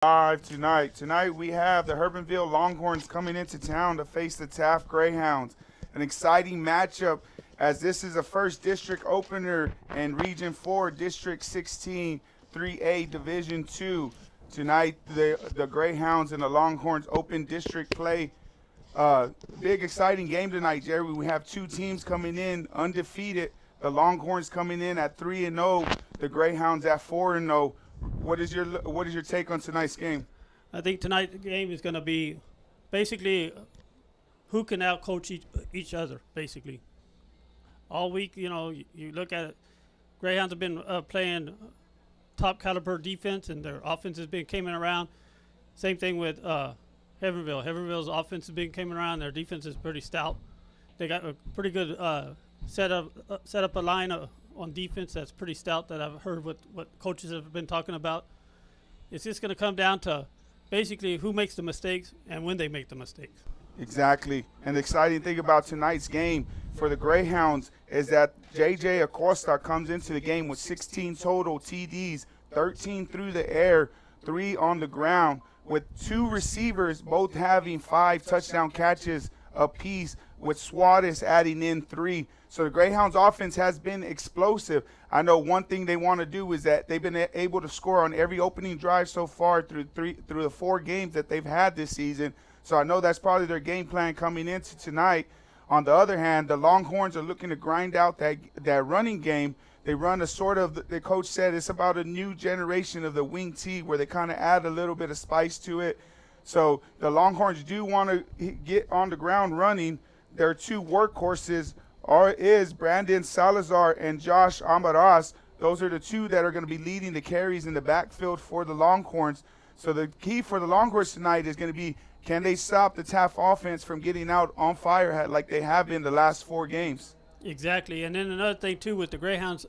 Live tonight. Tonight we have the Hebbronville Longhorns coming into town to face the Taft Greyhounds. An exciting matchup as this is a first district opener in Region 4, District 16, 3A Division 2. Tonight the Greyhounds and the Longhorns open district play. Big exciting game tonight, Jerry. We have two teams coming in undefeated. The Longhorns coming in at 3-0, the Greyhounds at 4-0. What is your take on tonight's game? I think tonight's game is going to be basically who can outcoach each other, basically. All week, you look at it, Greyhounds have been playing top caliber defense, and their offense has been coming around. Same thing with Hebbronville. Hebbronville's offense has been coming around. Their defense is pretty stout. They got a pretty good set up a line on defense that's pretty stout that I've heard what coaches have been talking about. It's just going to come down to basically who makes the mistakes and when they make the mistakes. Exactly. And the exciting thing about tonight's game for the Greyhounds is that J.J. Acosta comes into the game with 16 total TDs, 13 through the air, 3 on the ground, with 2 receivers both having 5 touchdown catches apiece, with Suarez adding in 3. So the Greyhounds offense has been explosive. I know one thing they want to do is that they've been able to score on every opening drive so far through the 4 games that they've had this season. So I know that's probably their game plan coming into tonight. On the other hand, the Longhorns are looking to grind out that running game. They run a sort of, the coach said it's about a new generation of the wing T where they kind of add a little bit of spice to it. So the Longhorns do want to get on the ground running. Their 2 workhorses is Brandon Salazar and Josh Amaras. Those are the 2 that are going to be leading the carries in the backfield for the Longhorns. So the key for the Longhorns tonight is going to be, can they stop the Taft offense from getting out on fire like they have been the last 4 games? Exactly. And then another thing, too, with the Greyhounds,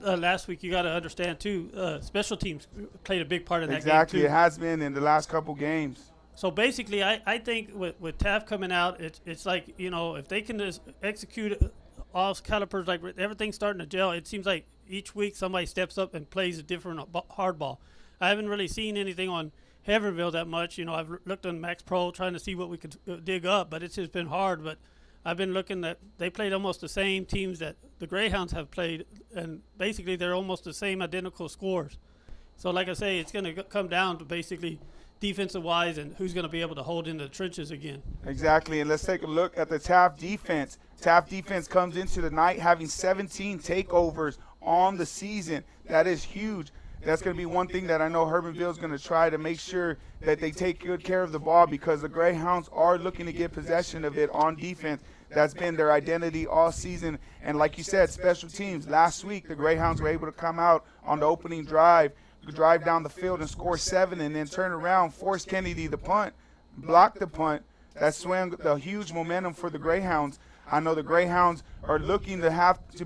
last week you got to understand, too, special teams played a big part in that game, too. Exactly. It has been in the last couple games. So basically, I think with Taft coming out, it's like, if they can just execute all calipers, like everything's starting to gel, it seems like each week somebody steps up and plays a different hardball. I haven't really seen anything on Hebbronville that much. I've looked on Max Pro trying to see what we could dig up, but it's just been hard. But I've been looking at, they played almost the same teams that the Greyhounds have played, and basically they're almost the same identical scores. So like I say, it's going to come down to basically defensive-wise and who's going to be able to hold in the trenches again. Exactly, and let's take a look at the Taft defense. Taft defense comes into the night having 17 takeovers on the season. That is huge. That's going to be one thing that I know Hebbronville is going to try to make sure that they take good care of the ball, because the Greyhounds are looking to get possession of it on defense. That's been their identity all season. And like you said, special teams. Last week, the Greyhounds were able to come out on the opening drive down the field and score 7, and then turn around, force Kennedy to punt, block the punt. That swung the huge momentum for the Greyhounds. I know the Greyhounds are looking to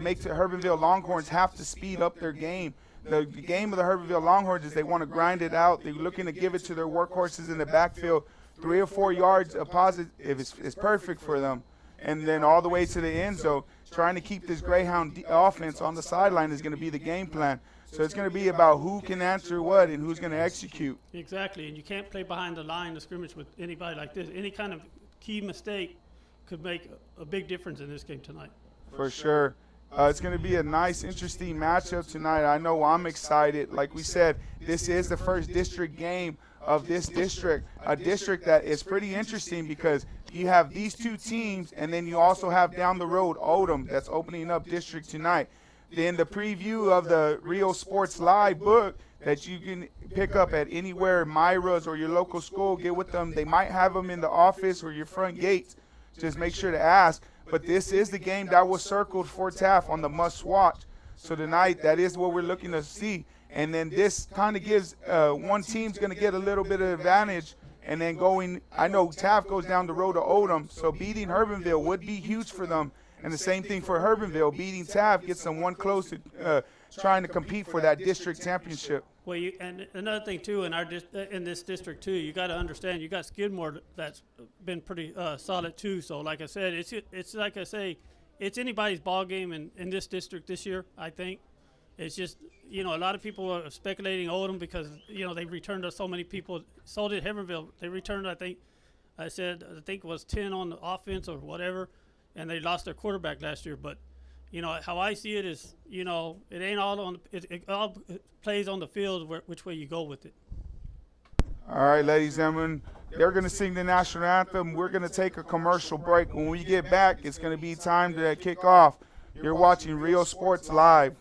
make the Hebbronville Longhorns have to speed up their game. The game of the Hebbronville Longhorns is they want to grind it out. They're looking to give it to their workhorses in the backfield. 3 or 4 yards a positive is perfect for them. And then all the way to the end zone, trying to keep this Greyhound offense on the sideline is going to be the game plan. So it's going to be about who can answer what and who's going to execute. Exactly, and you can't play behind the line of scrimmage with anybody like this. Any kind of key mistake could make a big difference in this game tonight. For sure. It's going to be a nice, interesting matchup tonight. I know I'm excited. Like we said, this is the first district game of this district, a district that is pretty interesting because you have these 2 teams, and then you also have down the road Odom that's opening up district tonight. Then the preview of the Rio Sports Live book that you can pick up at anywhere, Myra's or your local school, get with them. They might have them in the office or your front gates. Just make sure to ask. But this is the game that was circled for Taft on the must-watch. So tonight, that is what we're looking to see. And then this kind of gives one team's going to get a little bit of advantage. And then I know Taft goes down the road to Odom, so beating Hebbronville would be huge for them. And the same thing for Hebbronville. Beating Taft gets them one close to trying to compete for that district championship. Well, and another thing too, in this district too, you got to understand you got Skidmore that's been pretty solid too. So like I said, it's like I say, it's anybody's ball game in this district this year, I think. It's just, you know, a lot of people are speculating Odom because, you know, they returned to so many people. So did Hebbronville. They returned, I think it was 10 on the offense or whatever, and they lost their quarterback last year. But, you know, how I see it is, you know, it ain't all on it all plays on the field which way you go with it. All right, ladies and gentlemen, they're going to sing the national anthem. We're going to take a commercial break. When we get back, it's going to be time to kick off. You're watching Real Sports Live.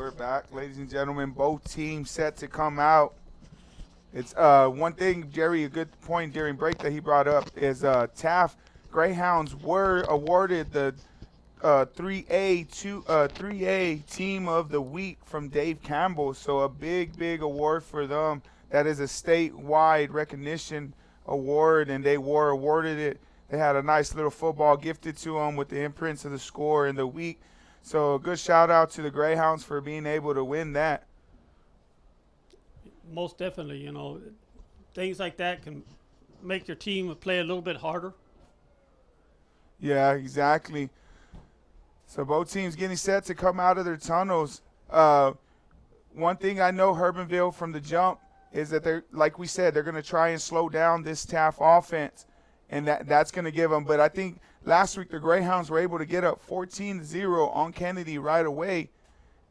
We're back, ladies and gentlemen. Both teams set to come out. It's one thing, Jerry, a good point during break that he brought up is Taft Greyhounds were awarded the 3A team of the week from Dave Campbell. So a big award for them. That is a statewide recognition award, and they were awarded it. They had a nice little football gifted to them with the imprints of the score in the week. So a good shout out to the Greyhounds for being able to win that. Most definitely, things like that can make your team play a little bit harder. Yeah, exactly. So both teams getting set to come out of their tunnels. One thing I know Hebbronville from the jump is that they're, like we said, they're going to try and slow down this Taft offense, and that's going to give them. But I think last week the Greyhounds were able to get up 14-0 on Kennedy right away.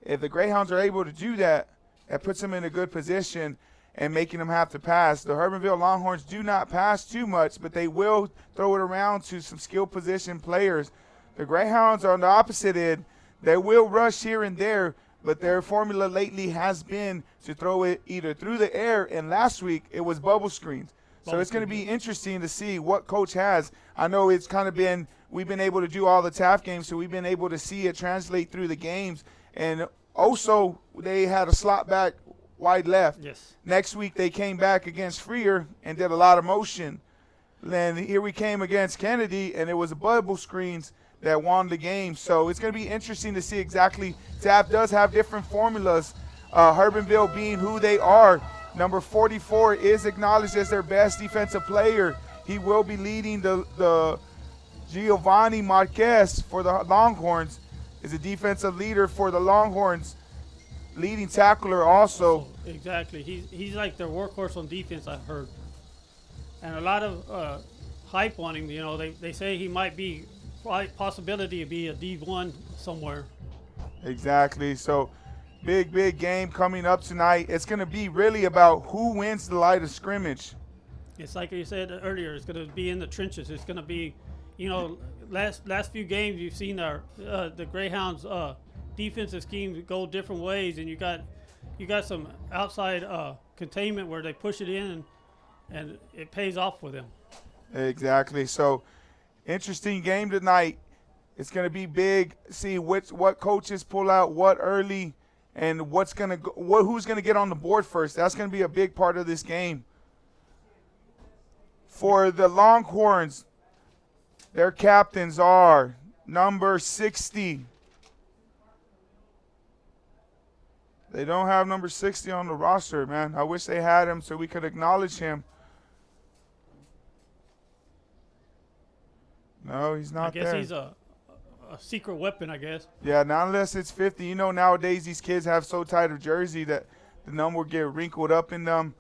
If the Greyhounds are able to do that, that puts them in a good position and making them have to pass. The Hebbronville Longhorns do not pass too much, but they will throw it around to some skill position players. The Greyhounds are on the opposite end. They will rush here and there, but their formula lately has been to throw it either through the air, and last week it was bubble screens. So it's going to be interesting to see what coach has. I know it's kind of been, we've been able to do all the Taft games, so we've been able to see it translate through the games. And also, they had a slot back wide left. Yes. Next week, they came back against Freer and did a lot of motion. Then here we came against Kennedy, and it was bubble screens that won the game. So it's going to be interesting to see exactly. Taft does have different formulas. Hebbronville being who they are. Number 44 is acknowledged as their best defensive player. He will be leading the Giovanni Marquez for the Longhorns. Is a defensive leader for the Longhorns. Leading tackler also. Exactly. He's like their workhorse on defense, I've heard. And a lot of hype on him. They say he might be possibility to be a D1 somewhere. Exactly. So big game coming up tonight. It's going to be really about who wins the line of scrimmage. It's like you said earlier. It's going to be in the trenches. It's going to be, last few games you've seen the Greyhounds defensive scheme go different ways, and you got some outside containment where they push it in, and it pays off for them. Exactly. So interesting game tonight. It's going to be big. See what coaches pull out what early, and who's going to get on the board first. That's going to be a big part of this game. For the Longhorns, their captains are number 60. They don't have number 60 on the roster, man. I wish they had him so we could acknowledge him. No, he's not there. I guess he's a secret weapon, I guess. Yeah, not unless it's 50. Nowadays these kids have so tight a jersey that the number will get wrinkled up in them.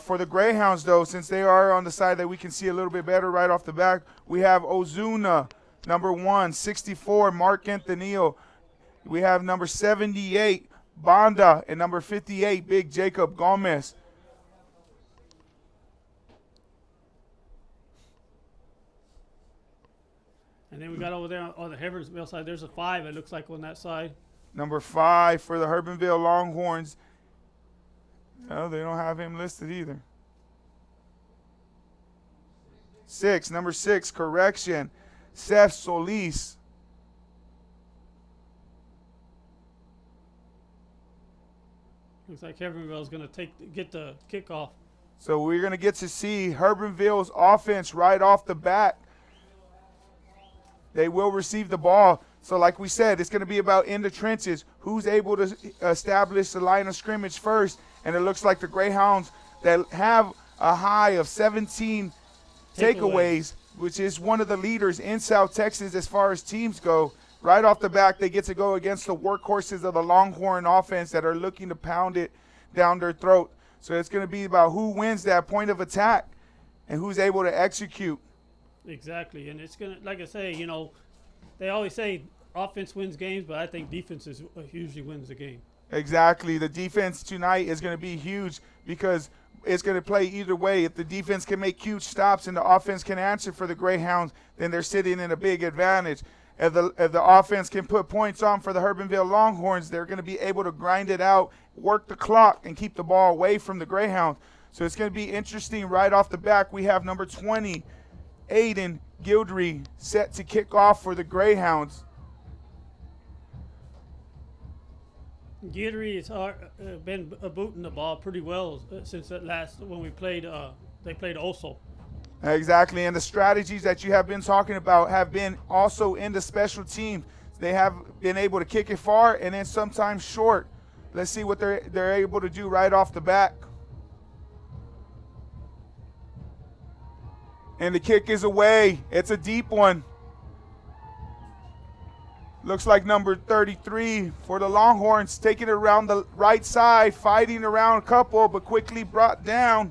For the Greyhounds, though, since they are on the side that we can see a little bit better right off the back, we have Ozuna, number 1, 64, Mark Anthonio. We have number 78, Banda, and number 58, Big Jacob Gomez. And then we got over there on the Hebbronville side, there's a 5, it looks like, on that side. Number 5 for the Hebbronville Longhorns. No, they don't have him listed either. 6, number 6, correction, Seth Solis. Looks like Hebbronville is going to get the kickoff. So we're going to get to see Hebbronville's offense right off the bat. They will receive the ball. So like we said, it's going to be about in the trenches. Who's able to establish the line of scrimmage first? And it looks like the Greyhounds that have a high of 17 takeaways, which is one of the leaders in South Texas as far as teams go. Right off the back, they get to go against the workhorses of the Longhorn offense that are looking to pound it down their throat. So it's going to be about who wins that point of attack and who's able to execute. Exactly. And it's going to, like I say, they always say offense wins games, but I think defense usually wins the game. Exactly. The defense tonight is going to be huge because it's going to play either way. If the defense can make huge stops and the offense can answer for the Greyhounds, then they're sitting in a big advantage. if the offense can put points on for the Hebbronville Longhorns, they're going to be able to grind it out, work the clock, and keep the ball away from the Greyhounds. So it's going to be interesting right off the back. We have number 20, Aiden Gildry, set to kick off for the Greyhounds. Gidry has been booting the ball pretty well since that last when we played. They played also. Exactly, and the strategies that you have been talking about have been also in the special teams. They have been able to kick it far and then sometimes short. Let's see what they're able to do right off the back. And the kick is away. It's a deep one. Looks like number 33 for the Longhorns, taking it around the right side, fighting around a couple, but quickly brought down.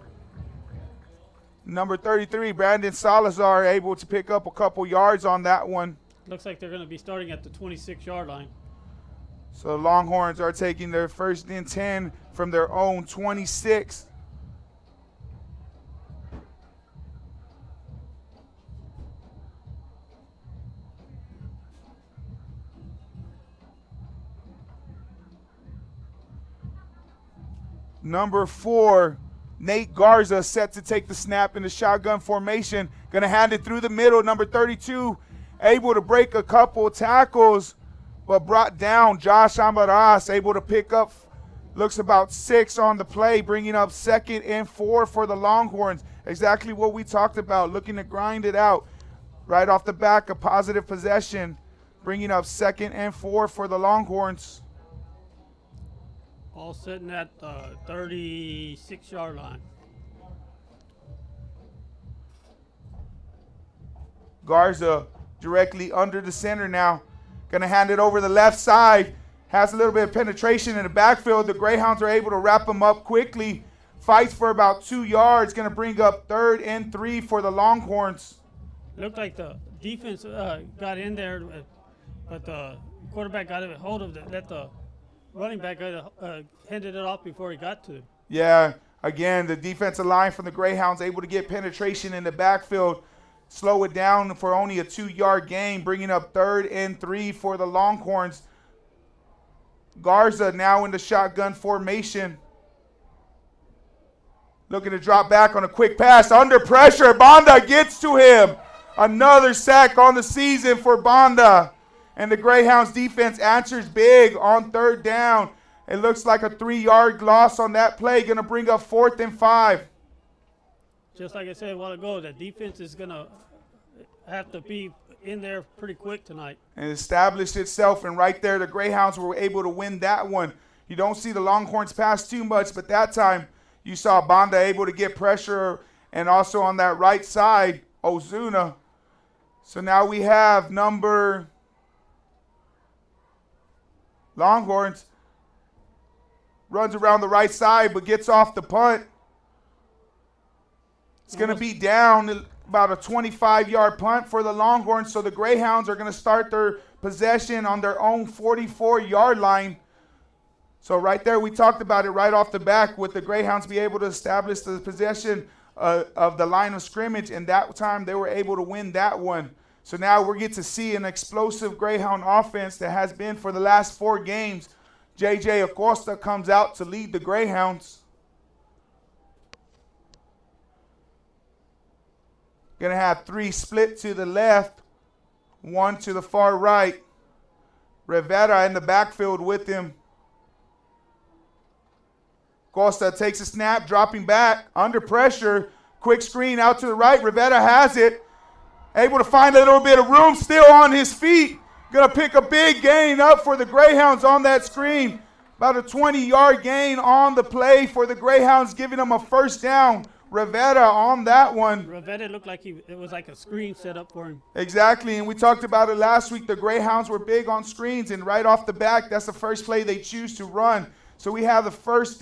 Number 33, Brandon Salazar, able to pick up a couple yards on that one. Looks like they're going to be starting at the 26-yard line. So the Longhorns are taking their 1st and 10 from their own 26. Number 4, Nate Garza, set to take the snap in the shotgun formation. Going to hand it through the middle. Number 32, able to break a couple tackles, but brought down. Josh Amaras, able to pick up, looks about 6 on the play, bringing up 2nd and 4 for the Longhorns. Exactly what we talked about, looking to grind it out. Right off the back, a positive possession, bringing up 2nd and 4 for the Longhorns. All sitting at the 36-yard line. Garza directly under the center now. Going to hand it over the left side. Has a little bit of penetration in the backfield. The Greyhounds are able to wrap him up quickly. Fights for about 2 yards. Going to bring up 3rd and 3 for the Longhorns. Looked like the defense got in there, but the quarterback got a hold of it. Let the running back handed it off before he got to it. Yeah, again, the defensive line from the Greyhounds able to get penetration in the backfield, slow it down for only a 2-yard gain, bringing up 3rd and 3 for the Longhorns. Garza now in the shotgun formation. Looking to drop back on a quick pass. Under pressure, Banda gets to him. Another sack on the season for Banda. And the Greyhounds defense answers big on 3rd down. It looks like a 3-yard loss on that play. Going to bring up 4th and 5. Just like I said a while ago, the defense is going to have to be in there pretty quick tonight. And established itself. And right there, the Greyhounds were able to win that one. You don't see the Longhorns pass too much, but that time you saw Banda able to get pressure. And also on that right side, Ozuna. So now we have number Longhorns runs around the right side but gets off the punt. It's going to be down about a 25-yard punt for the Longhorns, so the Greyhounds are going to start their possession on their own 44-yard line. So right there, we talked about it right off the back, with the Greyhounds be able to establish the possession of the line of scrimmage, and that time they were able to win that one. So now we get to see an explosive Greyhound offense that has been for the last 4 games. J.J. Acosta comes out to lead the Greyhounds. Going to have 3 split to the left, 1 to the far right. Rivera in the backfield with him. Costa takes a snap, dropping back, under pressure. Quick screen out to the right. Rivera has it. Able to find a little bit of room, still on his feet. Going to pick a big gain up for the Greyhounds on that screen. About a 20-yard gain on the play for the Greyhounds, giving them a 1st down. Rivera on that one. Rivera looked like it was like a screen set up for him. Exactly, and we talked about it last week. The Greyhounds were big on screens, and right off the back, that's the first play they choose to run. So we have the first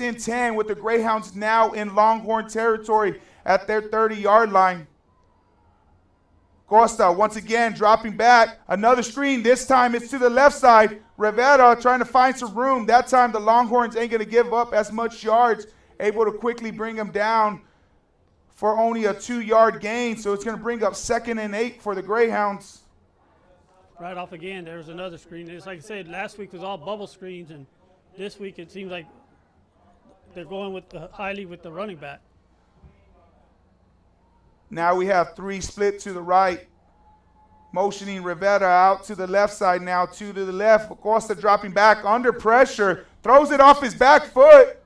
and 10 with the Greyhounds now in Longhorn territory at their 30-yard line. Costa once again dropping back. Another screen. This time it's to the left side. Rivera trying to find some room. That time the Longhorns ain't going to give up as much yards. Able to quickly bring them down for only a 2-yard gain. So it's going to bring up 2nd and 8 for the Greyhounds. right off again, there's another screen. It's like I said, last week was all bubble screens, and this week it seems like they're going with highly with the running back. Now we have 3 split to the right. Motioning Rivera out to the left side now, 2 to the left. Acosta dropping back under pressure. Throws it off his back foot.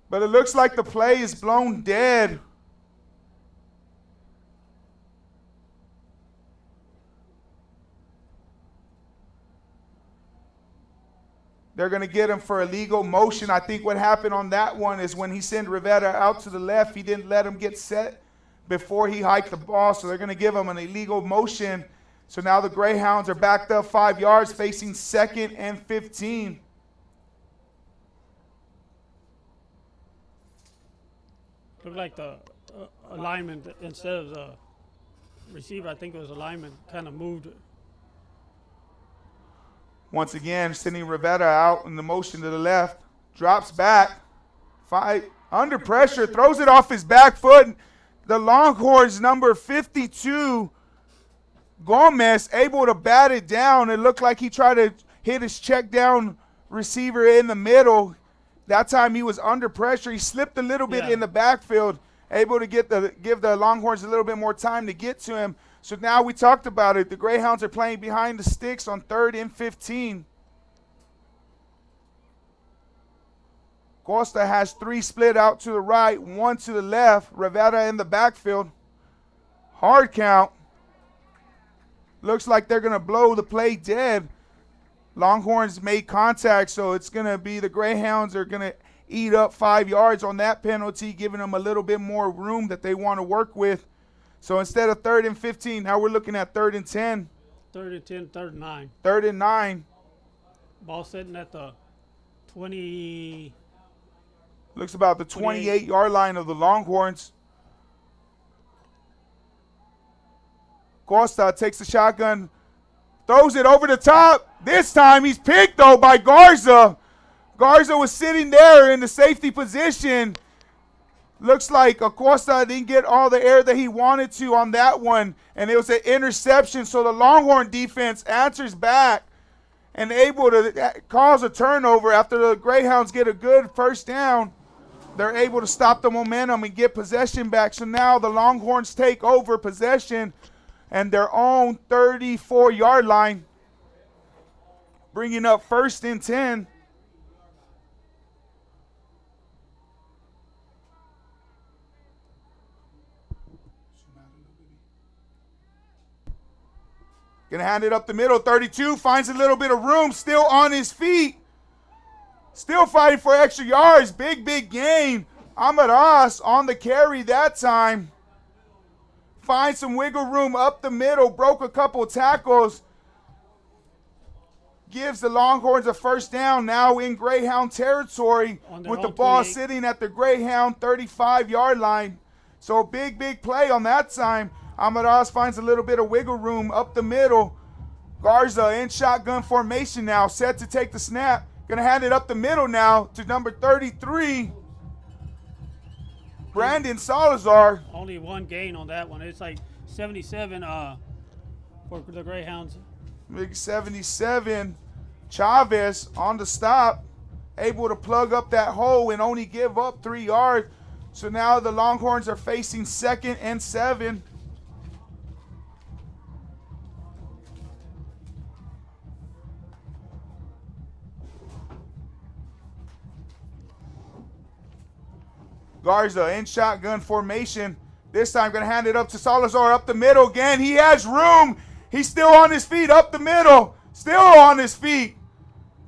But it looks like the play is blown dead. They're going to get him for illegal motion. I think what happened on that one is when he sent Rivera out to the left, he didn't let him get set before he hiked the ball. So they're going to give him an illegal motion. So now the Greyhounds are backed up 5 yards, facing 2nd and 15. Looked like the alignment, instead of the receiver, I think it was a lineman, kind of moved. Once again, sending Rivera out in the motion to the left. Drops back. Under pressure. Throws it off his back foot. The Longhorns, number 52, Gomez, able to bat it down. It looked like he tried to hit his check down receiver in the middle. That time he was under pressure. He slipped a little bit in the backfield, able to give the Longhorns a little bit more time to get to him. So now we talked about it. The Greyhounds are playing behind the sticks on 3rd and 15. Costa has 3 split out to the right, 1 to the left. Rivera in the backfield. Hard count. Looks like they're going to blow the play dead. Longhorns made contact, so it's going to be the Greyhounds are going to eat up 5 yards on that penalty, giving them a little bit more room that they want to work with. So instead of 3rd and 15, now we're looking at 3rd and 10. 3rd and 10, 3rd and 9. 3rd and 9. Ball sitting at the 20. Looks about the 28-yard line of the Longhorns. Costa takes the shotgun, throws it over the top. This time he's picked, though, by Garza. Garza was sitting there in the safety position. Looks like Acosta didn't get all the air that he wanted to on that one, and it was an interception. So the Longhorn defense answers back and able to cause a turnover after the Greyhounds get a good first down. They're able to stop the momentum and get possession back. So now the Longhorns take over possession and their own 34-yard line, bringing up 1st and 10. Gonna hand it up the middle. 32 finds a little bit of room, still on his feet. Still fighting for extra yards. Big gain. Amaras on the carry that time. Finds some wiggle room up the middle. Broke a couple tackles. Gives the Longhorns a first down now in Greyhound territory with the ball 28. sitting at the Greyhound 35-yard line. So big play on that time. Amaras finds a little bit of wiggle room up the middle. Garza in shotgun formation now, set to take the snap. Gonna hand it up the middle now to number 33, Brandon Salazar. Only 1 gain on that one. It's like 77 for the Greyhounds. Big 77. Chavez on the stop, able to plug up that hole and only give up 3 yards. So now the Longhorns are facing 2nd and 7. Garza in shotgun formation. This time going to hand it up to Salazar up the middle again. He has room. He's still on his feet up the middle. Still on his feet.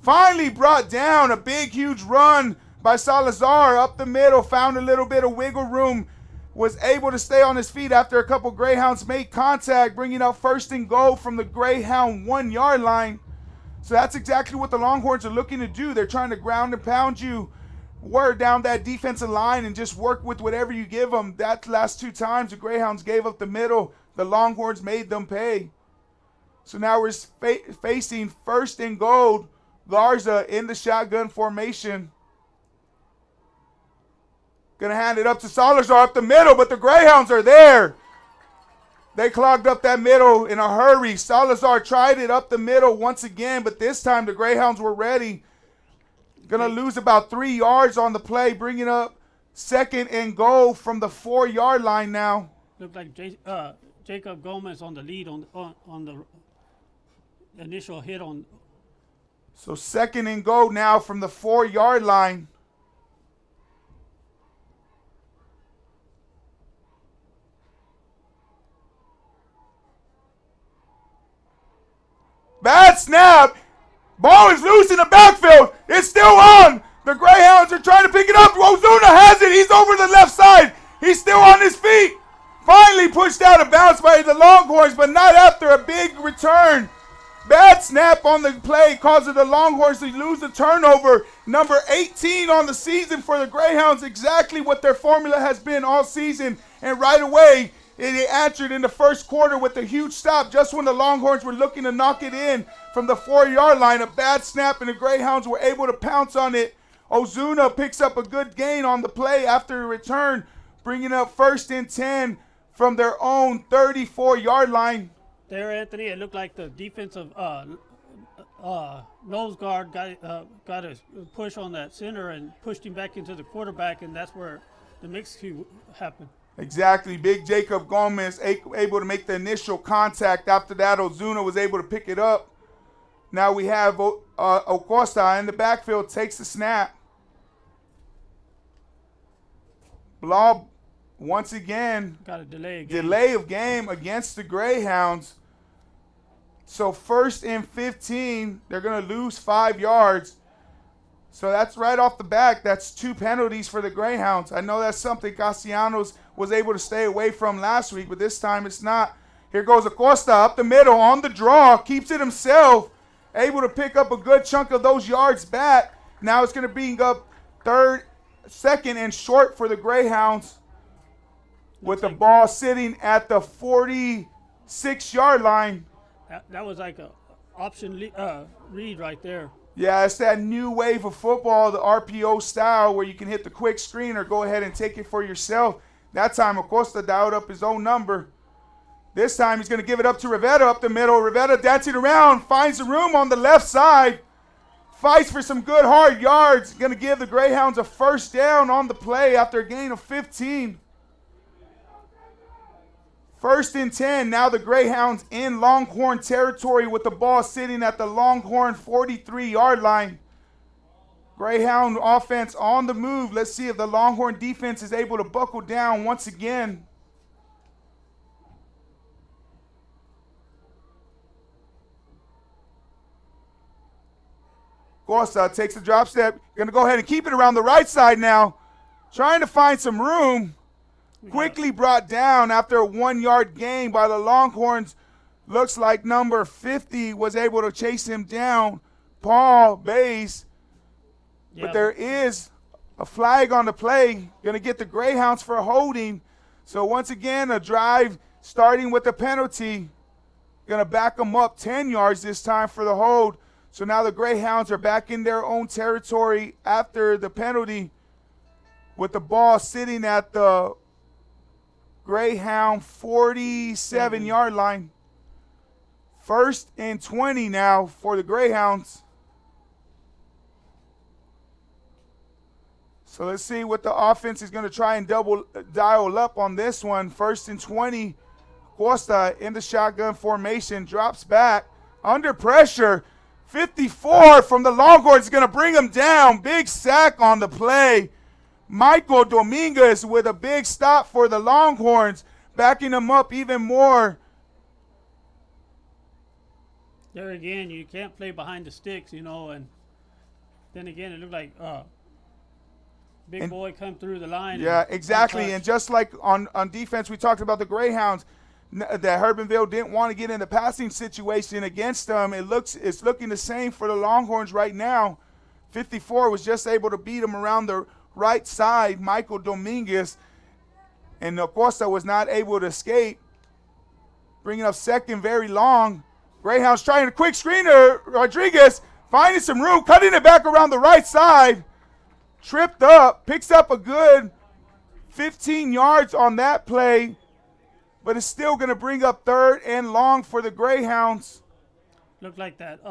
Finally brought down. A big, huge run by Salazar up the middle. Found a little bit of wiggle room. Was able to stay on his feet after a couple Greyhounds made contact, bringing up 1st and goal from the Greyhound 1-yard line. So that's exactly what the Longhorns are looking to do. They're trying to ground and pound you, wear down that defensive line, and just work with whatever you give them. That last 2 times the Greyhounds gave up the middle, the Longhorns made them pay. So now we're facing 1st and goal. Garza in the shotgun formation. Gonna hand it up to Salazar up the middle, but the Greyhounds are there. They clogged up that middle in a hurry. Salazar tried it up the middle once again, but this time the Greyhounds were ready. Going to lose about 3 yards on the play, bringing up 2nd and goal from the 4-yard line now. Looked like Jacob Gomez on the lead on the initial hit on. So 2nd and goal now from the 4-yard line. Bad snap. Ball is loose in the backfield. It's still on. The Greyhounds are trying to pick it up. Ozuna has it. He's over the left side. He's still on his feet. Finally pushed out of bounds by the Longhorns, but not after a big return. Bad snap on the play causes the Longhorns to lose the turnover. Number 18 on the season for the Greyhounds, exactly what their formula has been all season. And right away, it answered in the first quarter with a huge stop just when the Longhorns were looking to knock it in from the 4-yard line. A bad snap, and the Greyhounds were able to pounce on it. Ozuna picks up a good gain on the play after a return, bringing up 1st and 10 from their own 34-yard line. There, Anthony, it looked like the defensive nose guard got a push on that center and pushed him back into the quarterback, and that's where the mix-cue happened. Exactly. Big Jacob Gomez able to make the initial contact. After that, Ozuna was able to pick it up. Now we have Acosta in the backfield, takes the snap. Blah, once again, got a delay of game against the Greyhounds. So 1st and 15, they're going to lose 5 yards. So that's right off the back. That's 2 penalties for the Greyhounds. I know that's something Castellanos was able to stay away from last week, but this time it's not. Here goes Acosta up the middle on the draw, keeps it himself, able to pick up a good chunk of those yards back. Now it's going to bring up 2nd and short for the Greyhounds with the ball sitting at the 46-yard line. That was like a option read right there. Yeah, it's that new wave of football, the RPO style, where you can hit the quick screen or go ahead and take it for yourself. That time, Acosta dialed up his own number. This time, he's going to give it up to Rivera up the middle. Rivera dancing around, finds the room on the left side, fights for some good hard yards. Going to give the Greyhounds a 1st down on the play after a gain of 15. 1st and 10. Now the Greyhounds in Longhorn territory with the ball sitting at the Longhorn 43-yard line. Greyhound offense on the move. Let's see if the Longhorn defense is able to buckle down once again. Costa takes the drop step. Going to go ahead and keep it around the right side now. Trying to find some room. Quickly brought down after a 1-yard gain by the Longhorns. Looks like number 50 was able to chase him down. Paul Bays. But there is a flag on the play. Going to get the Greyhounds for holding. So once again, a drive starting with a penalty. Going to back them up 10 yards this time for the hold. So now the Greyhounds are back in their own territory after the penalty with the ball sitting at the Greyhound 47-yard line. 1st and 20 now for the Greyhounds. So let's see what the offense is going to try and dial up on this one. 1st and 20. Costa in the shotgun formation, drops back under pressure. 54 from the Longhorns is going to bring him down. Big sack on the play. Michael Dominguez with a big stop for the Longhorns, backing them up even more. There again, you can't play behind the sticks, and then again, it looked like big boy come through the line. Yeah, exactly. And just like on defense, we talked about the Greyhounds, that Hebbronville didn't want to get in the passing situation against them. It's looking the same for the Longhorns right now. 54 was just able to beat them around the right side, Michael Dominguez, and Acosta was not able to escape. Bringing up 2nd, very long. Greyhounds trying a quick screener. Rodriguez finding some room, cutting it back around the right side. Tripped up, picks up a good 15 yards on that play. but it's still going to bring up 3rd and long for the Greyhounds. Looked like that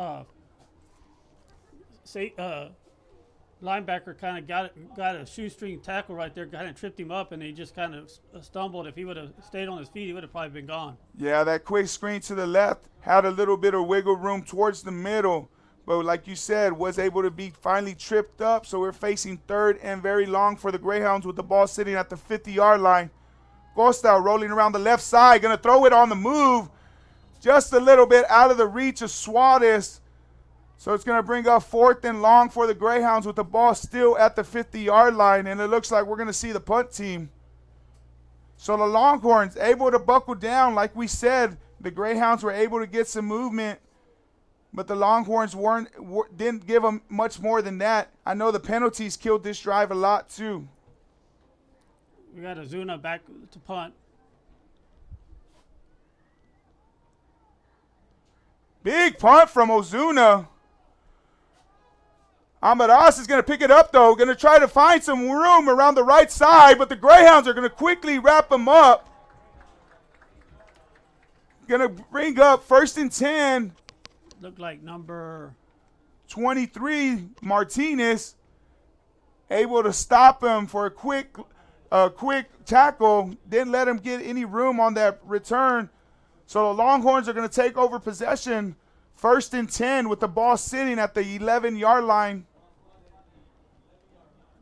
linebacker kind of got a shoestring tackle right there, kind of tripped him up, and he just kind of stumbled. If he would have stayed on his feet, he would have probably been gone. Yeah, that quick screen to the left had a little bit of wiggle room towards the middle, but like you said, was able to be finally tripped up. So we're facing 3rd and very long for the Greyhounds with the ball sitting at the 50-yard line. Costa rolling around the left side, going to throw it on the move, just a little bit out of the reach of Suarez. So it's going to bring up 4th and long for the Greyhounds with the ball still at the 50-yard line, and it looks like we're going to see the punt team. So the Longhorns able to buckle down. Like we said, the Greyhounds were able to get some movement, but the Longhorns didn't give them much more than that. I know the penalties killed this drive a lot too. We got Ozuna back to punt. Big punt from Ozuna. Amadas is going to pick it up, though. Going to try to find some room around the right side, but the Greyhounds are going to quickly wrap him up. Going to bring up 1st and 10. Looked like number 23, Martinez, able to stop him for a quick tackle. Didn't let him get any room on that return. So the Longhorns are going to take over possession. 1st and 10 with the ball sitting at the 11-yard line.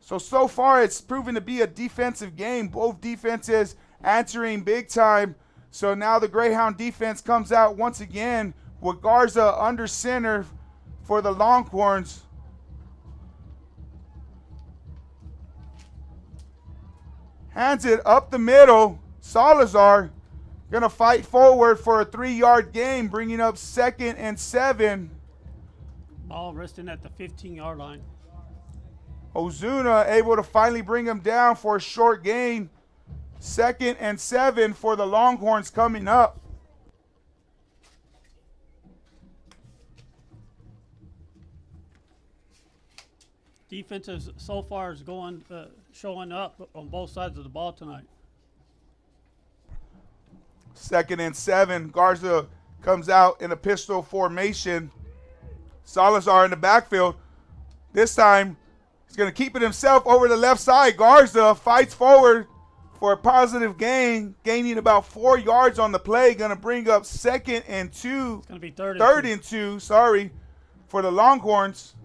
So far it's proven to be a defensive game. Both defenses answering big time. So now the Greyhound defense comes out once again with Garza under center for the Longhorns. Hands it up the middle. Salazar going to fight forward for a 3-yard gain, bringing up 2nd and 7. Ball resting at the 15-yard line. Ozuna able to finally bring him down for a short gain. 2nd and 7 for the Longhorns coming up. Defenses so far is showing up on both sides of the ball tonight. 2nd and 7. Garza comes out in a pistol formation. Salazar in the backfield. This time, he's going to keep it himself over the left side. Garza fights forward for a positive gain, gaining about 4 yards on the play. Going to bring up 2nd and 2. It's going to be third and two, for the Longhorns.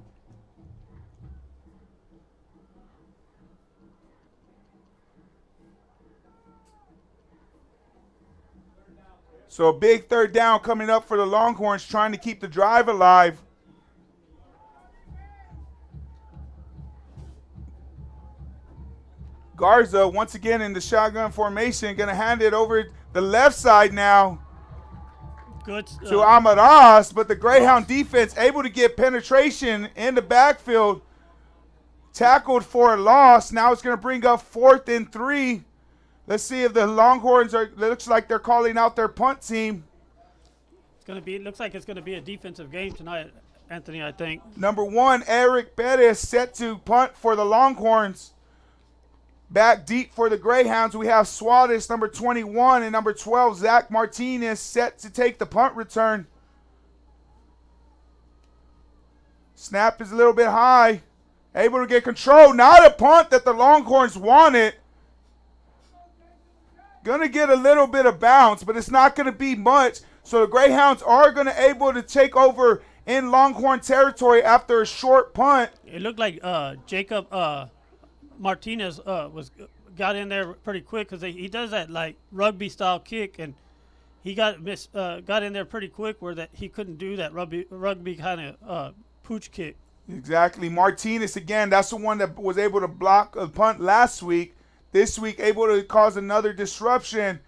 So a big 3rd down coming up for the Longhorns, trying to keep the drive alive. Garza, once again in the shotgun formation, going to hand it over the left side now to Amadas, but the Greyhound defense able to get penetration in the backfield. Tackled for a loss. Now it's going to bring up 4th and 3. Let's see if the Longhorns looks like they're calling out their punt team. Looks like it's going to be a defensive game tonight, Anthony, I think. Number 1, Eric Bettis set to punt for the Longhorns. Back deep for the Greyhounds, we have Suarez, number 21, and number 12, Zach Martinez, set to take the punt return. Snap is a little bit high. Able to get control. Not a punt that the Longhorns wanted. Going to get a little bit of bounce, but it's not going to be much. So the Greyhounds are going to able to take over in Longhorn territory after a short punt. It looked like Jacob Martinez got in there pretty quick because he does that like rugby style kick, and he got in there pretty quick where that he couldn't do that rugby kind of pooch kick. Exactly. Martinez again, that's the one that was able to block a punt last week. This week able to cause another disruption.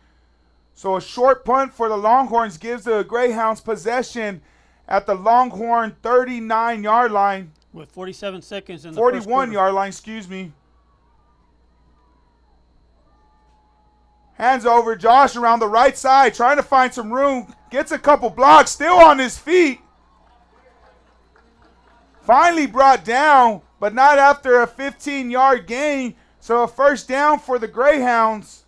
So a short punt for the Longhorns gives the Greyhounds possession at the Longhorn 39-yard line. With 47 seconds in the first quarter. 41-yard line, excuse me. Hands over Josh around the right side, trying to find some room. Gets a couple blocks, still on his feet. Finally brought down, but not after a 15-yard gain. So a 1st down for the Greyhounds.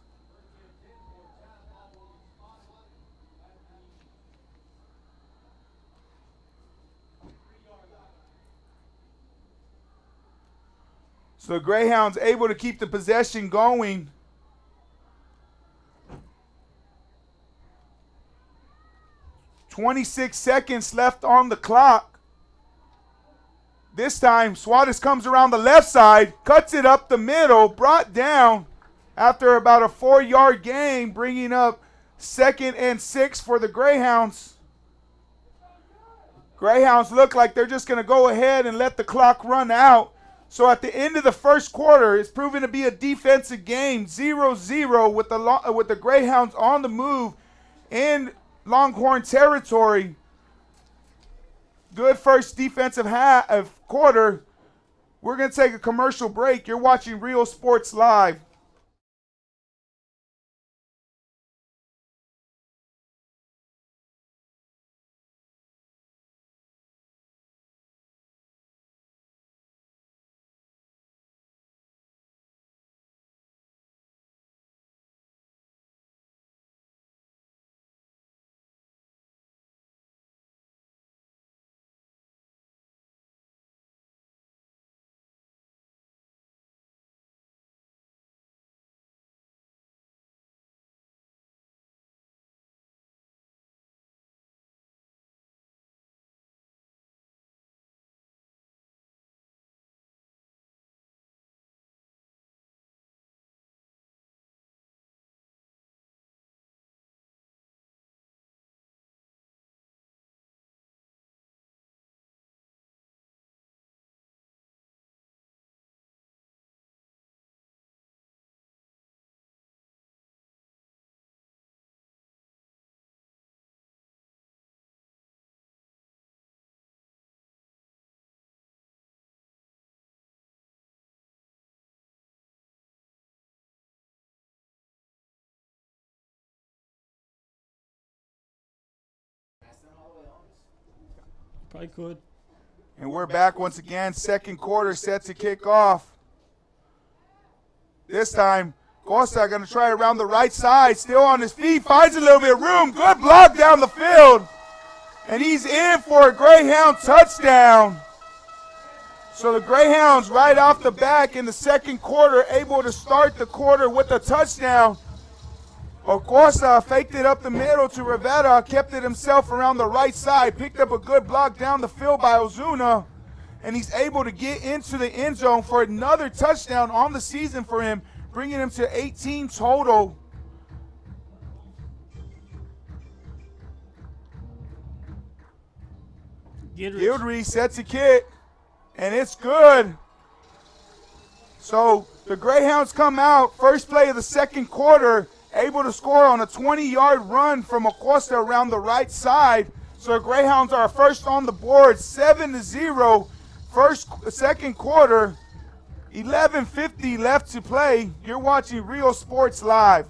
So the Greyhounds able to keep the possession going. "26 seconds left on the clock. This time, Suarez comes around the left side, cuts it up the middle, brought down after about a 4-yard gain, bringing up 2nd and 6 for the Greyhounds. Greyhounds look like they're just going to go ahead and let the clock run out. So at the end of the first quarter, it's proven to be a defensive game, 0-0 with the Greyhounds on the move in Longhorn territory. Good first defensive quarter. We're going to take a commercial break. You're watching Real Sports Live. Probably could. And we're back once again. Second quarter set to kick off. This time, Costa going to try around the right side. Still on his feet. Finds a little bit of room. Good block down the field. And he's in for a Greyhound touchdown. So the Greyhounds right off the back in the second quarter able to start the quarter with a touchdown. Acosta faked it up the middle to Rivera, kept it himself around the right side, picked up a good block down the field by Ozuna, and he's able to get into the end zone for another touchdown on the season for him, bringing him to 18 total. Guidry sets a kick, and it's good. So the Greyhounds come out, first play of the second quarter, able to score on a 20-yard run from Acosta around the right side. So the Greyhounds are first on the board, 7-0, second quarter, 11:50 left to play. You're watching Real Sports Live.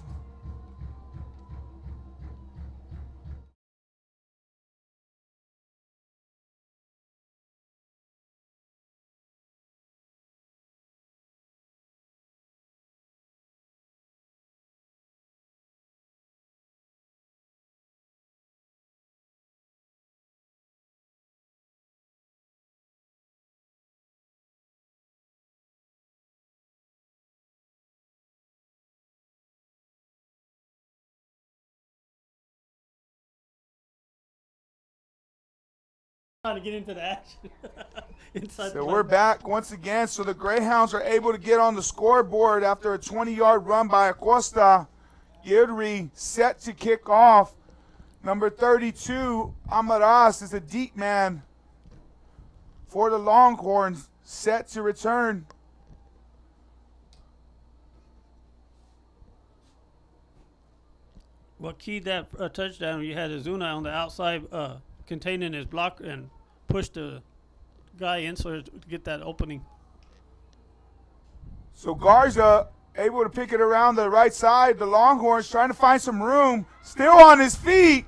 Trying to get into the action. So we're back once again. So the Greyhounds are able to get on the scoreboard after a 20-yard run by Acosta. Guidry set to kick off. Number 32, Amaras, is a deep man for the Longhorns, set to return. What keyed that touchdown? You had Ozuna on the outside containing his block and pushed the guy in so to get that opening. So Garza able to pick it around the right side. The Longhorns trying to find some room. Still on his feet.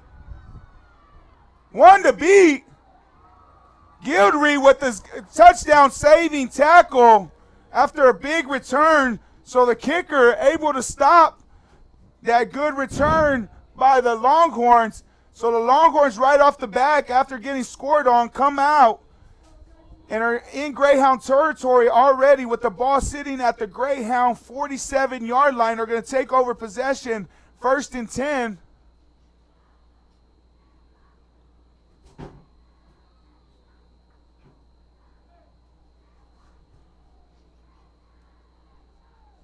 One to beat. Guidry with the touchdown saving tackle after a big return. So the kicker able to stop that good return by the Longhorns. So the Longhorns right off the back after getting scored on come out and are in Greyhound territory already with the ball sitting at the Greyhound 47-yard line. Are going to take over possession, 1st and 10.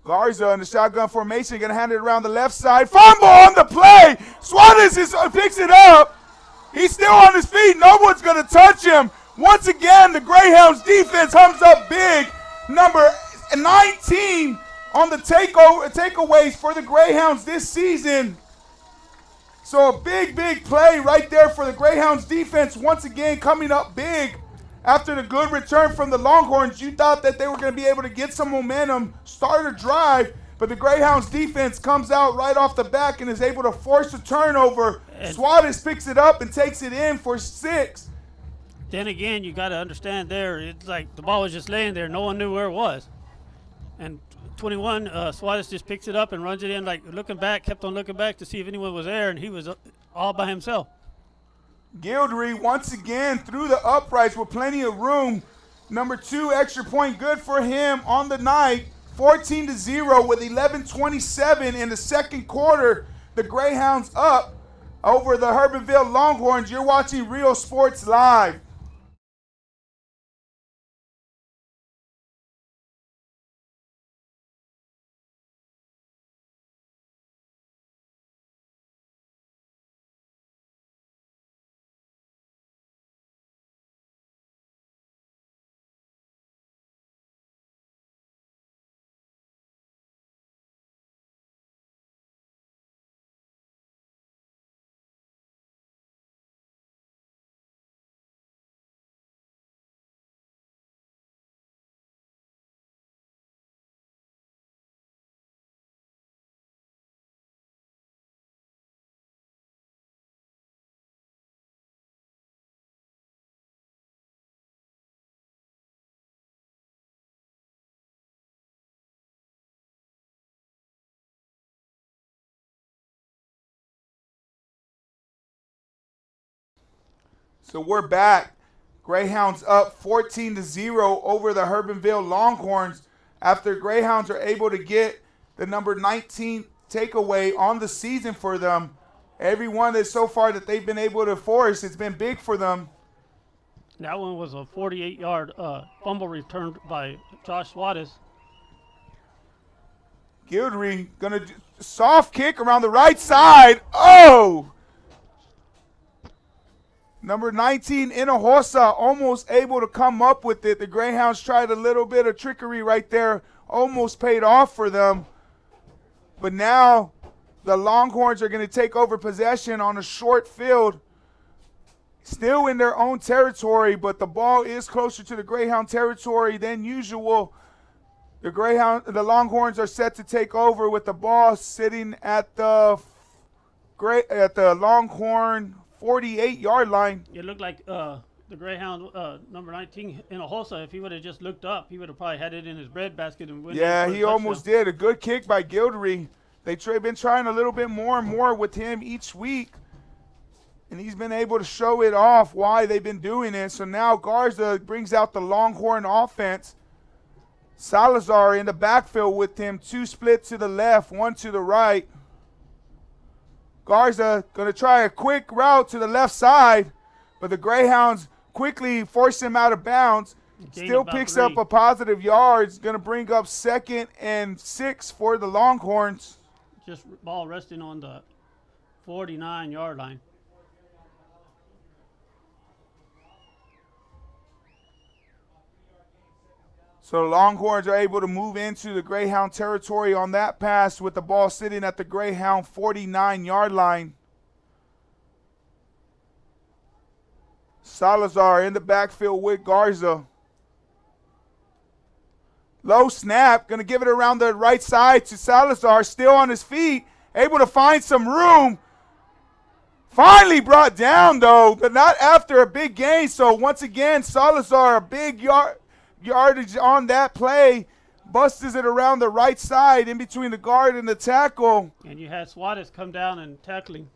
Garza in the shotgun formation, going to hand it around the left side. Fumble on the play. Suarez picks it up. He's still on his feet. No one's going to touch him. Once again, the Greyhounds defense comes up big. Number 19 on the takeaways for the Greyhounds this season. So a big play right there for the Greyhounds defense. Once again, coming up big. After the good return from the Longhorns, you thought that they were going to be able to get some momentum, start a drive, but the Greyhounds defense comes out right off the back and is able to force a turnover. Suarez picks it up and takes it in for 6. Then again, you got to understand there, it's like the ball was just laying there. No one knew where it was. And 21, Suarez just picks it up and runs it in, like looking back, kept on looking back to see if anyone was there, and he was all by himself. Guildry once again through the uprights with plenty of room. Number 2 extra point good for him on the night. 14-0 with 11:27 in the second quarter. The Greyhounds up over the Hebbronville Longhorns. You're watching Real Sports Live. So we're back. Greyhounds up 14-0 over the Hebbronville Longhorns after Greyhounds are able to get the number 19 takeaway on the season for them. Every one that so far that they've been able to force, it's been big for them. That one was a 48-yard fumble returned by Josh Suarez. Guildry going to soft kick around the right side. Oh! Number 19, Hinojosa, almost able to come up with it. The Greyhounds tried a little bit of trickery right there. Almost paid off for them. But now the Longhorns are going to take over possession on a short field. Still in their own territory, but the ball is closer to the Greyhound territory than usual. The Longhorns are set to take over with the ball sitting at the Longhorn 48-yard line. It looked like the Greyhound, number 19, Hinojosa, if he would have just looked up, he would have probably had it in his breadbasket. Yeah, he almost did. A good kick by Guildry. They've been trying a little bit more and more with him each week, and he's been able to show it off why they've been doing it. So now Garza brings out the Longhorn offense. Salazar in the backfield with him, 2 split to the left, 1 to the right. Garza going to try a quick route to the left side, but the Greyhounds quickly force him out of bounds. Still picks up a positive yards. Going to bring up 2nd and 6 for the Longhorns. Just ball resting on the 49-yard line. So the Longhorns are able to move into the Greyhound territory on that pass with the ball sitting at the Greyhound 49-yard line. Salazar in the backfield with Garza. Low snap, going to give it around the right side to Salazar, still on his feet, able to find some room. Finally brought down, though, but not after a big gain. So once again, Salazar, a big yardage on that play, busts it around the right side in between the guard and the tackle. And you had Suarez come down and tackling.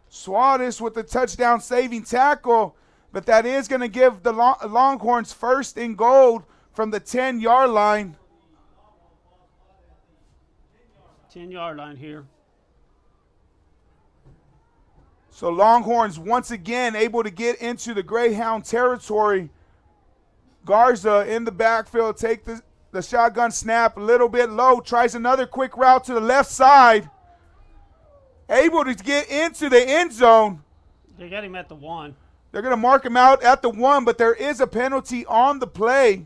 Suarez with the touchdown saving tackle. But that is going to give the Longhorns first and goal from the 10-yard line. 10-yard line here. So Longhorns once again able to get into the Greyhound territory. Garza in the backfield, take the shotgun snap a little bit low, tries another quick route to the left side. Able to get into the end zone. They got him at the 1. They're going to mark him out at the 1, but there is a penalty on the play.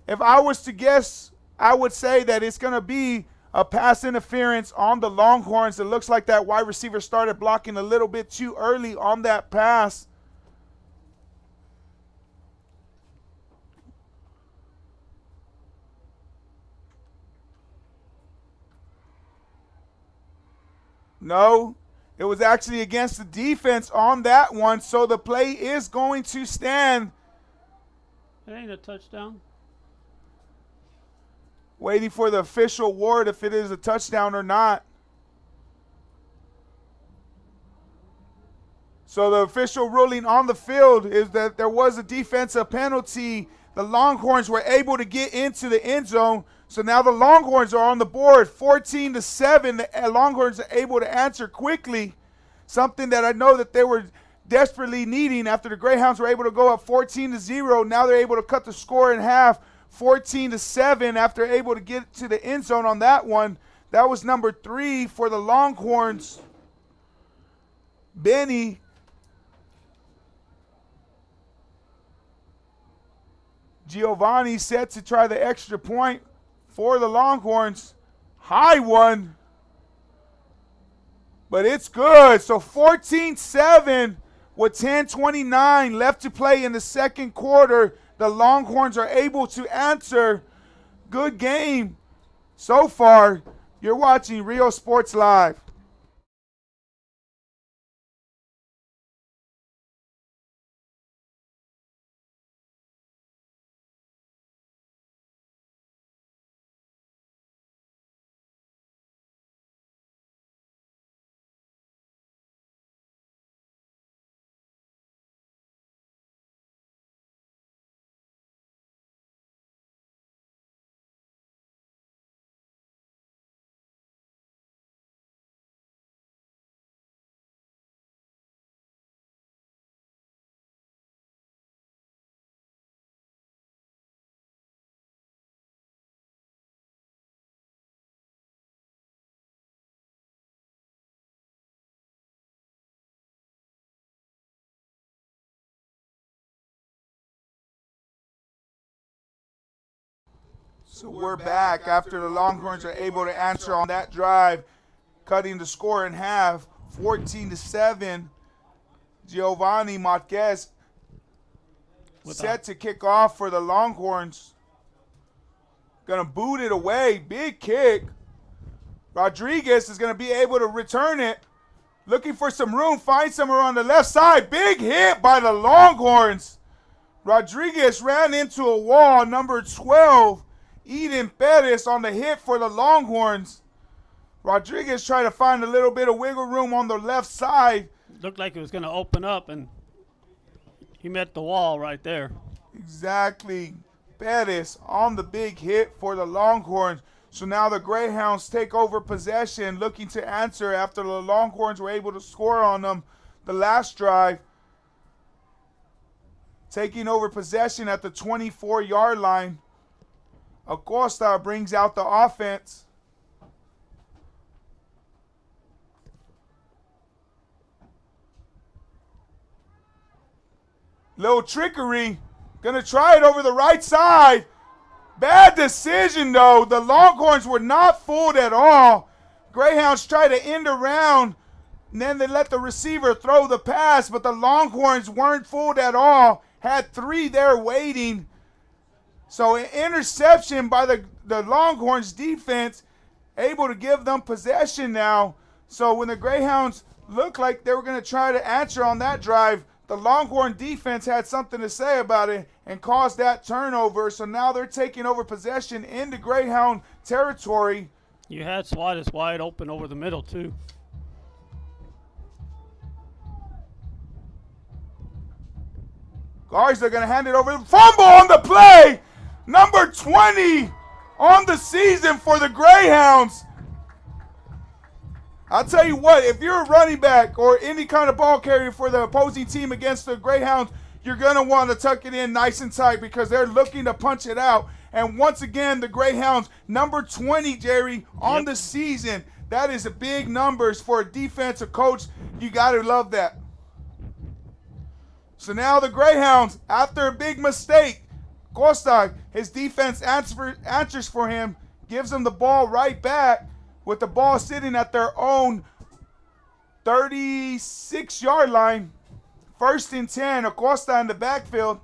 If I was to guess, I would say that it's going to be a pass interference on the Longhorns. It looks like that wide receiver started blocking a little bit too early on that pass. No, it was actually against the defense on that one, so the play is going to stand. It ain't a touchdown. Waiting for the official word if it is a touchdown or not. So the official ruling on the field is that there was a defensive penalty. The Longhorns were able to get into the end zone. So now the Longhorns are on the board, 14-7. The Longhorns are able to answer quickly, something that I know that they were desperately needing after the Greyhounds were able to go up 14-0. Now they're able to cut the score in half, 14-7, after able to get to the end zone on that one. That was number 3 for the Longhorns. Benny. Giovanni set to try the extra point for the Longhorns. High one. But it's good. So 14-7 with 10:29 left to play in the second quarter. The Longhorns are able to answer. Good game so far. You're watching Rio Sports Live. So we're back after the Longhorns are able to answer on that drive, cutting the score in half, 14-7. Giovanni Marquez set to kick off for the Longhorns. Gonna boot it away, big kick. Rodriguez is gonna be able to return it. Looking for some room, find somewhere on the left side. Big hit by the Longhorns. Rodriguez ran into a wall, number 12. Eden Perez on the hit for the Longhorns. Rodriguez tried to find a little bit of wiggle room on the left side. Looked like it was going to open up, and he met the wall right there. Exactly. Perez on the big hit for the Longhorns. So now the Greyhounds take over possession, looking to answer after the Longhorns were able to score on them the last drive. Taking over possession at the 24-yard line. Acosta brings out the offense. Little trickery. Gonna try it over the right side. Bad decision, though. The Longhorns were not fooled at all. Greyhounds try to end around, and then they let the receiver throw the pass, but the Longhorns weren't fooled at all. Had 3 there waiting. So an interception by the Longhorns defense, able to give them possession now. So when the Greyhounds looked like they were going to try to answer on that drive, the Longhorn defense had something to say about it and caused that turnover. So now they're taking over possession into Greyhound territory. You had Suarez wide open over the middle, too. Garza going to hand it over. Fumble on the play. Number 20 on the season for the Greyhounds. I'll tell you what, if you're a running back or any kind of ball carrier for the opposing team against the Greyhounds, you're going to want to tuck it in nice and tight because they're looking to punch it out. And once again, the Greyhounds, number 20, Jerry, on the season. That is a big numbers for a defensive coach. You got to love that. So now the Greyhounds, after a big mistake, Costa, his defense answers for him, gives him the ball right back with the ball sitting at their own 36-yard line. 1st and 10, Acosta in the backfield.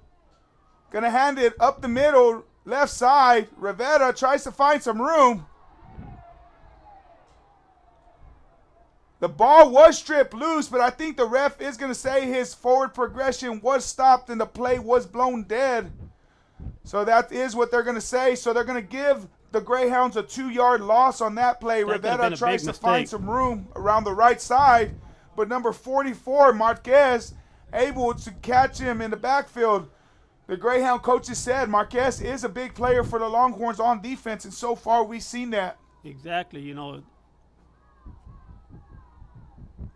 Going to hand it up the middle, left side. Rivera tries to find some room. The ball was stripped loose, but I think the ref is going to say his forward progression was stopped and the play was blown dead. So that is what they're going to say. So they're going to give the Greyhounds a 2-yard loss on that play. Rivera tries to find some room around the right side, but number 44, Marquez, able to catch him in the backfield. The Greyhound coaches said Marquez is a big player for the Longhorns on defense, and so far we've seen that. Exactly, you know.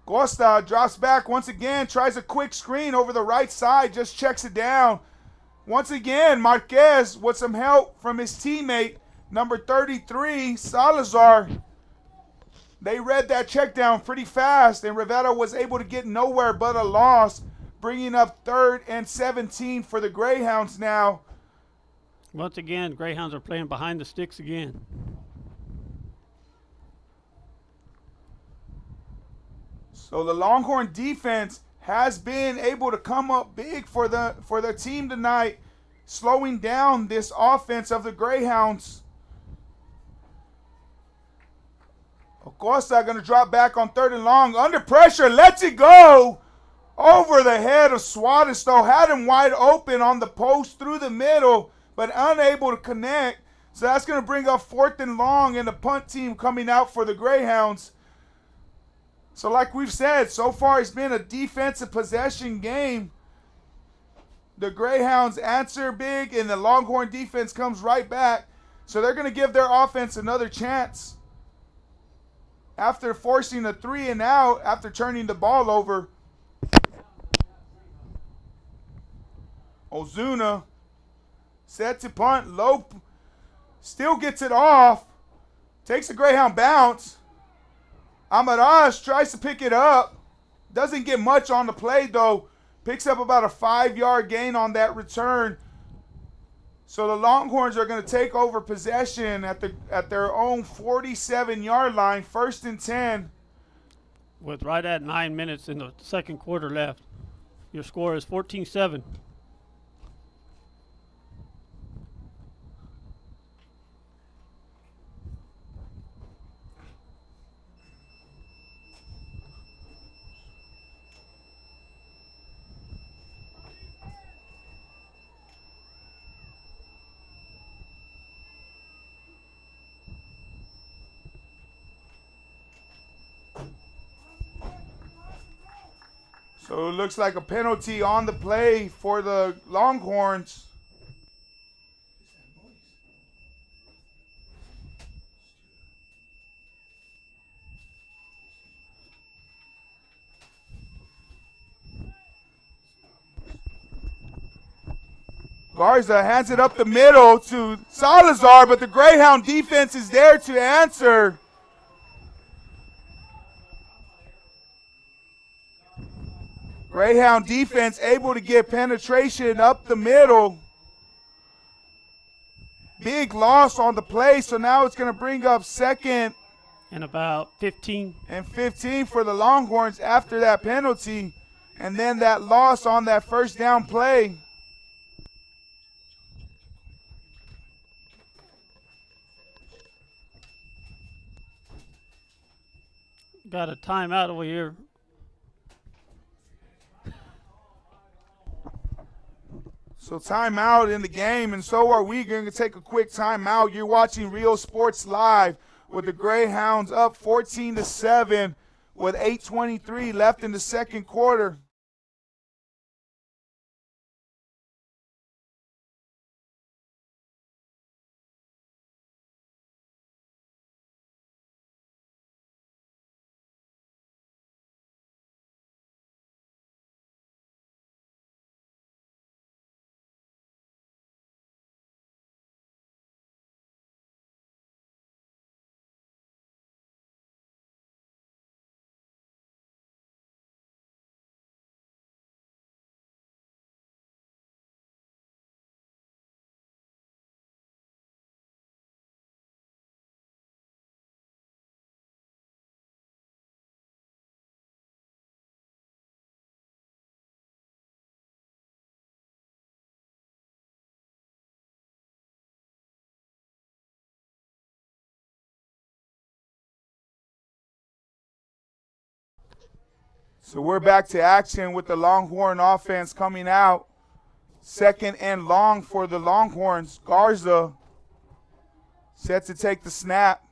Costa drops back once again, tries a quick screen over the right side, just checks it down. Once again, Marquez with some help from his teammate, number 33, Salazar. They read that check down pretty fast, and Rivera was able to get nowhere but a loss, bringing up 3rd and 17 for the Greyhounds now. Once again, Greyhounds are playing behind the sticks again. So the Longhorn defense has been able to come up big for their team tonight, slowing down this offense of the Greyhounds. Acosta going to drop back on 3rd and long. Under pressure, lets it go. Over the head of Suarez, though, had him wide open on the post through the middle, but unable to connect. So that's going to bring up 4th and long and the punt team coming out for the Greyhounds. So like we've said, so far it's been a defensive possession game. The Greyhounds answer big, and the Longhorn defense comes right back. So they're going to give their offense another chance. After forcing a 3 and out, after turning the ball over, Ozuna set to punt. Low still gets it off. Takes a Greyhound bounce. Amaraj tries to pick it up. Doesn't get much on the play, though. Picks up about a 5-yard gain on that return. So the Longhorns are going to take over possession at their own 47-yard line, 1st and 10. With right at 9 minutes in the second quarter left. Your score is 14-7. So it looks like a penalty on the play for the Longhorns. Garza hands it up the middle to Salazar, but the Greyhound defense is there to answer. Greyhound defense able to get penetration up the middle. Big loss on the play, so now it's going to bring up 2nd and about 15. And 15 for the Longhorns after that penalty. And then that loss on that 1st down play. Got a timeout over here. So timeout in the game, and so are we going to take a quick timeout. You're watching Real Sports Live with the Greyhounds up 14-7 with 8:23 left in the second quarter. So we're back to action with the Longhorn offense coming out. 2nd and long for the Longhorns. Garza set to take the snap.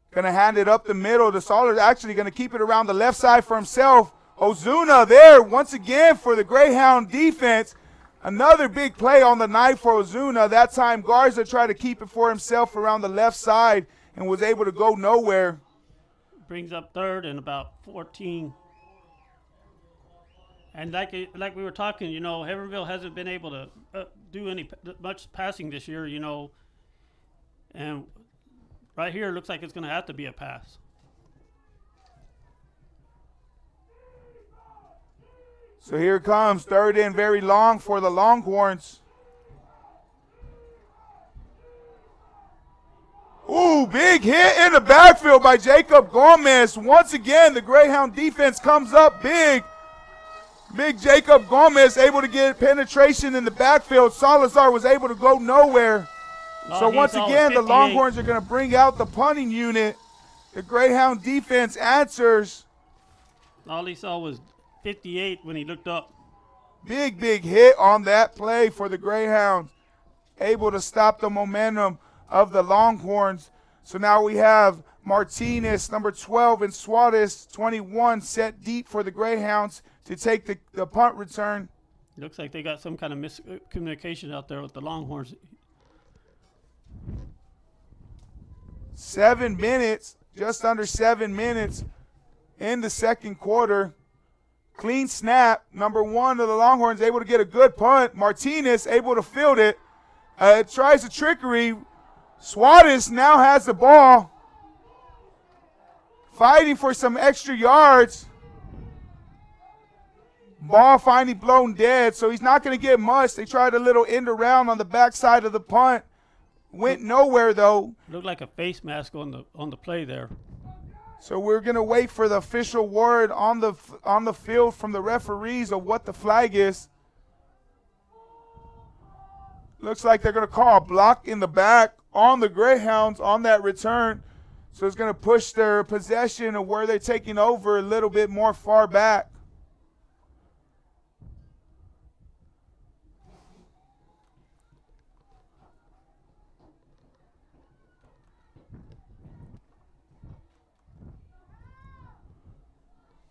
Going to hand it up the middle. The Saller's actually going to keep it around the left side for himself. Ozuna there once again for the Greyhound defense. Another big play on the night for Ozuna. That time Garza tried to keep it for himself around the left side and was able to go nowhere. Brings up 3rd and about 14. And like we were talking, Hebbronville hasn't been able to do much passing this year, and right here it looks like it's going to have to be a pass. So here comes 3rd and very long for the Longhorns. Ooh, big hit in the backfield by Jacob Gomez. Once again, the Greyhound defense comes up big. Big Jacob Gomez able to get penetration in the backfield. Salazar was able to go nowhere. So once again, the Longhorns are going to bring out the punting unit. The Greyhound defense answers. All he saw was 58 when he looked up. Big hit on that play for the Greyhounds. Able to stop the momentum of the Longhorns. So now we have Martinez, number 12, and Suarez, 21, set deep for the Greyhounds to take the punt return. Looks like they got some kind of miscommunication out there with the Longhorns. 7 minutes, just under 7 minutes in the second quarter. Clean snap. Number 1 of the Longhorns able to get a good punt. Martinez able to field it. Tries a trickery. Suarez now has the ball. Fighting for some extra yards. Ball finally blown dead, so he's not going to get much. They tried a little end around on the backside of the punt. Went nowhere, though. Looked like a face mask on the play there. So we're going to wait for the official word on the field from the referees of what the flag is. Looks like they're going to call a block in the back on the Greyhounds on that return. So it's going to push their possession of where they're taking over a little bit more far back.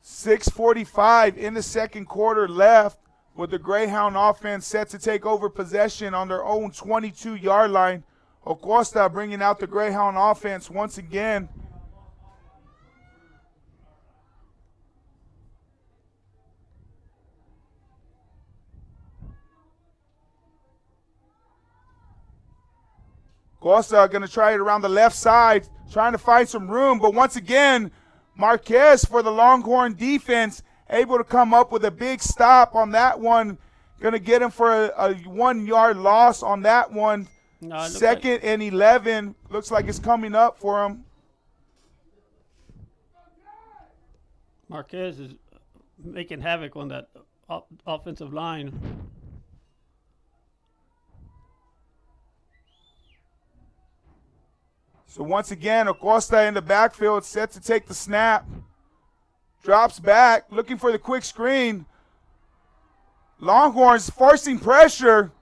.6:45 in the second quarter left with the Greyhound offense set to take over possession on their own 22-yard line. Acosta bringing out the Greyhound offense once again. Acosta going to try it around the left side, trying to find some room, but once again, Marquez for the Longhorn defense able to come up with a big stop on that one. Going to get him for a 1-yard loss on that one. No, 2nd and 11. Looks like it's coming up for him. Marquez is making havoc on that offensive line. So once again, Acosta in the backfield, set to take the snap. Drops back, looking for the quick screen. Longhorns forcing pressure.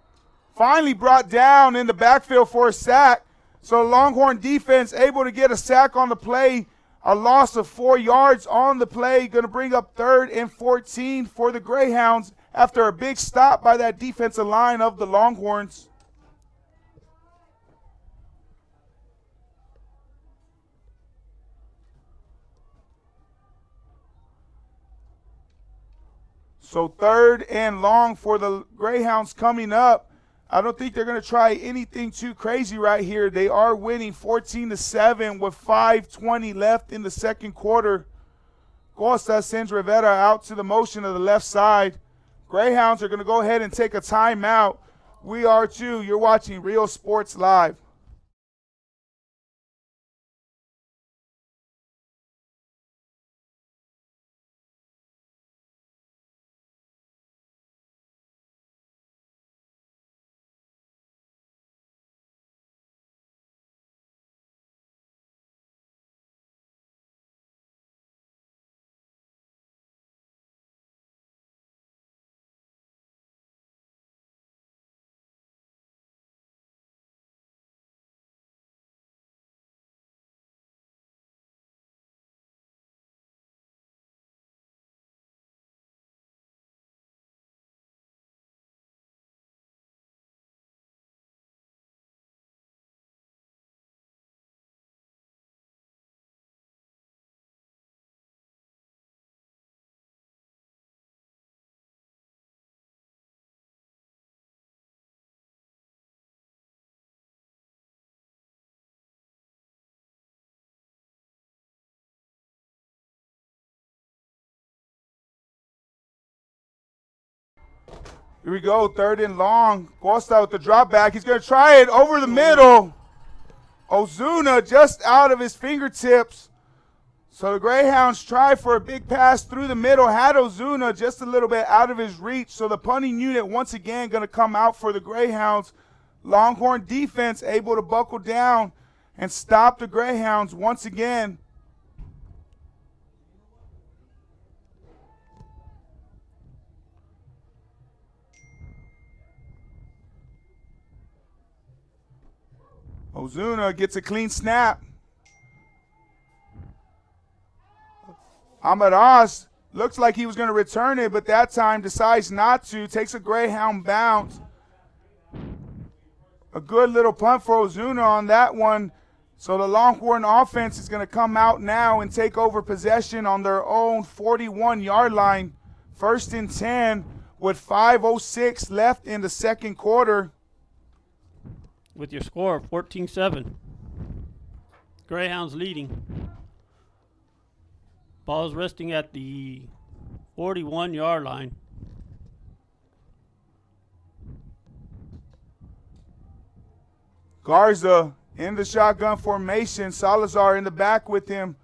Finally brought down in the backfield for a sack. So Longhorn defense able to get a sack on the play. A loss of 4 yards on the play. Going to bring up 3rd and 14 for the Greyhounds after a big stop by that defensive line of the Longhorns. So 3rd and long for the Greyhounds coming up. I don't think they're going to try anything too crazy right here. They are winning 14-7 with 5:20 left in the second quarter. Costa sends Rivera out to the motion of the left side. Greyhounds are going to go ahead and take a timeout. We are too. You're watching Real Sports Live. Here we go, 3rd and long. Costa with the drop back. He's going to try it over the middle. Ozuna just out of his fingertips. So the Greyhounds try for a big pass through the middle. Had Ozuna just a little bit out of his reach. So the punting unit once again going to come out for the Greyhounds. Longhorn defense able to buckle down and stop the Greyhounds once again. Ozuna gets a clean snap. Ahmed Oz looks like he was going to return it, but that time decides not to. Takes a Greyhound bounce. A good little punt for Ozuna on that one. So the Longhorn offense is going to come out now and take over possession on their own 41-yard line. 1st and 10 with 5:06 left in the second quarter. With your score of 14-7. Greyhounds leading. Ball's resting at the 41-yard line. Garza in the shotgun formation. Salazar in the back with him.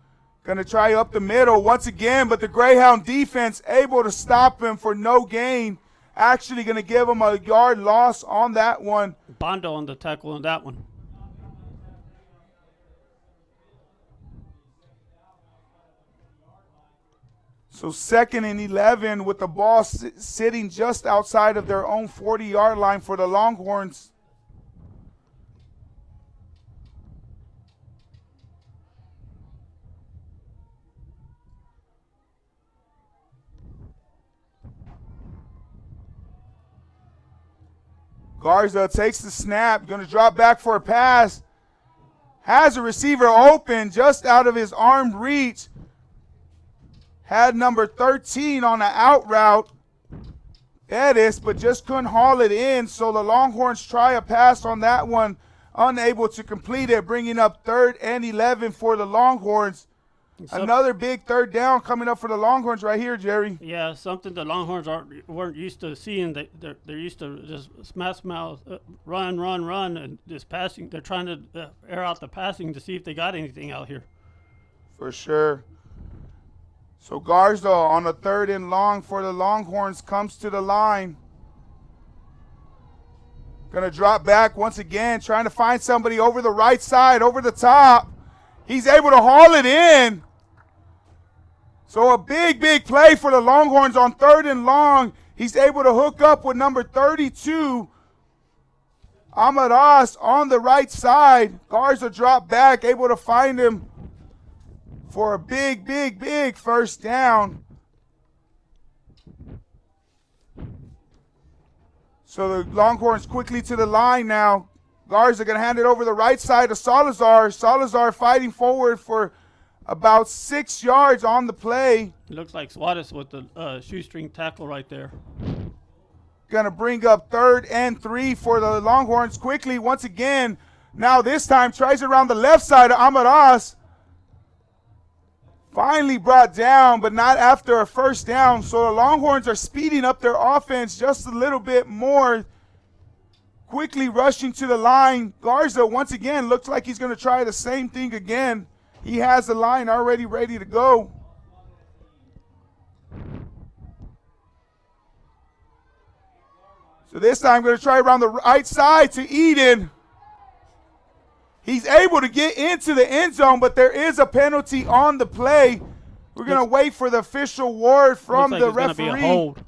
Going to try up the middle once again, but the Greyhound defense able to stop him for no gain. Actually going to give him a yard loss on that one. Bondo on the tackle on that one. So 2nd and 11 with the ball sitting just outside of their own 40-yard line for the Longhorns. Garza takes the snap, going to drop back for a pass. Has a receiver open just out of his arm reach. Had number 13 on an out route, Edis, but just couldn't haul it in. So the Longhorns try a pass on that one, unable to complete it, bringing up 3rd and 11 for the Longhorns. Another big 3rd down coming up for the Longhorns right here, Jerry. Yeah, something the Longhorns weren't used to seeing. They're used to just smash mouth, run, and just passing. They're trying to air out the passing to see if they got anything out here. For sure. So Garza on a 3rd and long for the Longhorns comes to the line. Going to drop back once again, trying to find somebody over the right side, over the top. He's able to haul it in. So a big play for the Longhorns on 3rd and long. He's able to hook up with number 32, Ahmed Oz, on the right side. Garza drop back, able to find him for a big 1st down. So the Longhorns quickly to the line now. Garza going to hand it over the right side to Salazar. Salazar fighting forward for about 6 yards on the play. It looks like Suarez with the shoestring tackle right there. Going to bring up 3rd and 3 for the Longhorns quickly once again. Now this time tries it around the left side of Ahmed Oz. Finally brought down, but not after a 1st down. So the Longhorns are speeding up their offense just a little bit more. Quickly rushing to the line. Garza once again looks like he's going to try the same thing again. He has the line already ready to go. So this time going to try around the right side to Eden. He's able to get into the end zone, but there is a penalty on the play. We're going to wait for the official word from the referee. Looks like it's going to be a hold.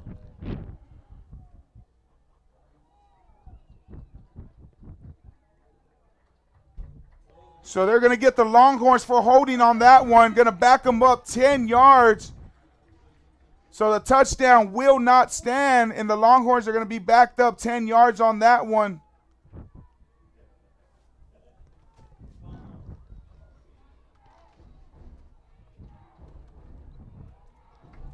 So they're going to get the Longhorns for holding on that one. Going to back them up 10 yards. So the touchdown will not stand, and the Longhorns are going to be backed up 10 yards on that one.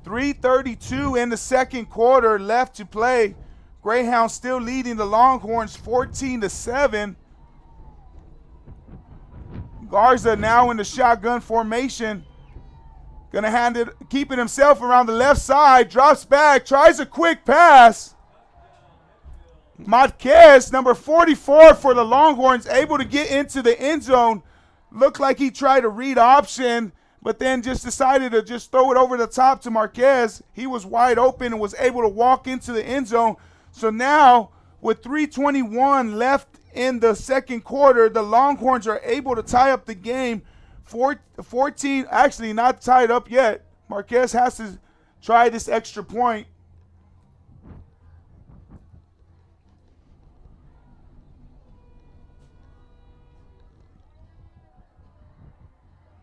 .332 in the second quarter left to play. Greyhounds still leading the Longhorns 14-7. Garza now in the shotgun formation. Gonna hand it, keeping himself around the left side, drops back, tries a quick pass. Marquez, number 44 for the Longhorns, able to get into the end zone. Looked like he tried to read option, but then just decided to just throw it over the top to Marquez. He was wide open and was able to walk into the end zone. So now, with 3:21 left in the second quarter, the Longhorns are able to tie up the game. 14, actually not tied up yet. Marquez has to try this extra point.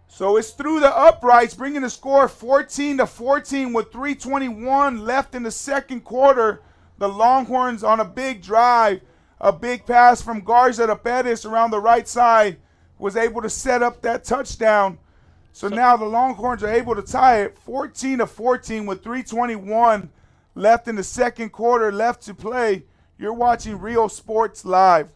So it's through the uprights, bringing the score 14-14 with 3:21 left in the second quarter. The Longhorns on a big drive, a big pass from Garza to Pettis around the right side, was able to set up that touchdown. So now the Longhorns are able to tie it 14-14 with 3:21 left in the second quarter left to play. You're watching Real Sports Live.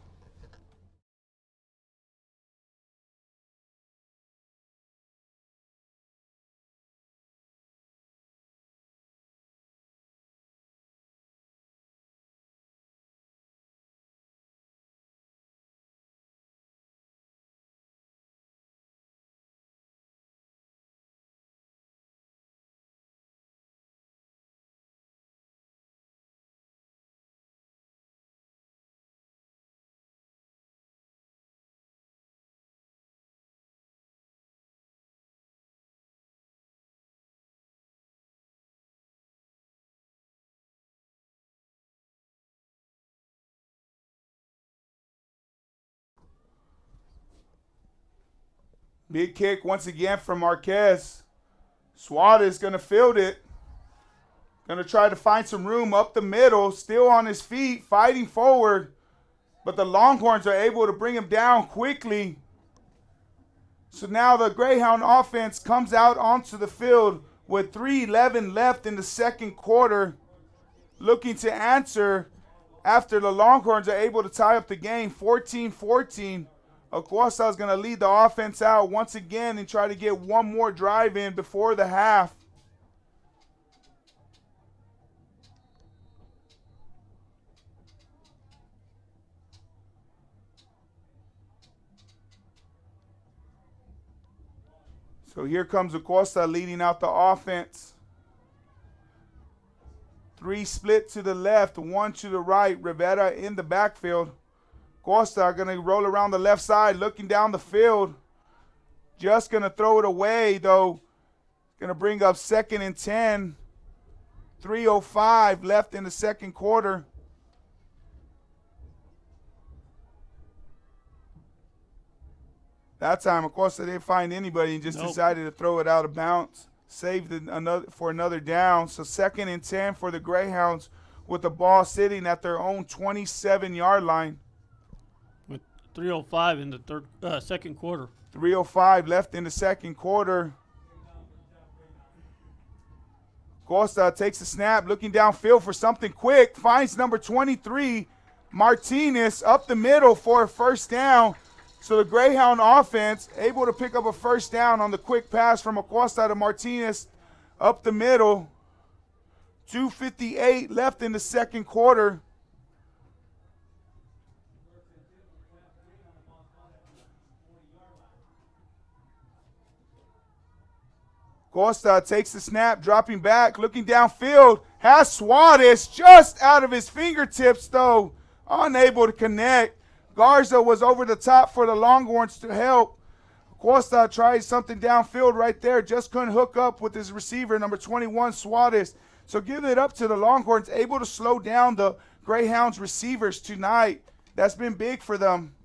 Big kick once again from Marquez. Swat is going to field it. Going to try to find some room up the middle. Still on his feet, fighting forward. But the Longhorns are able to bring him down quickly. So now the Greyhound offense comes out onto the field with 3:11 left in the second quarter. Looking to answer after the Longhorns are able to tie up the game 14-14. Acosta is going to lead the offense out once again and try to get one more drive in before the half. So here comes Acosta leading out the offense. 3 split to the left, 1 to the right. Rivera in the backfield. Costa going to roll around the left side, looking down the field. Just going to throw it away, though. Going to bring up 2nd and 10. 3:05 left in the second quarter. That time, of course, they didn't find anybody and just decided to throw it out of bounds. Saved it for another down. So 2nd and 10 for the Greyhounds with the ball sitting at their own 27-yard line. 3:05 in the second quarter. 3:05 left in the second quarter. Costa takes the snap, looking downfield for something quick. Finds number 23, Martinez, up the middle for a first down. So the Greyhound offense able to pick up a first down on the quick pass from Acosta to Martinez up the middle. 2:58 left in the second quarter. Costa takes the snap, dropping back, looking downfield. Has Suarez just out of his fingertips, though. Unable to connect. Garza was over the top for the Longhorns to help. Costa tried something downfield right there. Just couldn't hook up with his receiver, number 21, Suarez. So give it up to the Longhorns, able to slow down the Greyhounds receivers tonight. That's been big for them.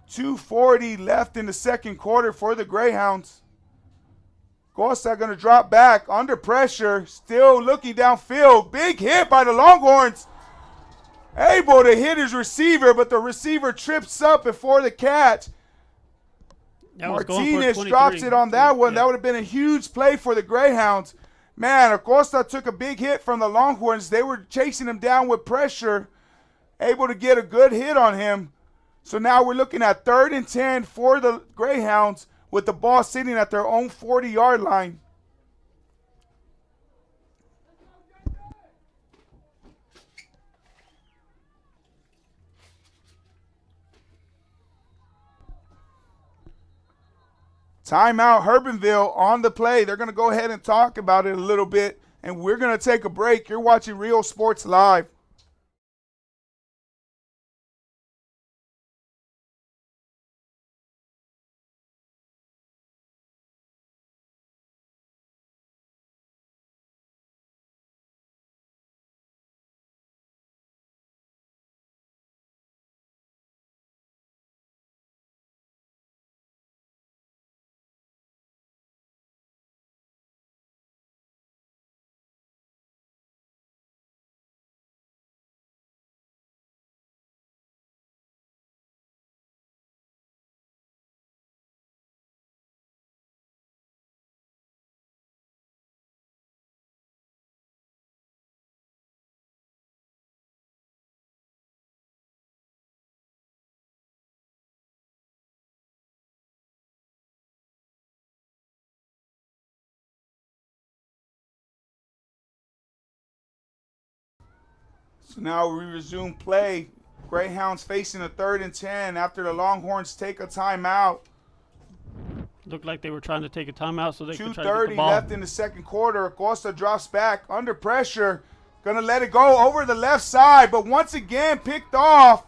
.240 left in the second quarter for the Greyhounds. Costa going to drop back under pressure, still looking downfield. Big hit by the Longhorns. Able to hit his receiver, but the receiver trips up before the catch. Martinez drops it on that one. Yeah. That would have been a huge play for the Greyhounds. Man, Acosta took a big hit from the Longhorns. They were chasing him down with pressure, able to get a good hit on him. So now we're looking at 3rd and 10 for the Greyhounds with the ball sitting at their own 40-yard line. Timeout, Hebbronville on the play. They're going to go ahead and talk about it a little bit, and we're going to take a break. You're watching Real Sports Live. So now we resume play. Greyhounds facing a 3rd and 10 after the Longhorns take a timeout. Looked like they were trying to take a timeout so they could try to get 2:30 the ball. left in the second quarter. Acosta drops back under pressure. Gonna let it go over the left side, but once again picked off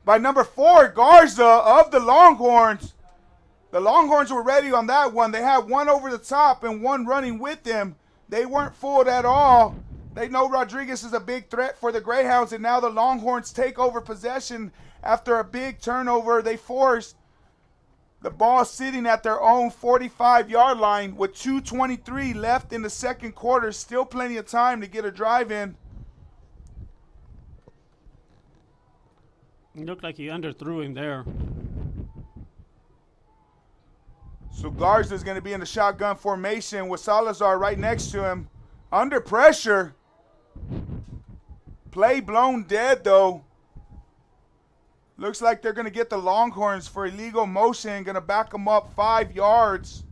by number 4, Garza of the Longhorns. The Longhorns were ready on that one. They had one over the top and one running with them. They weren't fooled at all. They know Rodriguez is a big threat for the Greyhounds, and now the Longhorns take over possession after a big turnover they forced. The ball sitting at their own 45-yard line with 2:23 left in the second quarter. Still plenty of time to get a drive in. It looked like he underthrew him there. So Garza's going to be in the shotgun formation with Salazar right next to him. Under pressure. Play blown dead, though. Looks like they're going to get the Longhorns for illegal motion. Going to back them up 5 yards.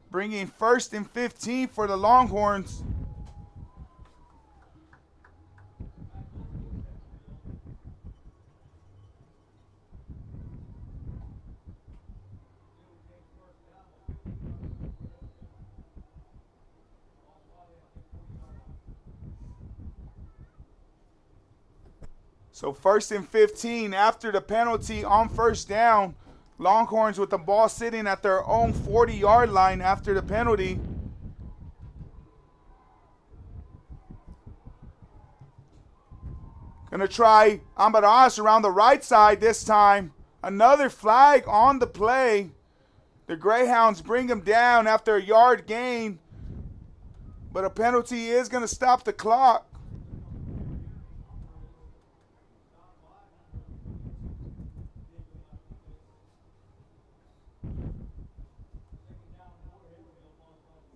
Bringing 1st and 15 for the Longhorns. So 1st and 15 after the penalty on 1st down. Longhorns with the ball sitting at their own 40-yard line after the penalty. Gonna try Amaras around the right side this time. Another flag on the play. The Greyhounds bring him down after a yard gain. But a penalty is gonna stop the clock.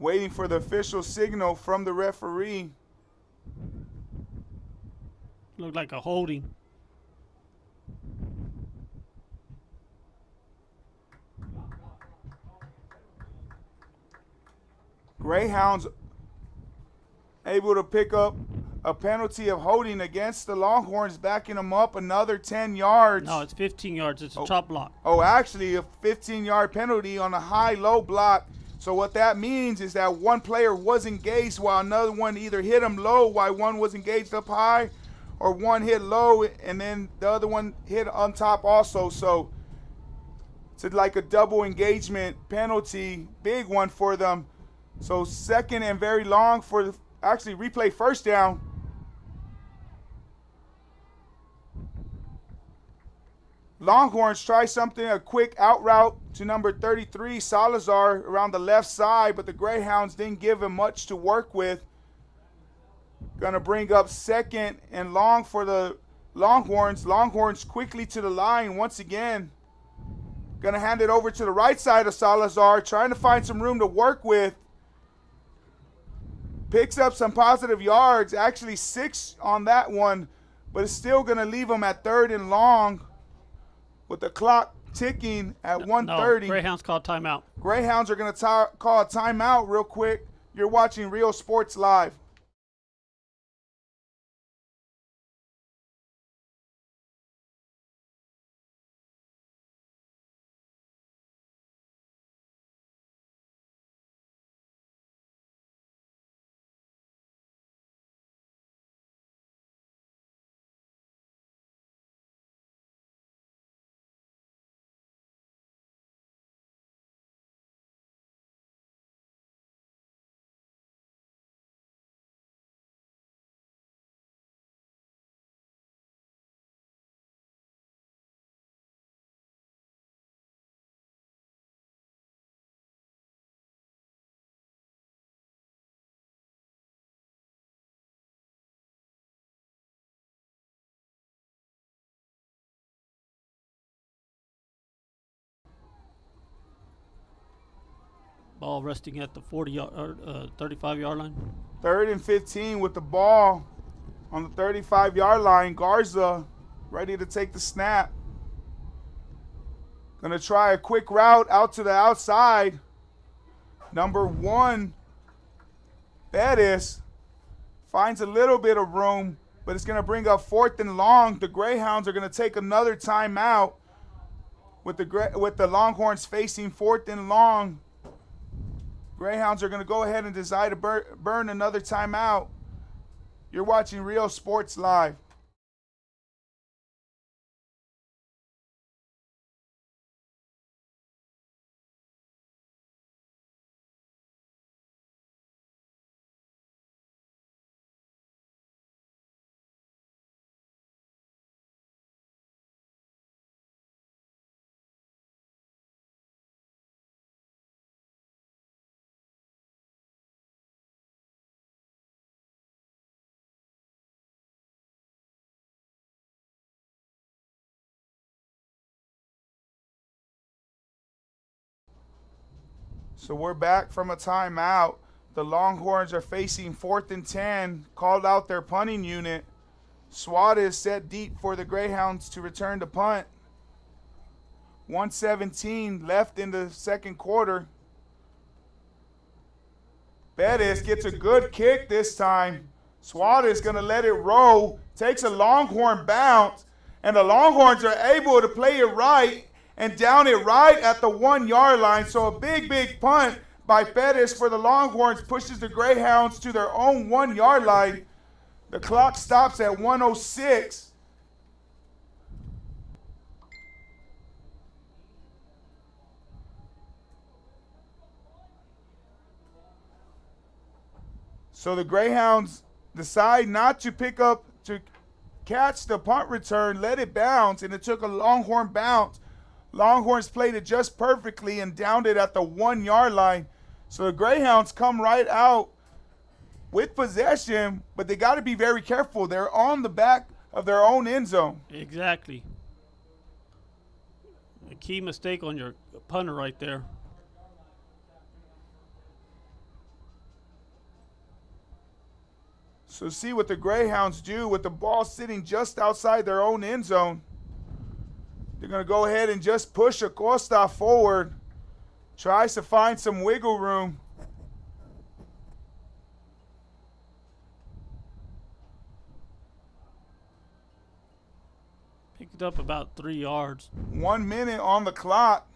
Waiting for the official signal from the referee. Looked like a holding. Greyhounds able to pick up a penalty of holding against the Longhorns, backing them up another 10 yards. No, it's 15 yards. It's a chop block. Oh, actually a 15-yard penalty on a high-low block. So what that means is that one player was engaged while another one either hit him low while one was engaged up high, or one hit low and then the other one hit on top also. So it's like a double engagement penalty, big one for them. So 2nd and very long for the, actually replay 1st down. Longhorns try something, a quick out route to number 33, Salazar, around the left side, but the Greyhounds didn't give him much to work with. Gonna bring up 2nd and long for the Longhorns. Longhorns quickly to the line once again. Gonna hand it over to the right side of Salazar, trying to find some room to work with. Picks up some positive yards, actually 6 on that one, but it's still gonna leave him at 3rd and long. With the clock ticking at 1:30. No, Greyhounds called timeout. Greyhounds are going to call a timeout real quick. You're watching Real Sports Live. Ball resting at the 35-yard line. 3rd and 15 with the ball on the 35-yard line. Garza ready to take the snap. Going to try a quick route out to the outside. Number 1, Bettis, finds a little bit of room, but it's going to bring up 4th and long. The Greyhounds are going to take another timeout with the Longhorns facing 4th and long. Greyhounds are going to go ahead and decide to burn another timeout. You're watching Real Sports Live. So we're back from a timeout. The Longhorns are facing 4th and 10, called out their punting unit. SWAT is set deep for the Greyhounds to return to punt. 1:17 left in the second quarter. Bettis gets a good kick this time. SWAT is going to let it roll, takes a Longhorn bounce, and the Longhorns are able to play it right and down it right at the 1-yard line. So a big punt by Bettis for the Longhorns pushes the Greyhounds to their own 1-yard line. The clock stops at 1:06. So the Greyhounds decide not to catch the punt return, let it bounce, and it took a Longhorn bounce. Longhorns played it just perfectly and downed it at the 1-yard line. So the Greyhounds come right out with possession, but they got to be very careful. They're on the back of their own end zone. Exactly. A key mistake on your punter right there. So see what the Greyhounds do with the ball sitting just outside their own end zone. They're going to go ahead and just push Acosta forward. Tries to find some wiggle room. Picked up about 3 yards. 1 minute on the clock.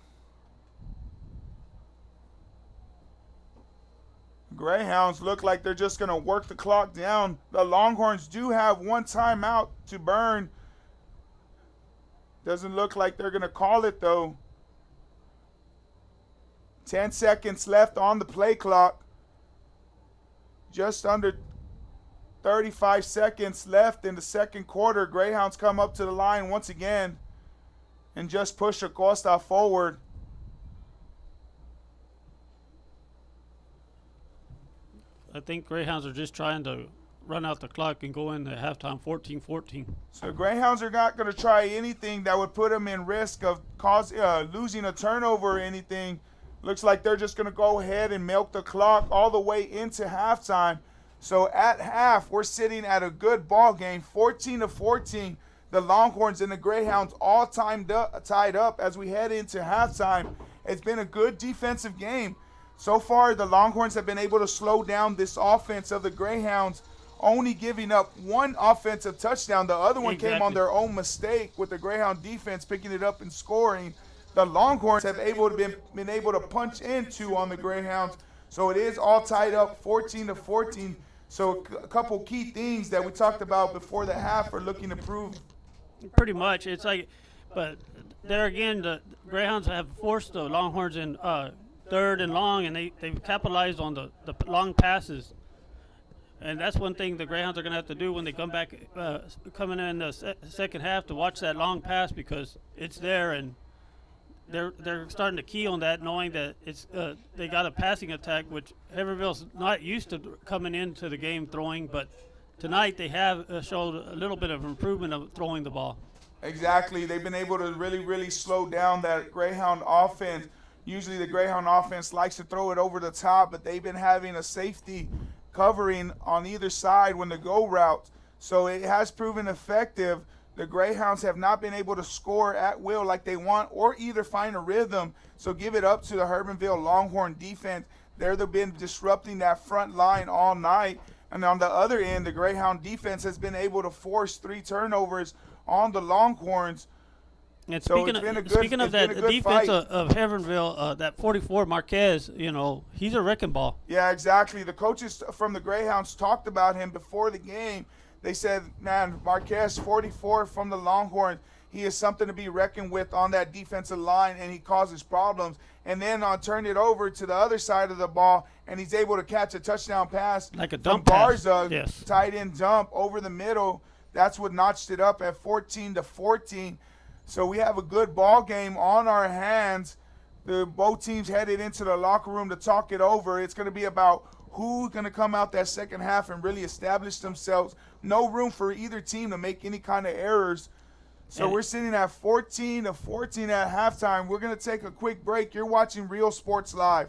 Greyhounds look like they're just going to work the clock down. The Longhorns do have 1 timeout to burn. Doesn't look like they're going to call it, though. 10 seconds left on the play clock. Just under 35 seconds left in the second quarter. Greyhounds come up to the line once again and just push Acosta forward. I think Greyhounds are just trying to run out the clock and go into halftime 14-14. So Greyhounds are not going to try anything that would put them in risk of losing a turnover or anything. Looks like they're just going to go ahead and milk the clock all the way into halftime. So at half, we're sitting at a good ball game, 14-14. The Longhorns and the Greyhounds all tied up as we head into halftime. It's been a good defensive game. So far, the Longhorns have been able to slow down this offense of the Greyhounds, only giving up 1 offensive touchdown. The other one came on their own mistake with the Greyhound defense picking it up and scoring. The Longhorns have been able to punch in 2 on the Greyhounds. So it is all tied up 14-14. So a couple key things that we talked about before the half are looking to prove. Pretty much. It's like, but there again, the Greyhounds have forced the Longhorns in 3rd and long, and they've capitalized on the long passes. And that's one thing the Greyhounds are going to have to do when they come back, coming in the second half, to watch that long pass, because it's there, and they're starting to key on that, knowing that it's they got a passing attack, which Hebbronville's not used to coming into the game throwing, but tonight they have showed a little bit of improvement of throwing the ball. Exactly. They've been able to really slow down that Greyhound offense. Usually the Greyhound offense likes to throw it over the top, but they've been having a safety covering on either side when the go route. So it has proven effective. The Greyhounds have not been able to score at will like they want or either find a rhythm. So give it up to the Hebbronville Longhorn defense. They've been disrupting that front line all night. And on the other end, the Greyhound defense has been able to force 3 turnovers on the Longhorns. And So speaking it's been a of, good- speaking of it's been that a good defense fight. of Hebbronville, that 44 Marquez, he's a wrecking ball. Yeah, exactly. The coaches from the Greyhounds talked about him before the game. They said, man, Marquez, 44 from the Longhorns, he is something to be reckoned with on that defensive line, and he causes problems. And then turn it over to the other side of the ball, and he's able to catch a touchdown pass Like a from dump pass. Garza, Yes. tight end jump over the middle. That's what notched it up at 14-14. So we have a good ball game on our hands. Both teams headed into the locker room to talk it over. It's going to be about who's going to come out that second half and really establish themselves. No room for either team to make any kind of errors. So we're sitting at 14-14 at halftime. We're going to take a quick break. You're watching Real Sports Live.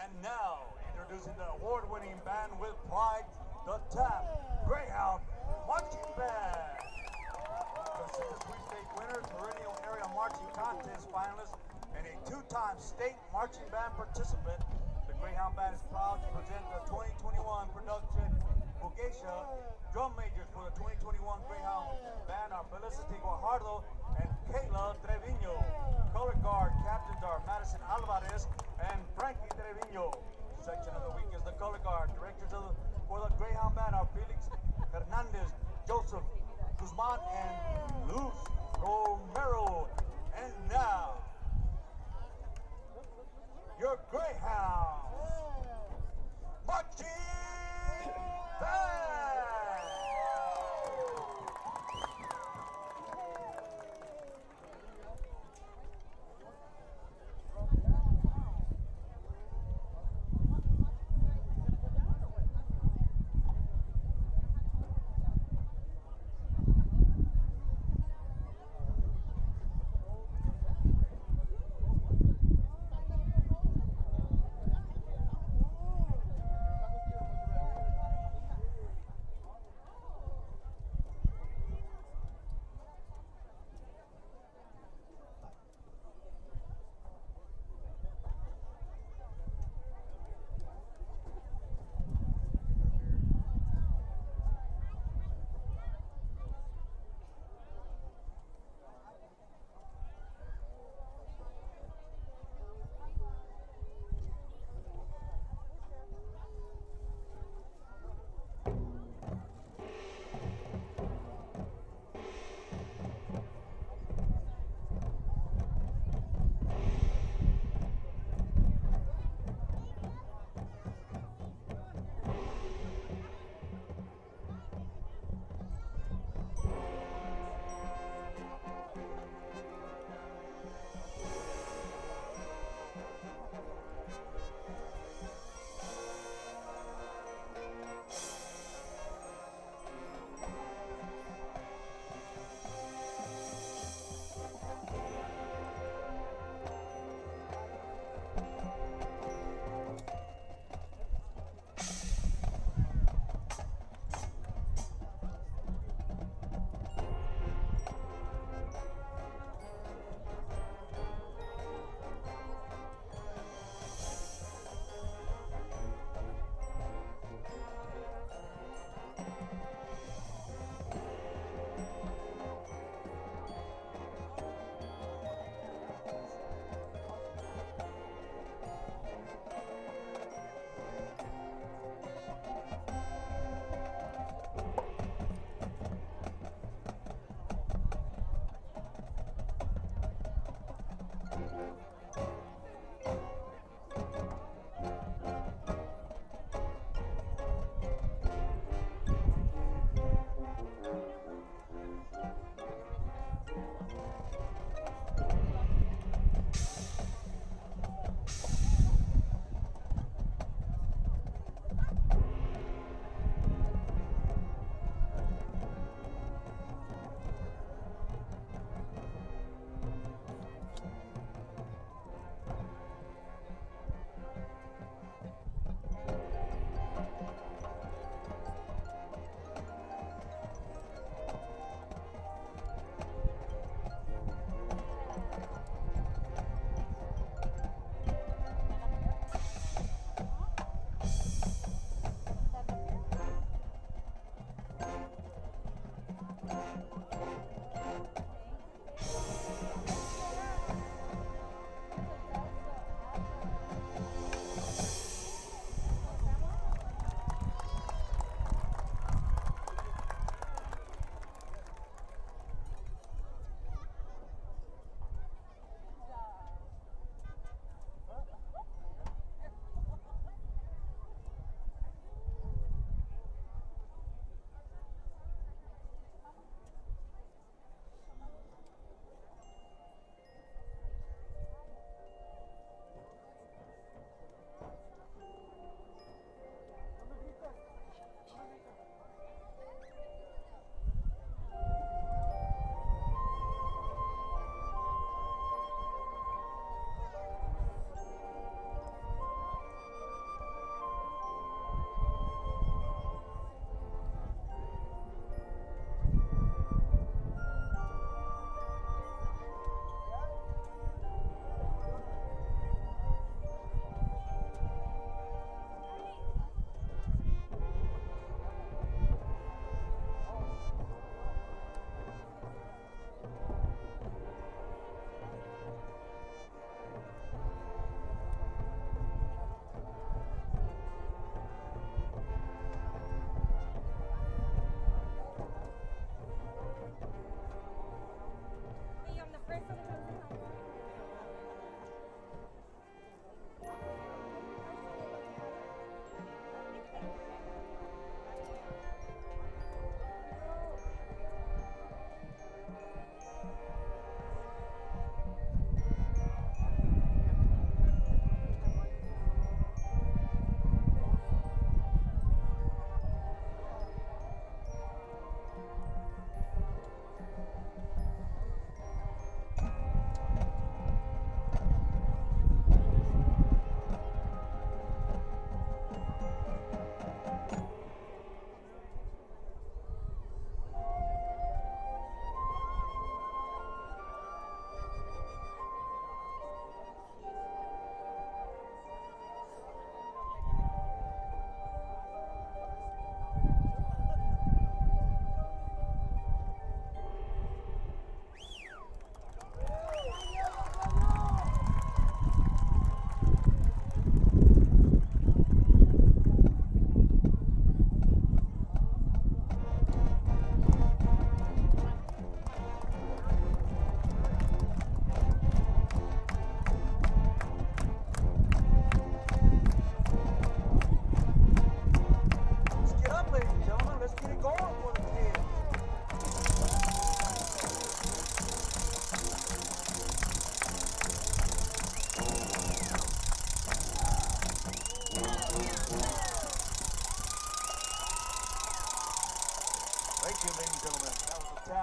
And now, introducing the award-winning band with pride, the Taft Greyhound Marching Band. Considered sweepstake winners, perennial area marching contest finalists, and a two-time state marching band participant, the Greyhound Band is proud to present the 2021 production Bugeisha. Drum majors for the 2021 Greyhound Band are Felicity Guajardo and Kayla Trevino. Color guard captains are Madison Alvarez and Frankie Trevino. Section of the week is the color guard. Directors for the Greyhound Band are Felix Hernandez, Joseph Guzman, and Luz Romero. And now, your Greyhound Marching Band.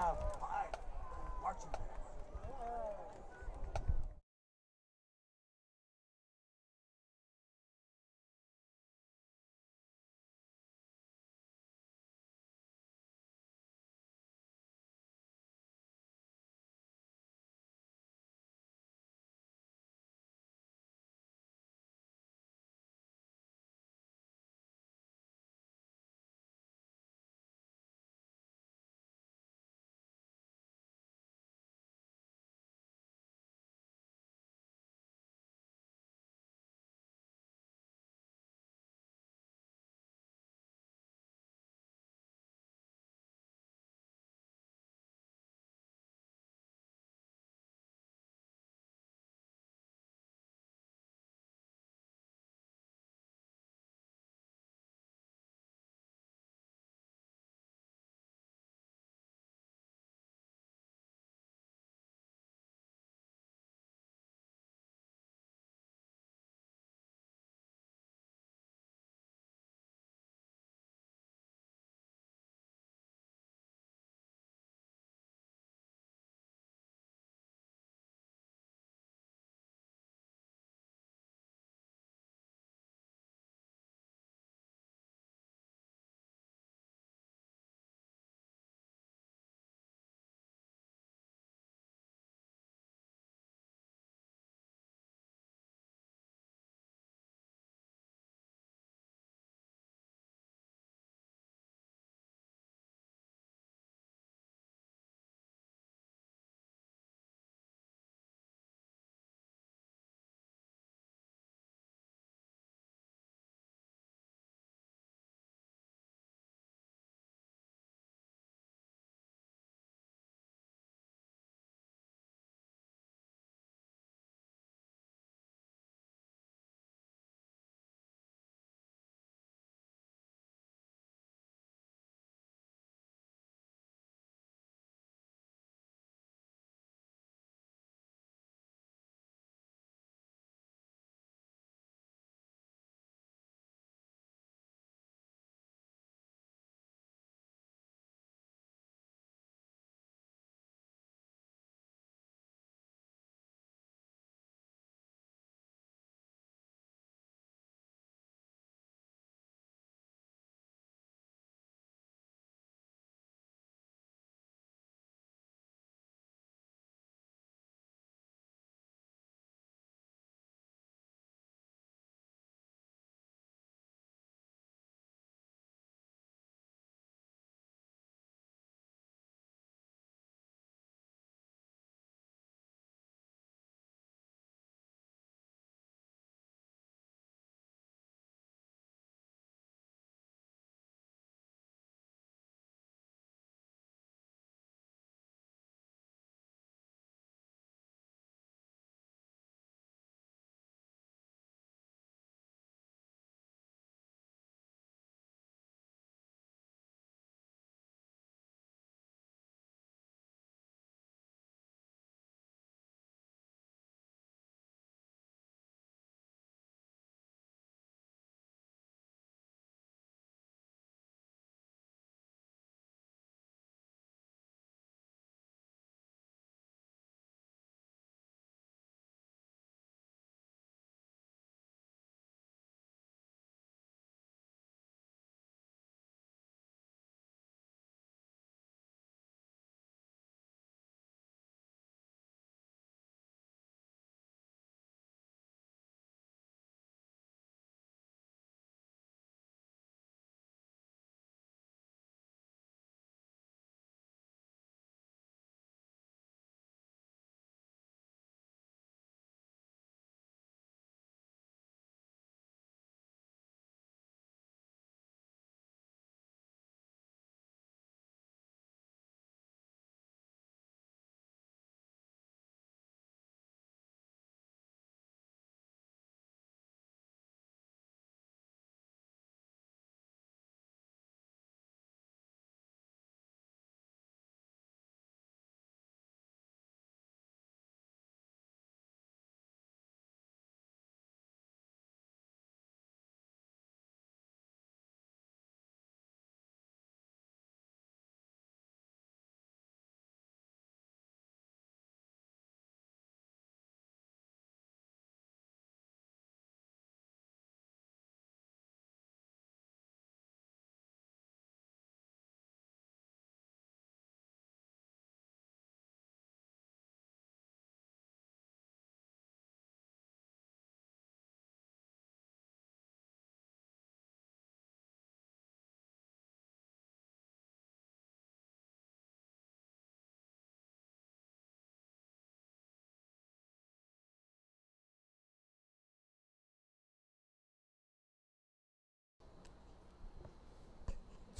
Taft High Marching Band.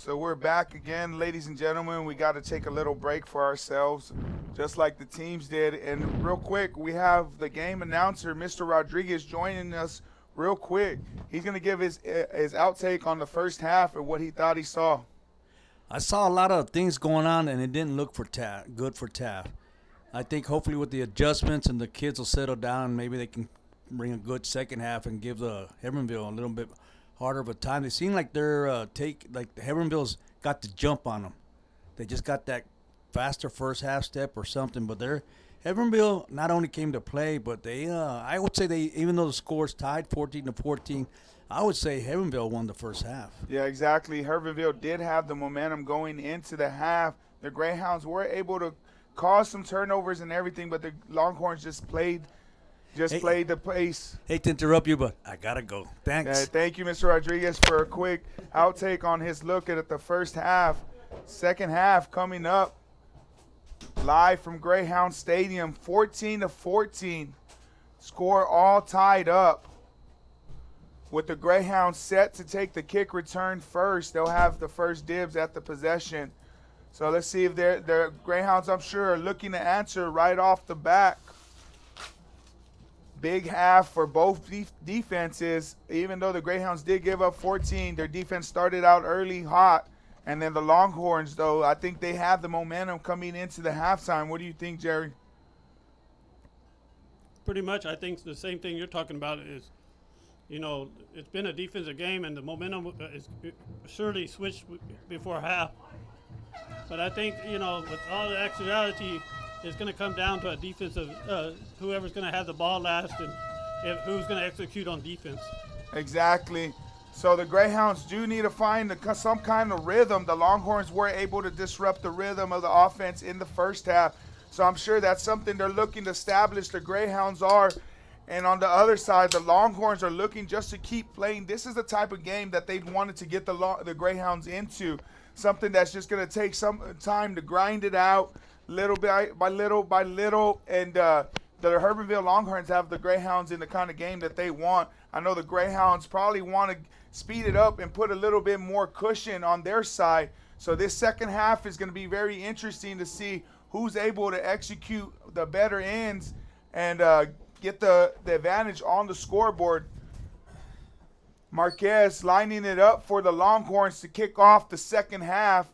So we're back again, ladies and gentlemen. We got to take a little break for ourselves, just like the teams did. And real quick, we have the game announcer, Mr. Rodriguez, joining us real quick. He's going to give his outtake on the first half and what he thought he saw. I saw a lot of things going on, and it didn't look good for Taft. I think hopefully with the adjustments and the kids will settle down, maybe they can bring a good second half and give the Hebbronville a little bit harder of a time. They seem like they're Hebbronville's got the jump on them. They just got that faster first half step or something. But Hebbronville not only came to play, but they I would say even though the score's tied 14-14, I would say Hebbronville won the first half. Yeah, exactly. Hebbronville did have the momentum going into the half. The Greyhounds were able to cause some turnovers and everything, but the Longhorns just played the pace. Hate to interrupt you, but I gotta go. Thanks. Thank you, Mr. Rodriguez, for a quick outtake on his look at the first half. Second half coming up live from Greyhound Stadium, 14-14. Score all tied up. With the Greyhounds set to take the kick return first, they'll have the first dibs at the possession. So let's see if the Greyhounds, I'm sure, are looking to answer right off the back. Big half for both defenses. Even though the Greyhounds did give up 14, their defense started out early hot. And then the Longhorns, though, I think they have the momentum coming into the halftime. What do you think, Jerry? Pretty much, I think the same thing you're talking about is, it's been a defensive game, and the momentum is surely switched before half. But I think, with all the actuality, it's going to come down to a defensive, whoever's going to have the ball last and who's going to execute on defense. Exactly. So the Greyhounds do need to find some kind of rhythm. The Longhorns were able to disrupt the rhythm of the offense in the first half. So I'm sure that's something they're looking to establish. The Greyhounds are. And on the other side, the Longhorns are looking just to keep playing. This is the type of game that they wanted to get the Greyhounds into. Something that's just going to take some time to grind it out little by little. And the Hebbronville Longhorns have the Greyhounds in the kind of game that they want. I know the Greyhounds probably want to speed it up and put a little bit more cushion on their side. So this second half is going to be very interesting to see who's able to execute the better ends and get the advantage on the scoreboard. Marquez lining it up for the Longhorns to kick off the second half.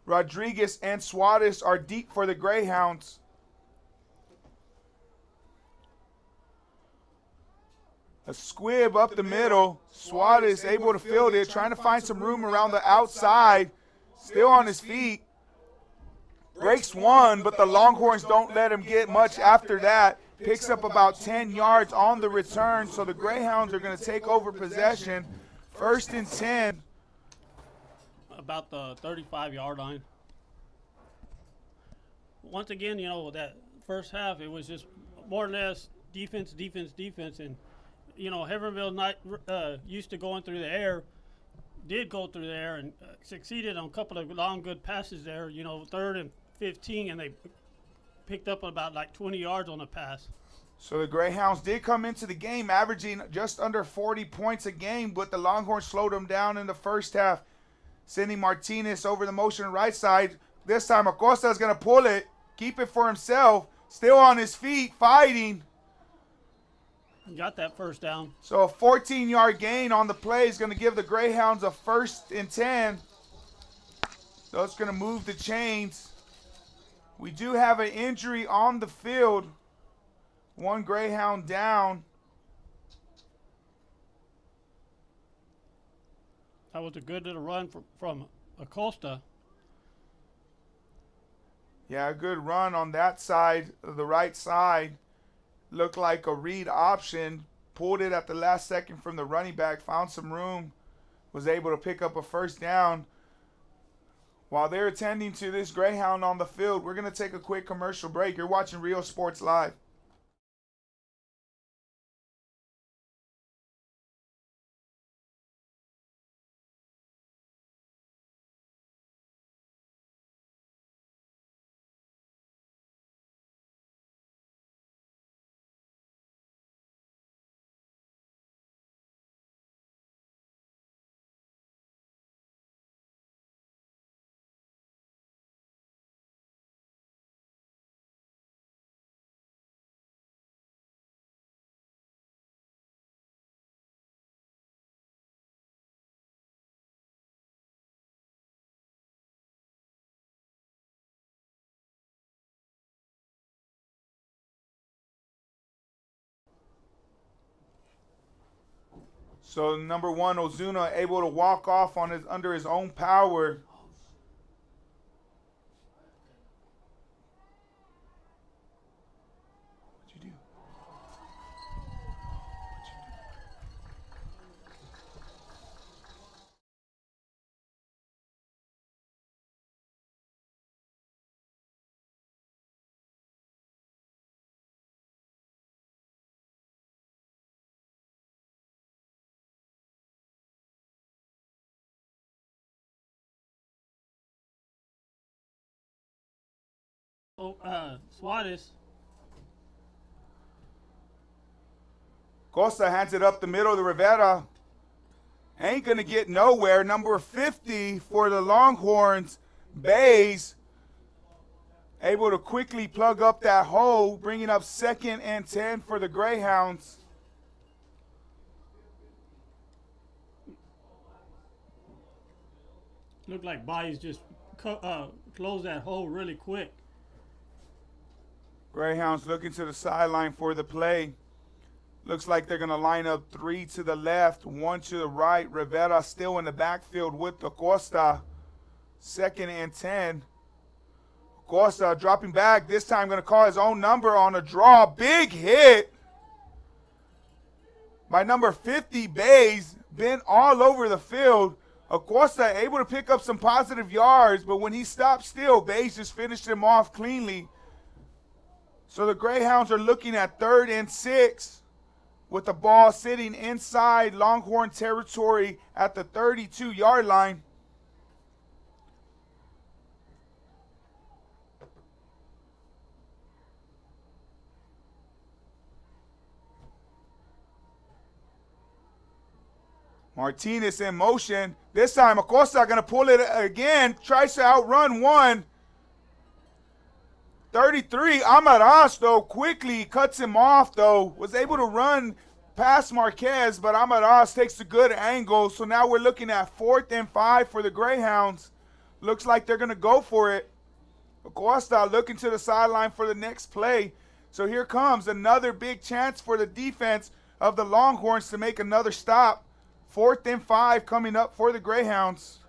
Rodriguez and Suarez are deep for the Greyhounds. A squib up the middle. Suarez able to field it, trying to find some room around the outside. Still on his feet. Breaks one, but the Longhorns don't let him get much after that. Picks up about 10 yards on the return, so the Greyhounds are going to take over possession. 1st and 10. About the 35-yard line. Once again, that first half, it was just more or less defense. And, Hebbronville not used to going through the air, did go through the air and succeeded on a couple of long, good passes there, 3rd and 15, and they picked up about 20 yards on a pass. So the Greyhounds did come into the game averaging just under 40 points a game, but the Longhorns slowed them down in the first half. Sending Martinez over the motion right side. This time Acosta is going to pull it, keep it for himself, still on his feet, fighting. Got that first down. So a 14-yard gain on the play is going to give the Greyhounds a 1st and 10. So it's going to move the chains. We do have an injury on the field. One Greyhound down. That was a good little run from Acosta. Yeah, a good run on that side, the right side. Looked like a read option. Pulled it at the last second from the running back. Found some room. Was able to pick up a first down. While they're attending to this Greyhound on the field, we're going to take a quick commercial break. You're watching Real Sports Live. So number 1, Ozuna, able to walk off on under his own power. What'd you do? Suarez. Costa hands it up the middle to Rivera. Ain't going to get nowhere. Number 50 for the Longhorns, Bays, able to quickly plug up that hole, bringing up 2nd and 10 for the Greyhounds. Looked like Baez just closed that hole really quick. Greyhounds looking to the sideline for the play. Looks like they're going to line up 3 to the left, 1 to the right. Rivera still in the backfield with Acosta. 2nd and 10. Acosta dropping back. This time going to call his own number on a draw. Big hit by number 50, Bays. Been all over the field. Acosta able to pick up some positive yards, but when he stopped still, Bays just finished him off cleanly. So the Greyhounds are looking at 3rd and 6 with the ball sitting inside Longhorn territory at the 32-yard line. Martinez in motion. This time Acosta going to pull it again, tries to outrun one. 33, Amaras, though, quickly cuts him off, though. Was able to run past Marquez, but Amaras takes a good angle. So now we're looking at 4th and 5 for the Greyhounds. Looks like they're going to go for it. Acosta looking to the sideline for the next play. So here comes another big chance for the defense of the Longhorns to make another stop. 4th and 5 coming up for the Greyhounds.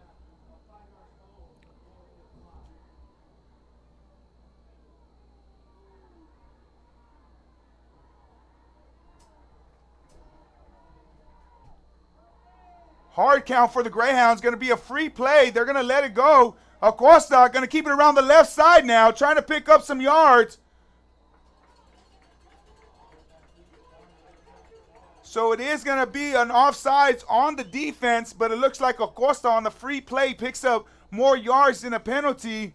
Hard count for the Greyhounds. Going to be a free play. They're going to let it go. Acosta going to keep it around the left side now, trying to pick up some yards. So it is going to be an offsides on the defense, but it looks like Acosta on the free play picks up more yards than a penalty.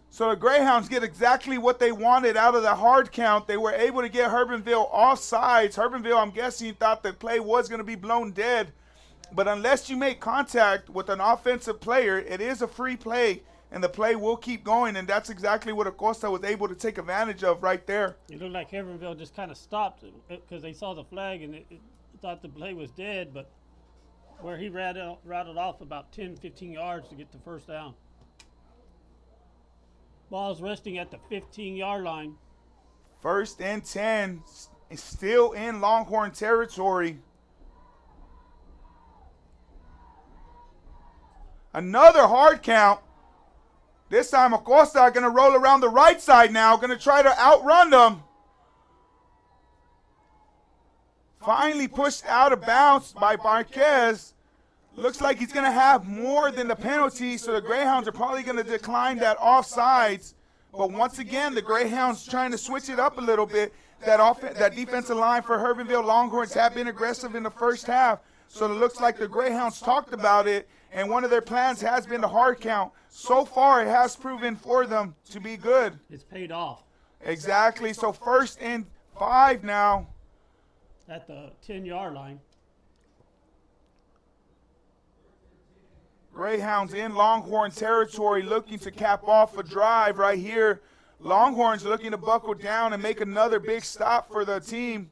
So the Greyhounds get exactly what they wanted out of the hard count. They were able to get Hebbronville offsides. Hebbronville, I'm guessing, thought the play was going to be blown dead. But unless you make contact with an offensive player, it is a free play, and the play will keep going, and that's exactly what Acosta was able to take advantage of right there. It looked like Hebbronville just kind of stopped because they saw the flag and it thought the play was dead, but where he routed off about 10, 15 yards to get the first down. Ball's resting at the 15-yard line. 1st and 10, still in Longhorn territory. Another hard count. This time Acosta going to roll around the right side now, going to try to outrun them. Finally pushed out of bounds by Marquez. Looks like he's going to have more than the penalty, so the Greyhounds are probably going to decline that offsides. But once again, the Greyhounds trying to switch it up a little bit. That defensive line for Hebbronville Longhorns have been aggressive in the first half. So it looks like the Greyhounds talked about it, and one of their plans has been the hard count. So far, it has proven for them to be good. It's paid off. Exactly. So 1st and 5 now. At the 10-yard line. Greyhounds in Longhorn territory looking to cap off a drive right here. Longhorns looking to buckle down and make another big stop for the team.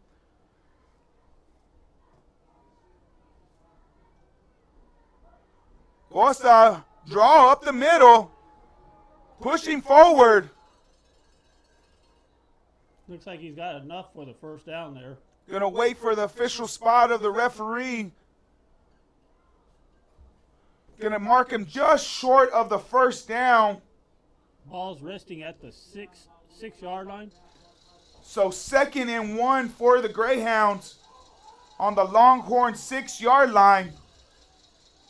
Costa, draw up the middle, pushing forward. Looks like he's got enough for the first down there. Going to wait for the official spot of the referee. Going to mark him just short of the first down. Ball's resting at the six-yard line. So 2nd and 1 for the Greyhounds on the Longhorn 6-yard line.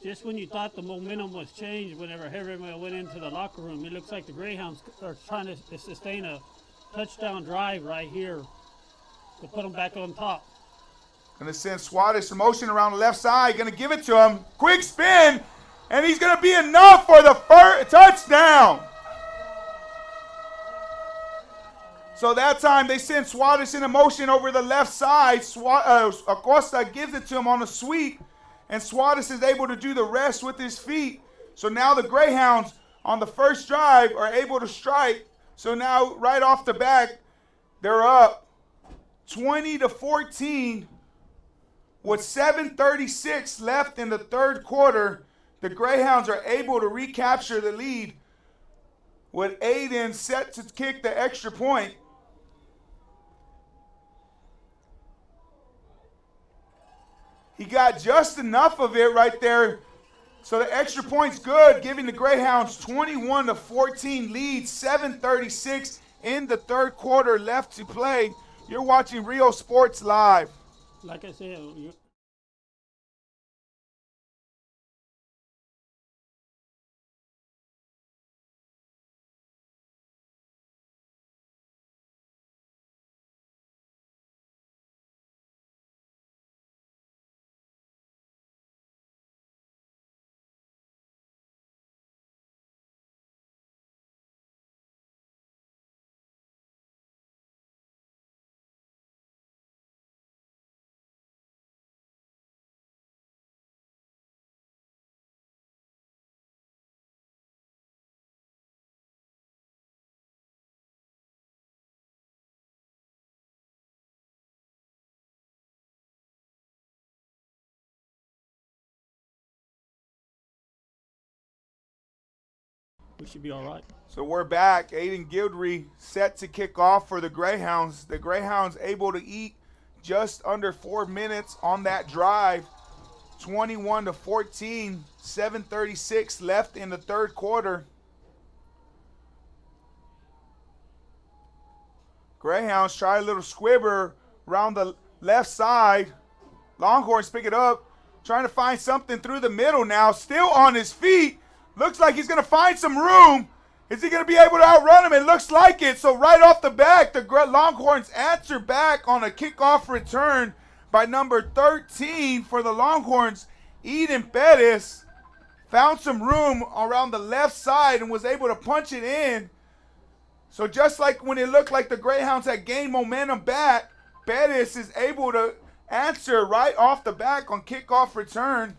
Just when you thought the momentum was changed, whenever Hebbronville went into the locker room, it looks like the Greyhounds are trying to sustain a touchdown drive right here to put them back on top. Going to send Swadesh in motion around the left side. Going to give it to him. Quick spin. And he's going to be enough for the first touchdown. So that time they send Swadesh in motion over the left side. Acosta gives it to him on a sweep. And Swadesh is able to do the rest with his feet. So now the Greyhounds on the first drive are able to strike. So now right off the back, they're up 20-14 with 7:36 left in the third quarter. The Greyhounds are able to recapture the lead with Aiden set to kick the extra point. He got just enough of it right there. So the extra point's good, giving the Greyhounds 21-14 lead, 7:36 in the third quarter left to play. You're watching Rio Sports Live. Like I said, we should be all right. So we're back. Aiden Gildry set to kick off for the Greyhounds. The Greyhounds able to eat just under 4 minutes on that drive. 21-14, 7:36 left in the third quarter. Greyhounds try a little squibber around the left side. Longhorns pick it up, trying to find something through the middle now. Still on his feet. Looks like he's going to find some room. Is he going to be able to outrun him? It looks like it. So right off the back, the Longhorns answer back on a kickoff return by number 13 for the Longhorns. Eden Pettis found some room around the left side and was able to punch it in. So just like when it looked like the Greyhounds had gained momentum back, Pettis is able to answer right off the back on kickoff return.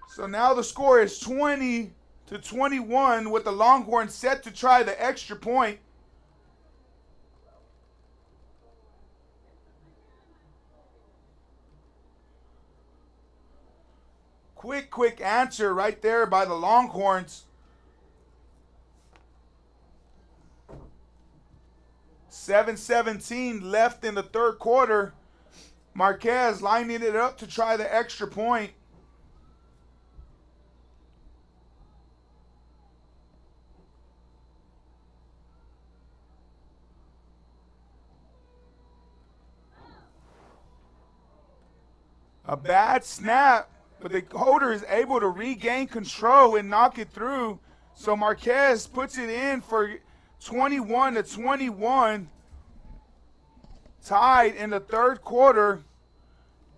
So now the score is 20-21 with the Longhorns set to try the extra point. Quick answer right there by the Longhorns. 7:17 left in the third quarter. Marquez lining it up to try the extra point. A bad snap, but the holder is able to regain control and knock it through. So Marquez puts it in for 21-21. Tied in the third quarter.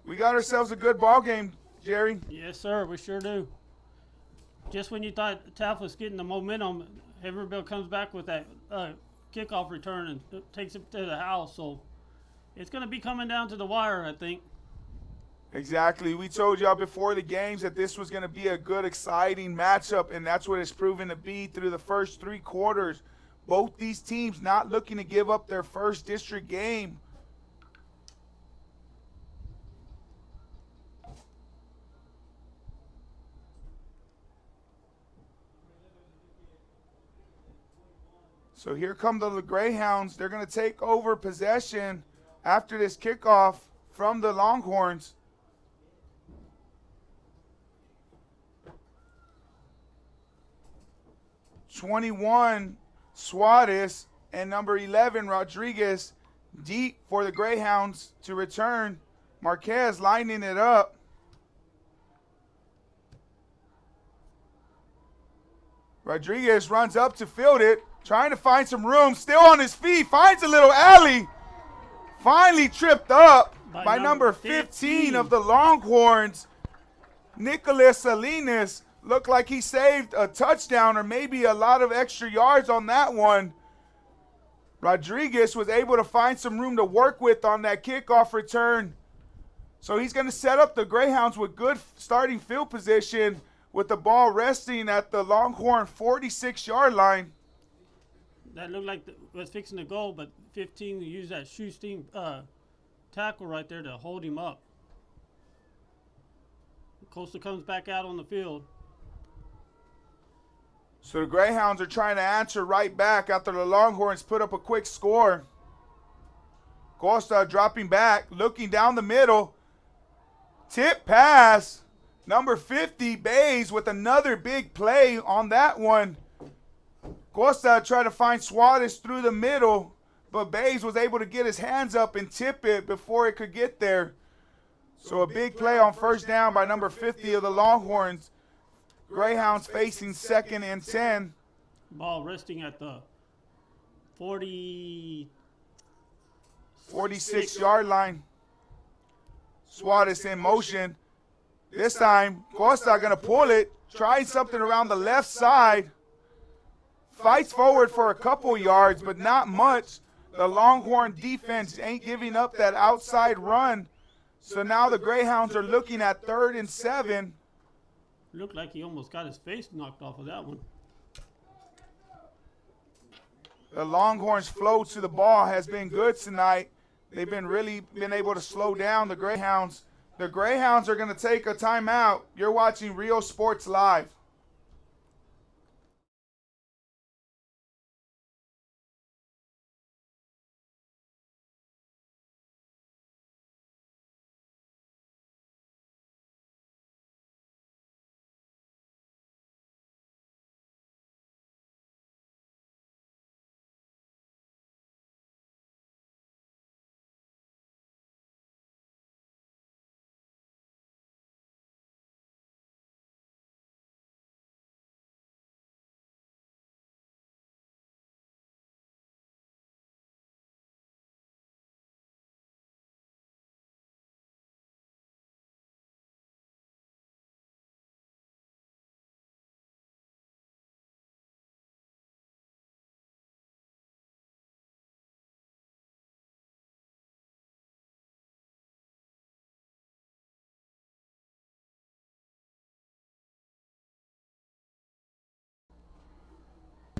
We got ourselves a good ball game, Jerry. Yes, sir, we sure do. Just when you thought Taft was getting the momentum, Hebbronville comes back with that kickoff return and takes it to the house. So it's going to be coming down to the wire, I think. Exactly. We told y'all before the games that this was going to be a good, exciting matchup, and that's what it's proven to be through the first three quarters. Both these teams not looking to give up their first district game. So here come the Greyhounds. They're going to take over possession after this kickoff from the Longhorns. 21, Suarez, and number 11, Rodriguez, deep for the Greyhounds to return. Marquez lining it up. Rodriguez runs up to field it, trying to find some room, still on his feet, finds a little alley. Finally tripped up by number 15 of the Longhorns, Nicholas Salinas. Looked like he saved a touchdown or maybe a lot of extra yards on that one. Rodriguez was able to find some room to work with on that kickoff return. So he's going to set up the Greyhounds with good starting field position with the ball resting at the Longhorn 46-yard line. That looked like it was fixing to go, but 15 used that shoestring tackle right there to hold him up. Coastal comes back out on the field. So the Greyhounds are trying to answer right back after the Longhorns put up a quick score. Costa dropping back, looking down the middle. Tip pass. Number 50, Bays, with another big play on that one. Costa tried to find Suarez through the middle, but Bays was able to get his hands up and tip it before it could get there. So a big play on first down by number 50 of the Longhorns. Greyhounds facing 2nd and 10. Ball resting at the 46-yard line. Suarez in motion. This time, Costa going to pull it. Trying something around the left side. Fights forward for a couple yards, but not much. The Longhorn defense ain't giving up that outside run. So now the Greyhounds are looking at 3rd and 7. Looked like he almost got his face knocked off of that one. The Longhorns' flow to the ball has been good tonight. They've been able to slow down the Greyhounds. The Greyhounds are going to take a timeout. You're watching Real Sports Live.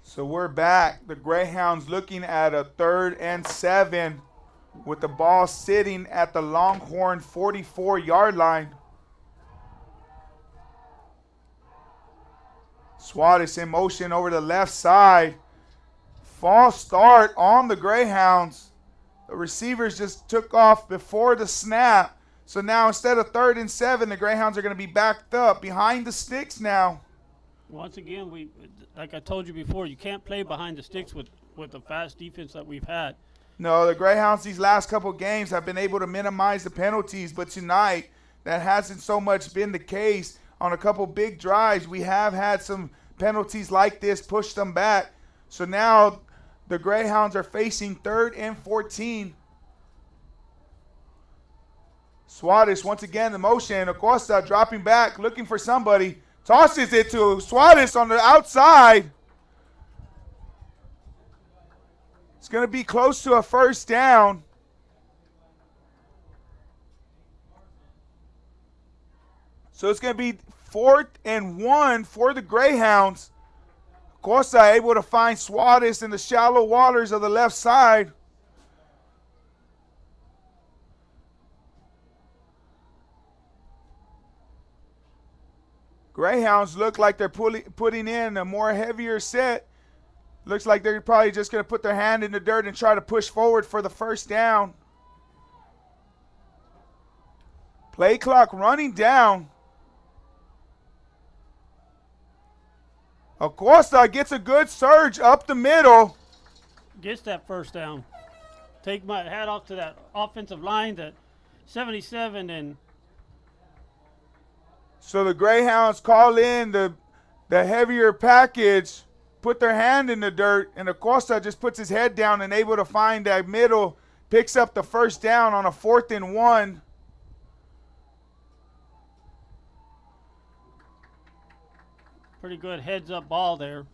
So we're back. The Greyhounds looking at a 3rd and 7 with the ball sitting at the Longhorn 44-yard line. Suarez in motion over the left side. False start on the Greyhounds. The receivers just took off before the snap. So now instead of 3rd and 7, the Greyhounds are going to be backed up behind the sticks now. Once again, like I told you before, you can't play behind the sticks with the fast defense that we've had. No, the Greyhounds these last couple games have been able to minimize the penalties, but tonight that hasn't so much been the case. On a couple big drives, we have had some penalties like this push them back. So now the Greyhounds are facing 3rd and 14. Suarez once again in motion. Acosta dropping back, looking for somebody. Tosses it to Suarez on the outside. It's going to be close to a first down. So it's going to be 4th and 1 for the Greyhounds. Costa able to find Suarez in the shallow waters of the left side. Greyhounds look like they're putting in a more heavier set. Looks like they're probably just going to put their hand in the dirt and try to push forward for the first down. Play clock running down. Acosta gets a good surge up the middle. Gets that first down. Take my hat off to that offensive line, that 77, and So the Greyhounds call in the heavier package, put their hand in the dirt, and Acosta just puts his head down and able to find that middle, picks up the first down on a 4th and 1. pretty good heads-up ball there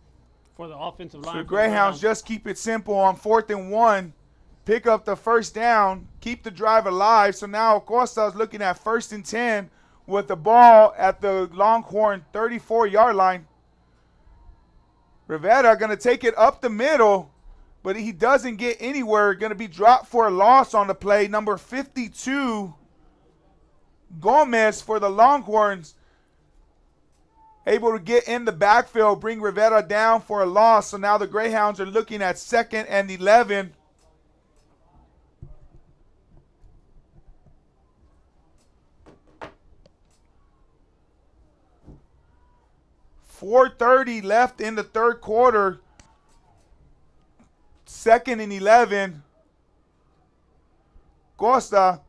for the offensive line. So the Greyhounds just keep it simple on 4th and 1, pick up the first down, keep the drive alive. So now Acosta is looking at 1st and 10 with the ball at the Longhorn 34-yard line. Rivera going to take it up the middle, but he doesn't get anywhere. Going to be dropped for a loss on the play. Number 52, Gomez for the Longhorns, able to get in the backfield, bring Rivera down for a loss. So now the Greyhounds are looking at 2nd and 11. .430 left in the third quarter. 2nd and 11. Costa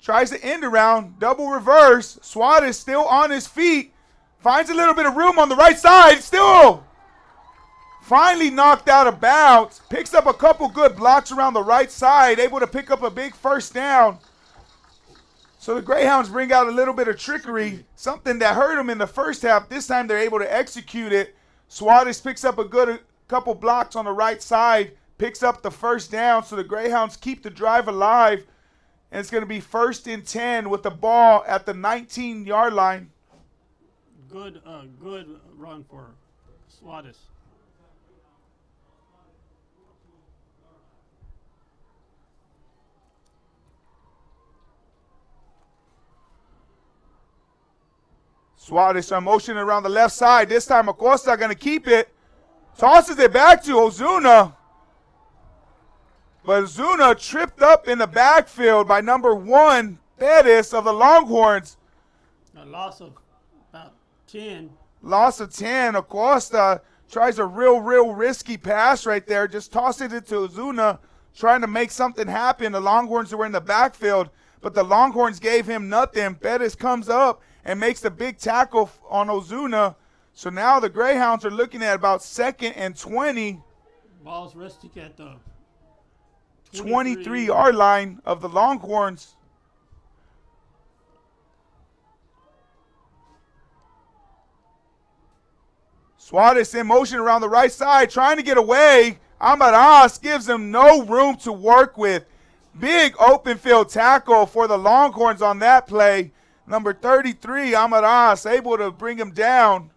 tries to end around, double reverse. Suarez still on his feet. Finds a little bit of room on the right side. Still finally knocked out of bounds. Picks up a couple good blocks around the right side. Able to pick up a big first down. So the Greyhounds bring out a little bit of trickery. Something that hurt them in the first half. This time they're able to execute it. Suarez picks up a couple blocks on the right side. Picks up the first down. So the Greyhounds keep the drive alive. And it's going to be 1st and 10 with the ball at the 19-yard line. Good run for Suarez. Suarez in motion around the left side. This time Acosta going to keep it. Tosses it back to Ozuna. But Ozuna tripped up in the backfield by number 1, Perez of the Longhorns. A loss of about 10. Loss of 10. Acosta tries a real risky pass right there. Just tosses it to Ozuna, trying to make something happen. The Longhorns were in the backfield, but the Longhorns gave him nothing. Perez comes up and makes the big tackle on Ozuna. So now the Greyhounds are looking at about 2nd and 20. Ball's resting at the 23-yard line of the Longhorns. Suarez in motion around the right side, trying to get away. Amaras gives him no room to work with. Big open field tackle for the Longhorns on that play. Number 33, Amaras, able to bring him down.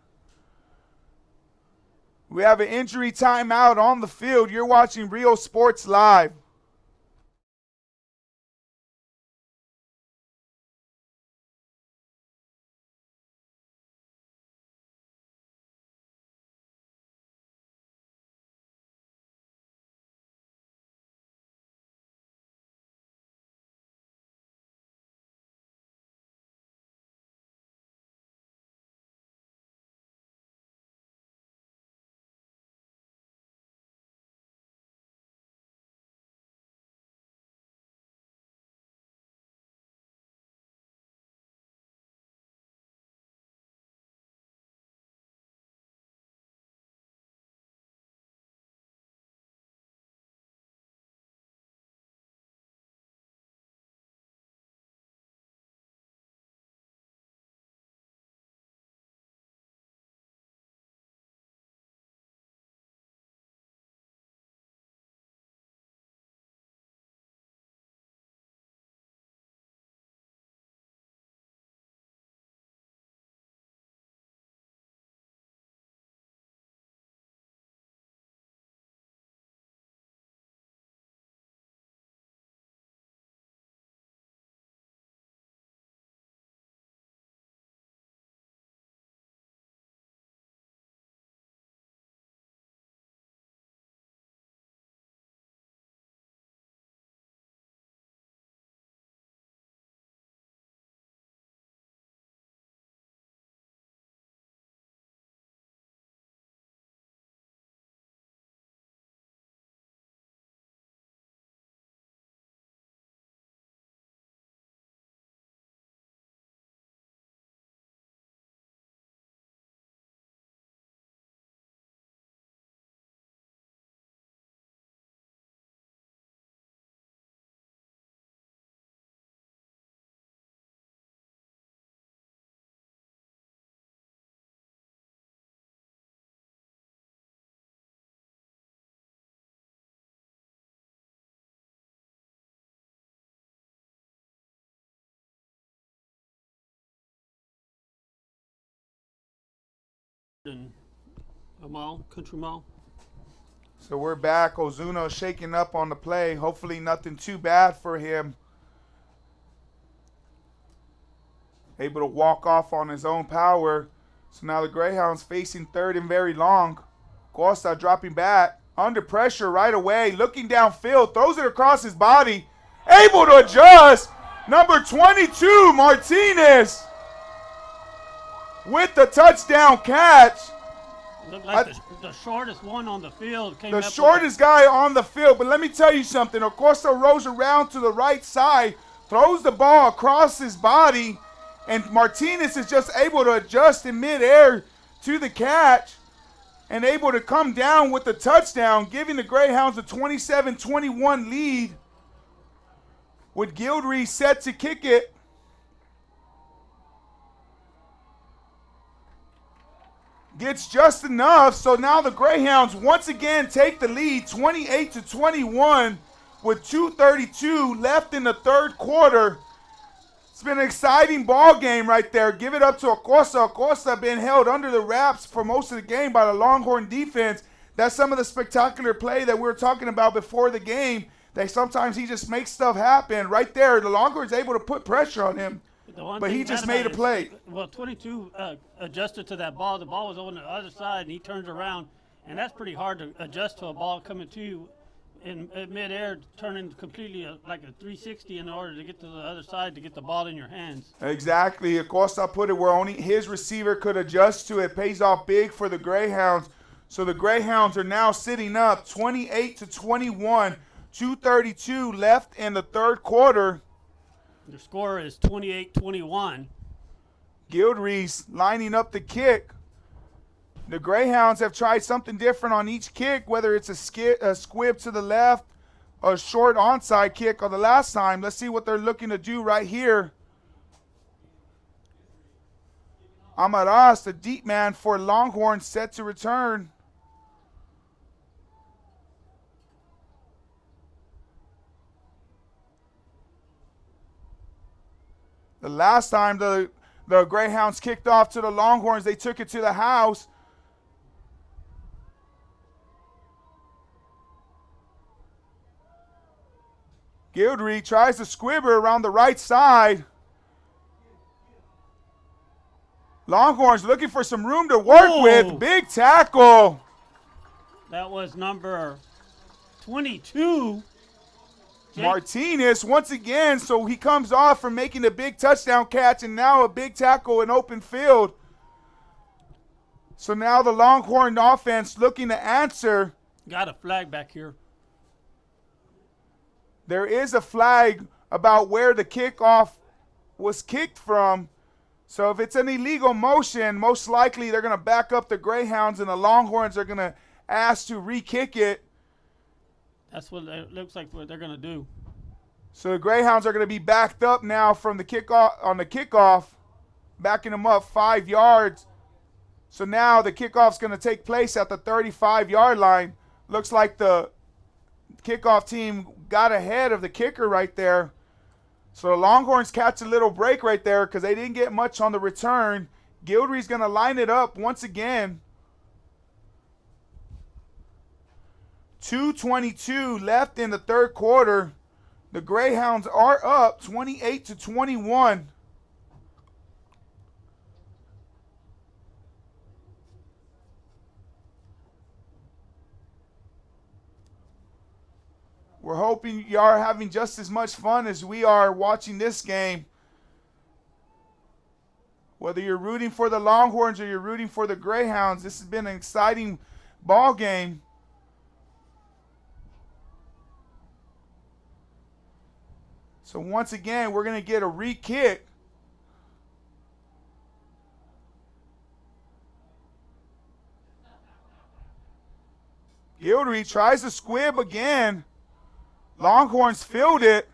We have an injury timeout on the field. You're watching Rio Sports Live. and a mile, country mile. So we're back. Ozuna shaking up on the play. Hopefully nothing too bad for him. Able to walk off on his own power. So now the Greyhounds facing third and very long. Costa dropping back. Under pressure right away. Looking downfield. Throws it across his body. Able to adjust. Number 22, Martinez. With the touchdown catch. Looked like the shortest one on the field came The up with shortest guy on the field. But let me tell you something. Acosta rolls around to the right side. Throws the ball across his body. And Martinez is just able to adjust in midair to the catch. And able to come down with the touchdown. Giving the Greyhounds a 27-21 lead. With Gildry set to kick it. Gets just enough, so now the Greyhounds once again take the lead 28-21 with 2:32 left in the third quarter. It's been an exciting ball game right there. Give it up to Acosta. Acosta been held under the wraps for most of the game by the Longhorn defense. That's some of the spectacular play that we were talking about before the game. That sometimes he just makes stuff happen. Right there, the Longhorns able to put pressure on him. But he just made a play. Well, 22 adjusted to that ball. The ball was on the other side, and he turns around. And that's pretty hard to adjust to a ball coming to you in midair, turning completely like a 360 in order to get to the other side to get the ball in your hands. Exactly. Acosta put it where only his receiver could adjust to it. Pays off big for the Greyhounds. So the Greyhounds are now sitting up 28-21. 2:32 left in the third quarter. The score is 28-21. Gildry's lining up the kick. The Greyhounds have tried something different on each kick, whether it's a squib to the left, a short onside kick, or the last time. Let's see what they're looking to do right here. Amaras, the deep man for Longhorns, set to return. The last time the Greyhounds kicked off to the Longhorns, they took it to the house. Gildry tries to squibber around the right side. Longhorns looking for some room to work with. Big tackle. That was number 22. Martinez once again, so he comes off from making a big touchdown catch and now a big tackle in open field. So now the Longhorn offense looking to answer. Got a flag back here. There is a flag about where the kickoff was kicked from. So if it's an illegal motion, most likely they're going to back up the Greyhounds and the Longhorns are going to ask to re-kick it. That's what it looks like what they're going to do. So the Greyhounds are going to be backed up now from the kickoff on the kickoff, backing them up 5 yards. So now the kickoff's going to take place at the 35-yard line. Looks like the kickoff team got ahead of the kicker right there. So the Longhorns catch a little break right there because they didn't get much on the return. Gildry's going to line it up once again. 2:22 left in the third quarter. The Greyhounds are up 28-21. We're hoping you are having just as much fun as we are watching this game. Whether you're rooting for the Longhorns or you're rooting for the Greyhounds, this has been an exciting ball game. So once again, we're going to get a re-kick. Gildry tries to squib again. Longhorns field it.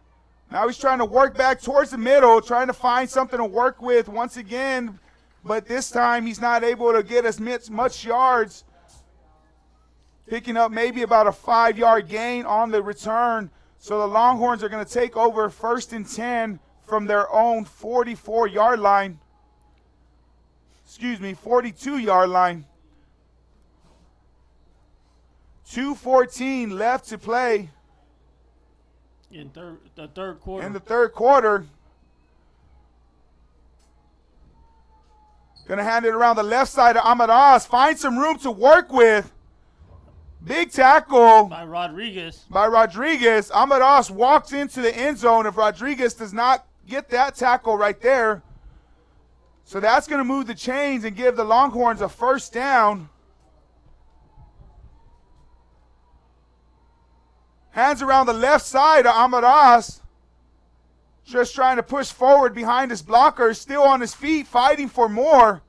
Now he's trying to work back towards the middle, trying to find something to work with once again. But this time he's not able to get as much yards. Picking up maybe about a 5-yard gain on the return. So the Longhorns are going to take over 1st and 10 from their own 44-yard line. 42-yard line. 2:14 left to play In the third quarter. in the third quarter. Going to hand it around the left side to Amadas. Find some room to work with. Big tackle by Rodriguez. Amadas walks into the end zone. If Rodriguez does not get that tackle right there, so that's going to move the chains and give the Longhorns a first down. Hands around the left side to Amadas. Just trying to push forward behind his blocker. Still on his feet, fighting for more.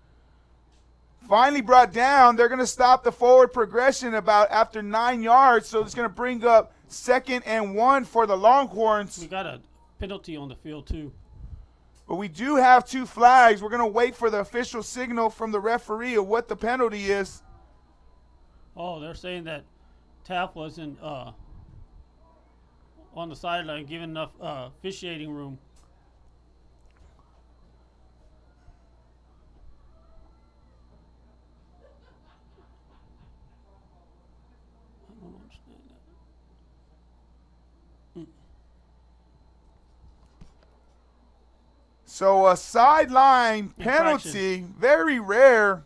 Finally brought down. They're going to stop the forward progression about after 9 yards. So it's going to bring up 2nd and 1 for the Longhorns. We got a penalty on the field, too. But we do have 2 flags. We're going to wait for the official signal from the referee of what the penalty is. Oh, they're saying that Taft wasn't on the sideline giving enough officiating room. I don't understand that. So a sideline Infraction. penalty, very rare.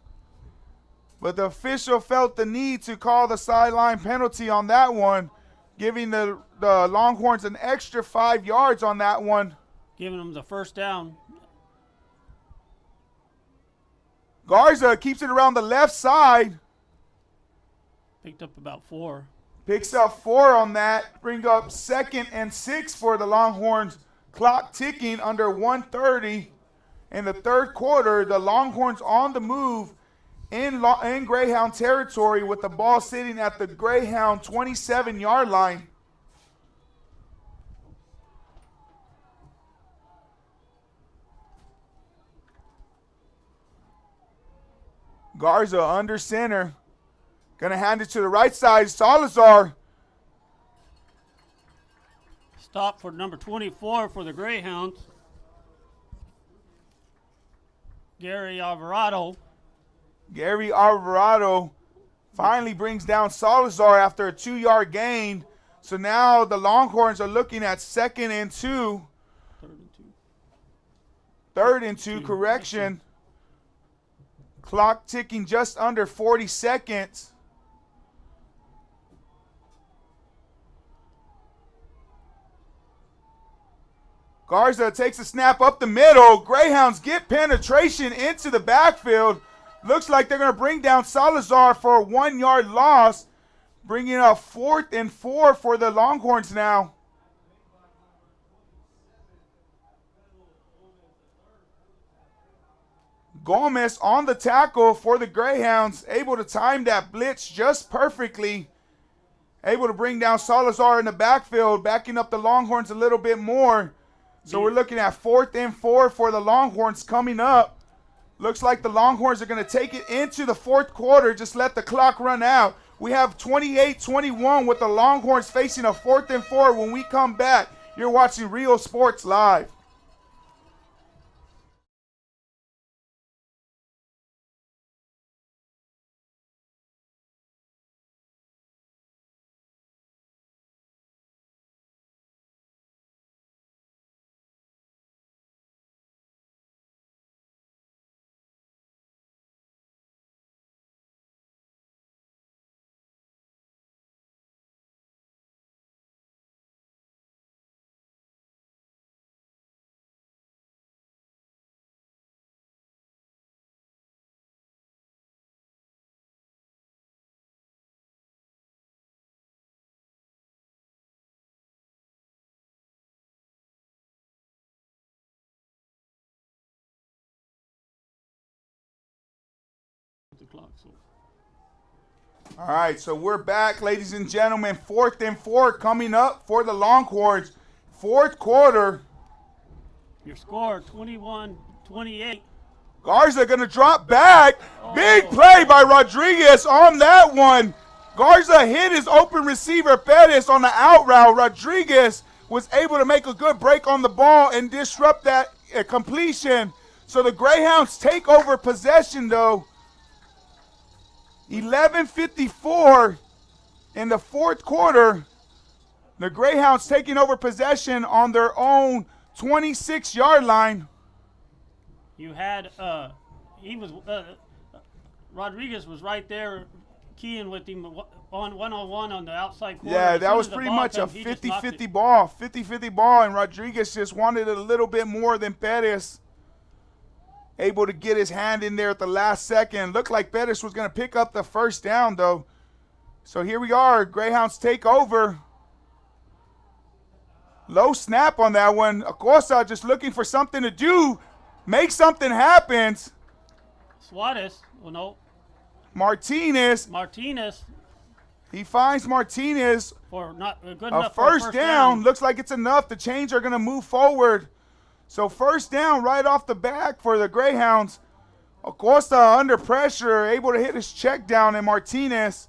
But the official felt the need to call the sideline penalty on that one, giving the Longhorns an extra 5 yards on that one. Giving them the first down. Garza keeps it around the left side. Picked up about 4. Picks up 4 on that. Bring up 2nd and 6 for the Longhorns. Clock ticking under 1:30 in the third quarter. The Longhorns on the move in Greyhound territory with the ball sitting at the Greyhound 27-yard line. Garza under center. Gonna hand it to the right side. Salazar. Stop for number 24 for the Greyhounds. Gary Alvarado. Gary Alvarado finally brings down Salazar after a 2-yard gain. So now the Longhorns are looking at 2nd and 2. 3rd and 2, correction. Clock ticking just under 40 seconds. Garza takes a snap up the middle. Greyhounds get penetration into the backfield. Looks like they're going to bring down Salazar for a 1-yard loss, bringing up 4th and 4 for the Longhorns now. Gomez on the tackle for the Greyhounds, able to time that blitz just perfectly. Able to bring down Salazar in the backfield, backing up the Longhorns a little bit more. So we're looking at 4th and 4 for the Longhorns coming up. Looks like the Longhorns are going to take it into the fourth quarter. Just let the clock run out. We have 28-21 with the Longhorns facing a 4th and 4. When we come back, you're watching Real Sports Live. The clock, so. All right, so we're back, ladies and gentlemen. 4th and 4 coming up for the Longhorns. Fourth quarter. Your score, 21-28. Garza going to drop back. Big play by Rodriguez on that one. Garza hit his open receiver, Perez, on the out route. Rodriguez was able to make a good break on the ball and disrupt that completion. So the Greyhounds take over possession, though. 11:54 in the fourth quarter, the Greyhounds taking over possession on their own 26-yard line. You had Rodriguez was right there keying with him on one-on-one on the outside corner. Yeah, As that soon was as the pretty ball much a comes, he just knocked 50-50 it. ball. 50-50 ball, and Rodriguez just wanted it a little bit more than Perez. Able to get his hand in there at the last second. Looked like Perez was going to pick up the first down, though. So here we are. Greyhounds take over. Low snap on that one. Acosta just looking for something to do. Make something happen. Suarez, oh no, Martinez. He finds Martinez. for not good A enough for first down. Looks like it's enough. The Chains are going to move forward. So first down right off the back for the Greyhounds. Acosta under pressure, able to hit his check down, and Martinez.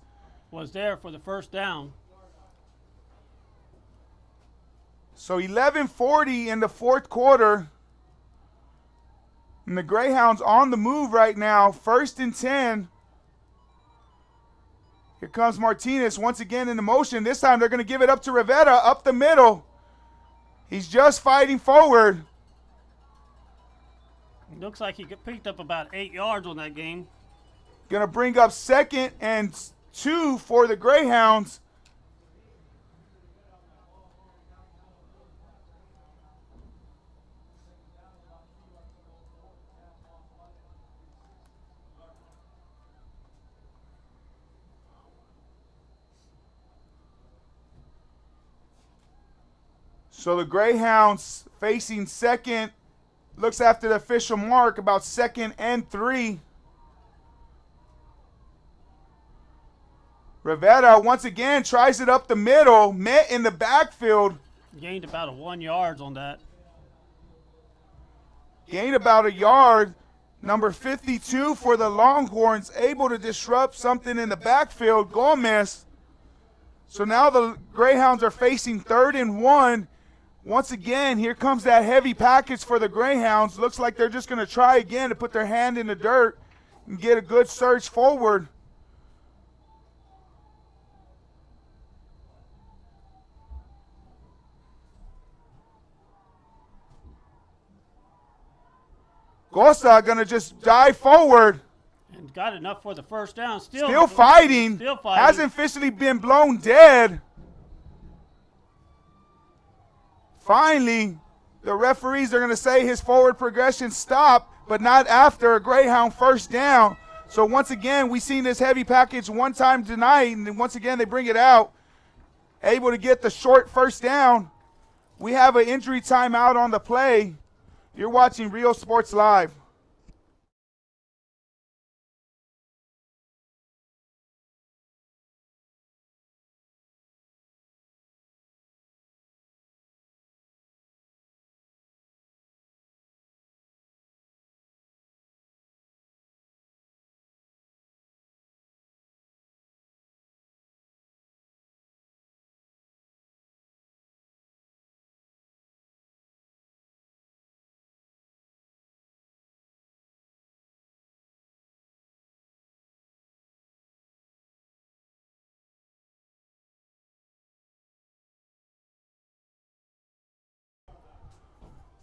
Was there for the first down. So 11:40 in the fourth quarter. And the Greyhounds on the move right now. 1st and 10. Here comes Martinez once again in the motion. This time they're going to give it up to Rivera up the middle. He's just fighting forward. Looks like he picked up about 8 yards on that game. Going to bring up 2nd and 2 for the Greyhounds. So the Greyhounds facing 2nd, looks after the official mark, about 2nd and 3. Rivera once again tries it up the middle, met in the backfield. Gained about a 1 yard on that. Gained about a yard. Number 52 for the Longhorns, able to disrupt something in the backfield, Gomez. So now the Greyhounds are facing 3rd and 1. Once again, here comes that heavy package for the Greyhounds. Looks like they're just going to try again to put their hand in the dirt and get a good surge forward. Gosa going to just dive forward. And got enough for the first down. Still fighting. Still fighting. Hasn't officially been blown dead. Finally, the referees are going to say his forward progression stopped, but not after a Greyhound first down. So once again, we've seen this heavy package one time tonight, and then once again they bring it out. Able to get the short first down. We have an injury timeout on the play. You're watching Real Sports Live.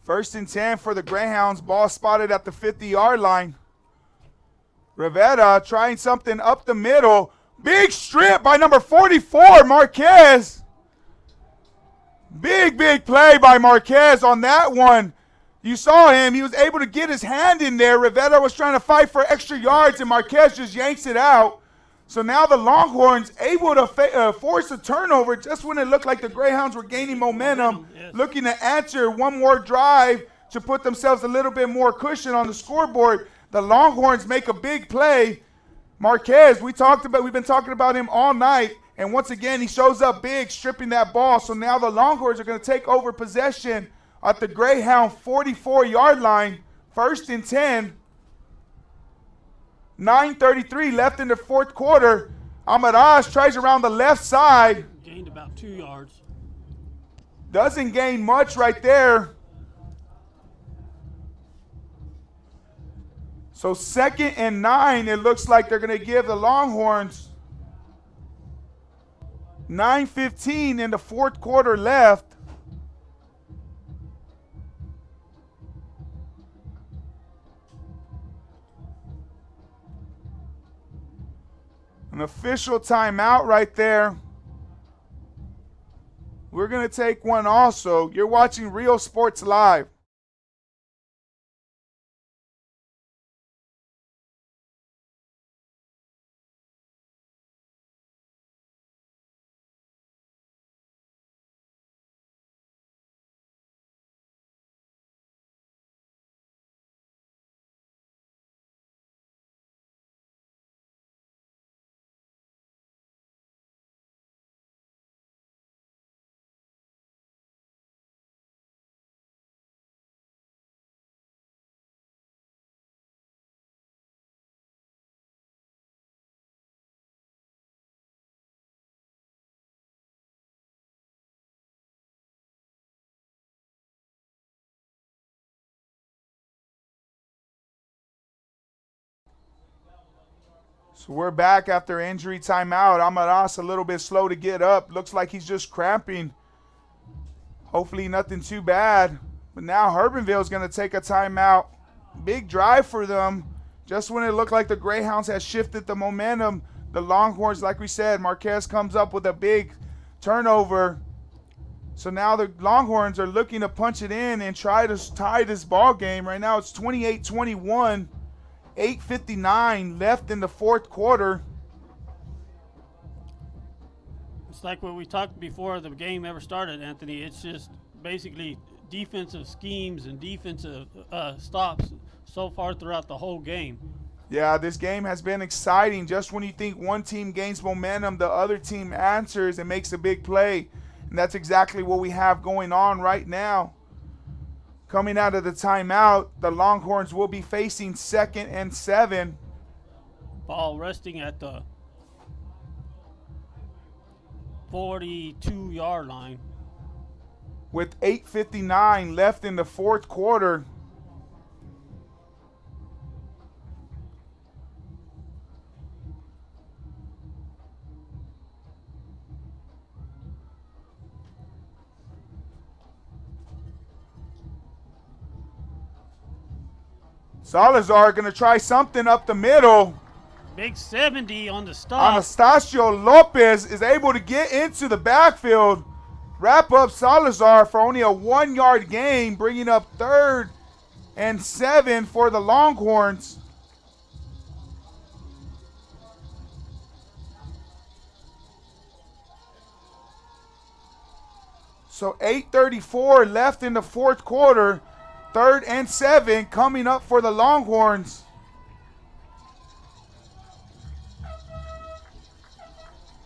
First and 10 for the Greyhounds. Ball spotted at the 50-yard line. Rivera trying something up the middle. Big strip by number 44, Marquez. Big play by Marquez on that one. You saw him. He was able to get his hand in there. Rivera was trying to fight for extra yards, and Marquez just yanks it out. So now the Longhorns able to force a turnover just when it looked like the Greyhounds were gaining momentum, Yes. looking to answer one more drive to put themselves a little bit more cushion on the scoreboard. The Longhorns make a big play. Marquez, we've been talking about him all night, and once again he shows up big, stripping that ball. So now the Longhorns are going to take over possession at the Greyhound 44-yard line, 1st and 10. 9:33 left in the fourth quarter. Amaraj tries around the left side. Gained about 2 yards. Doesn't gain much right there. So 2nd and 9, it looks like they're going to give the Longhorns. 9:15 in the fourth quarter left. An official timeout right there. We're going to take one also. You're watching Real Sports Live. So we're back after injury timeout. Amaras a little bit slow to get up. Looks like he's just cramping. Hopefully nothing too bad. But now Hebbronville is going to take a timeout. Big drive for them. Just when it looked like the Greyhounds had shifted the momentum, the Longhorns, like we said, Marquez comes up with a big turnover. So now the Longhorns are looking to punch it in and try to tie this ball game. Right now it's 28-21. 8:59 left in the fourth quarter. It's like what we talked before the game ever started, Anthony. It's just basically defensive schemes and defensive stops so far throughout the whole game. Yeah, this game has been exciting. Just when you think one team gains momentum, the other team answers and makes a big play. And that's exactly what we have going on right now. Coming out of the timeout, the Longhorns will be facing 2nd and 7. Ball resting at the 42-yard line. With 8:59 left in the fourth quarter. Salazar going to try something up the middle. Big 70 on the stop. Anastasio Lopez is able to get into the backfield, wrap up Salazar for only a 1-yard gain, bringing up 3rd and 7 for the Longhorns. So 8:34 left in the fourth quarter. 3rd and 7 coming up for the Longhorns.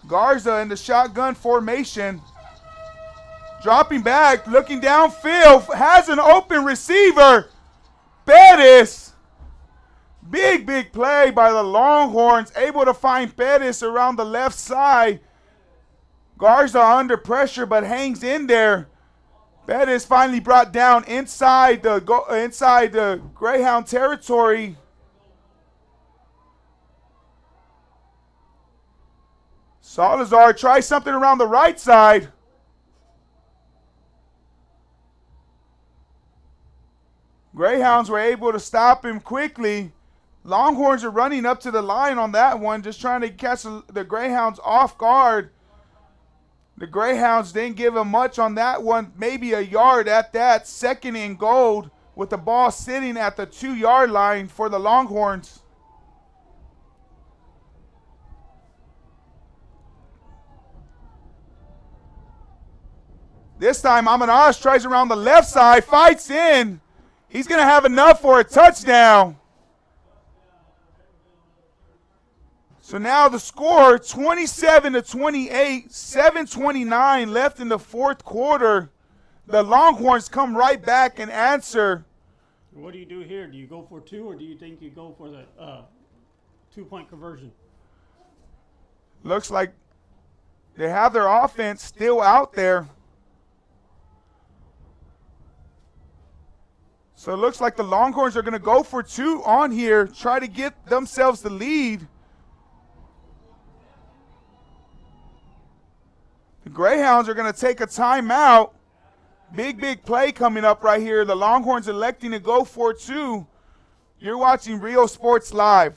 Garza in the shotgun formation. Dropping back, looking downfield, has an open receiver. Pettis. Big play by the Longhorns. Able to find Pettis around the left side. Garza under pressure but hangs in there. Pettis finally brought down inside the Greyhound territory. Salazar tries something around the right side. Greyhounds were able to stop him quickly. Longhorns are running up to the line on that one, just trying to catch the Greyhounds off guard. The Greyhounds didn't give him much on that one, maybe a yard at that. 2nd and goal with the ball sitting at the 2-yard line for the Longhorns. This time, Amanas tries around the left side, fights in. He's going to have enough for a touchdown. So now the score, 27-28, 7:29 left in the fourth quarter. The Longhorns come right back and answer. What do you do here? Do you go for 2, or do you think you go for the 2-point conversion? Looks like they have their offense still out there. So it looks like the Longhorns are going to go for 2 on here, try to get themselves the lead. Greyhounds are going to take a timeout. Big play coming up right here. The Longhorns electing to go for two. You're watching Rio Sports Live.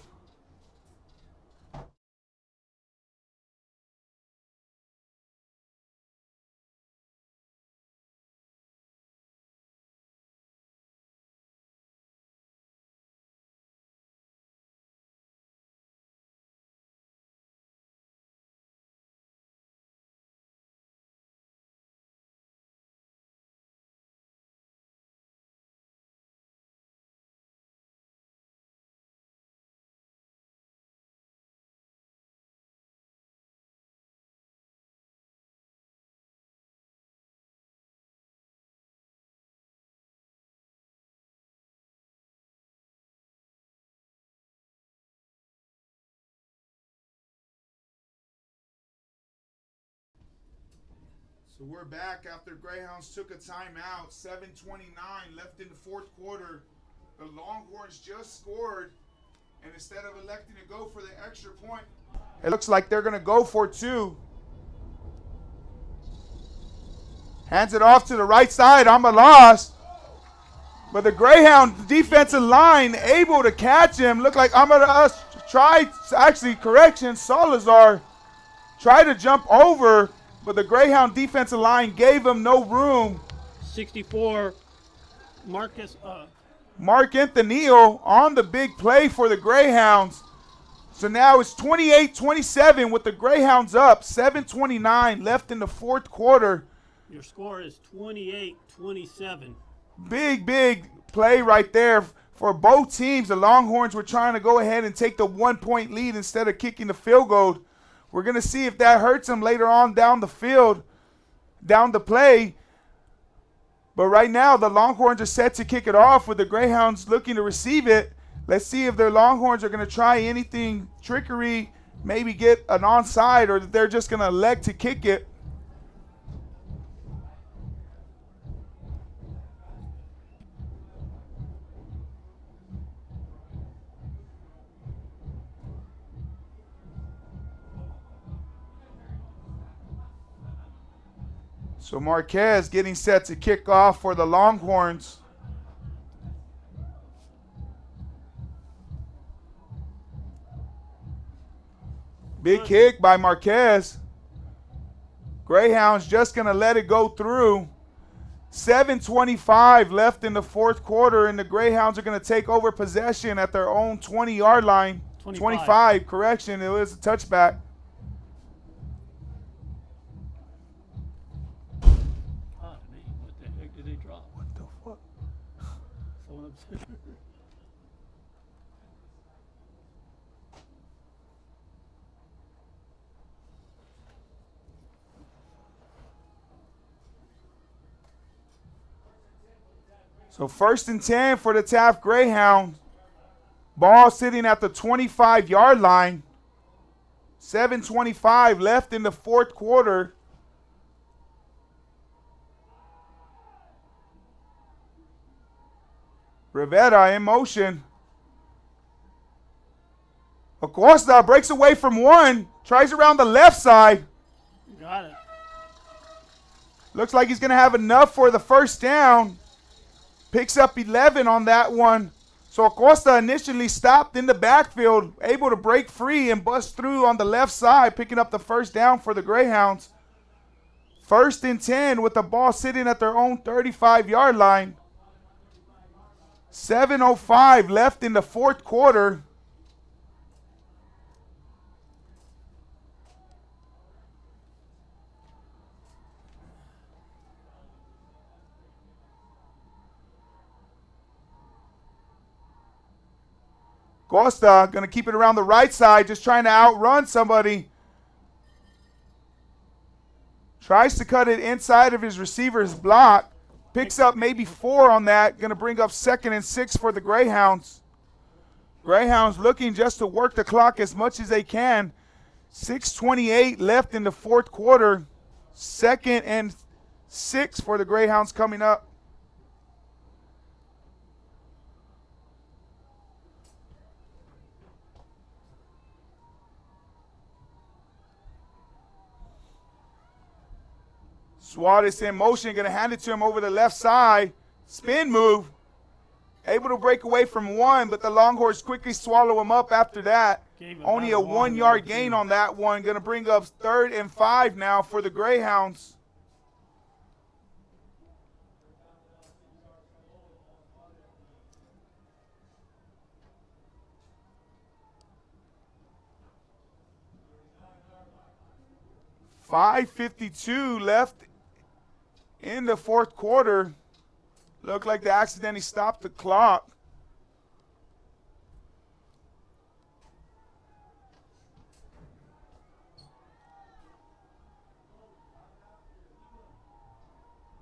So we're back after Greyhounds took a timeout. 7:29 left in the fourth quarter. The Longhorns just scored, and instead of electing to go for the extra point, it looks like they're going to go for two. Hands it off to the right side. I'm a loss. But the Greyhound defensive line able to catch him. Looked like Amadas tried, actually, correction, Salazar tried to jump over, but the Greyhound defensive line gave him no room. 64, Mark Anthonio on the big play for the Greyhounds. So now it's 28-27 with the Greyhounds up. 7:29 left in the fourth quarter. Your score is 28-27. Big play right there for both teams. The Longhorns were trying to go ahead and take the 1-point lead instead of kicking the field goal. We're going to see if that hurts them later on down the field, down the play. But right now, the Longhorns are set to kick it off with the Greyhounds looking to receive it. Let's see if their Longhorns are going to try anything trickery, maybe get an onside, or that they're just going to elect to kick it. So Marquez getting set to kick off for the Longhorns. Big kick by Marquez. Greyhounds just going to let it go through. 7:25 left in the fourth quarter, and the Greyhounds are going to take over possession at their own 20-yard line. 25, correction. It was a touchback. What the heck did they drop? What the fuck? Someone upstairs. So 1st and 10 for the Taft Greyhounds. Ball sitting at the 25-yard line. 7:25 left in the fourth quarter. Rivera in motion. Acosta breaks away from one. Tries around the left side. Got it. Looks like he's going to have enough for the first down. Picks up 11 on that one. So Acosta initially stopped in the backfield, able to break free and bust through on the left side, picking up the first down for the Greyhounds. 1st and 10 with the ball sitting at their own 35-yard line. 7:05 left in the fourth quarter. Costa going to keep it around the right side, just trying to outrun somebody. Tries to cut it inside of his receiver's block. Picks up maybe 4 on that. Going to bring up 2nd and 6 for the Greyhounds. Greyhounds looking just to work the clock as much as they can. 6:28 left in the fourth quarter. 2nd and 6 for the Greyhounds coming up. Suarez in motion, going to hand it to him over the left side. Spin move. Able to break away from one, but the Longhorns quickly swallow him up after that. Only a 1 yard gain on that one. Going to bring up 3rd and 5 now for the Greyhounds. .552 left in the 4th quarter. Looked like they accidentally stopped the clock.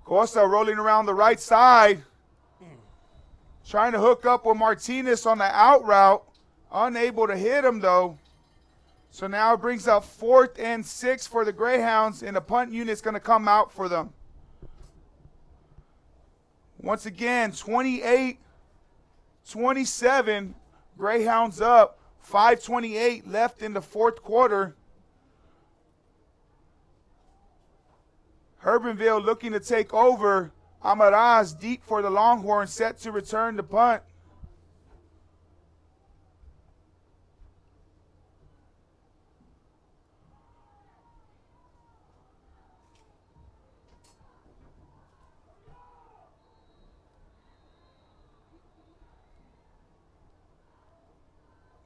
Costa rolling around the right side. Trying to hook up with Martinez on the out route. Unable to hit him though. So now it brings up 4th and 6 for the Greyhounds, and the punt unit's going to come out for them. Once again, 28-27, Greyhounds up. 5:28 left in the 4th quarter. Hebbronville looking to take over. Amaraz deep for the Longhorns, set to return the punt.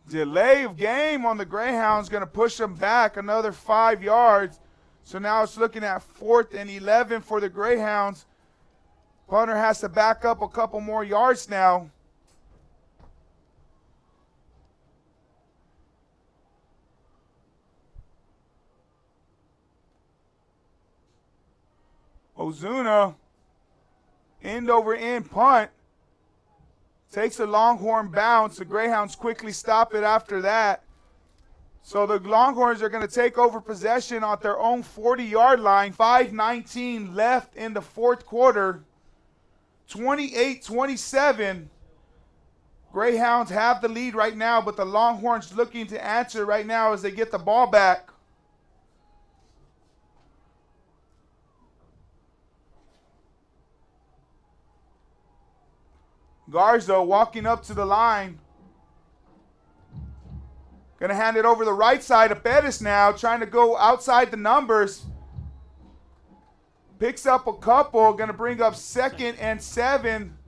Delay of game on the Greyhounds going to push them back another 5 yards. So now it's looking at 4th and 11 for the Greyhounds. Punter has to back up a couple more yards now. Ozuna, end over end punt. Takes a Longhorn bounce. The Greyhounds quickly stop it after that. So the Longhorns are going to take over possession on their own 40-yard line. 5:19 left in the 4th quarter. 28-27. Greyhounds have the lead right now, but the Longhorns looking to answer right now as they get the ball back. Garza walking up to the line. Going to hand it over the right side of Pettis now, trying to go outside the numbers. Picks up a couple, going to bring up 2nd and 7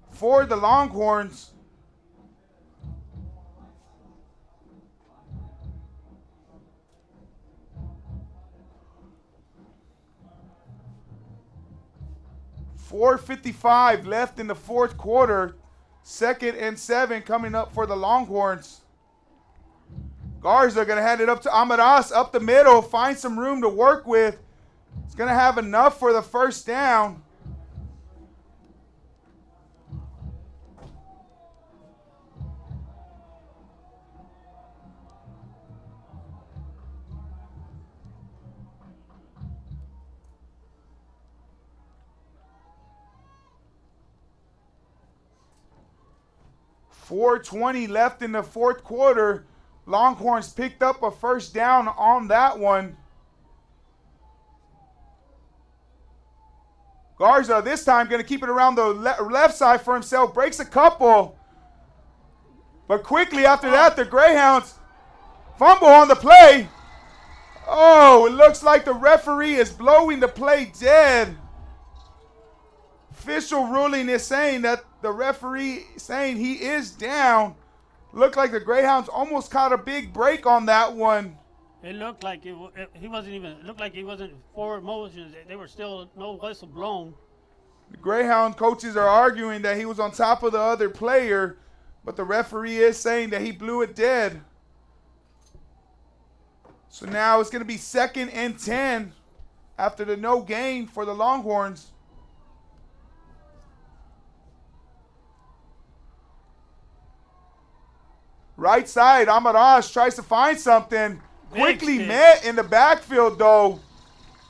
for the Longhorns. .455 left in the 4th quarter. 2nd and 7 coming up for the Longhorns. Garza going to hand it up to Amaras up the middle. Find some room to work with. He's going to have enough for the first down. .420 left in the 4th quarter. Longhorns picked up a first down on that one. Garza this time going to keep it around the left side for himself. Breaks a couple. But quickly after that, the Greyhounds fumble on the play. Oh, it looks like the referee is blowing the play dead. Official ruling is saying that the referee saying he is down. Looked like the Greyhounds almost caught a big break on that one. It looked like he wasn't even. It looked like he wasn't forward motions. They were still no whistle blown. The Greyhound coaches are arguing that he was on top of the other player, but the referee is saying that he blew it dead. So now it's going to be 2nd and 10 after the no gain for the Longhorns. Right side, Amaras tries to find something. Quickly met in the backfield, though.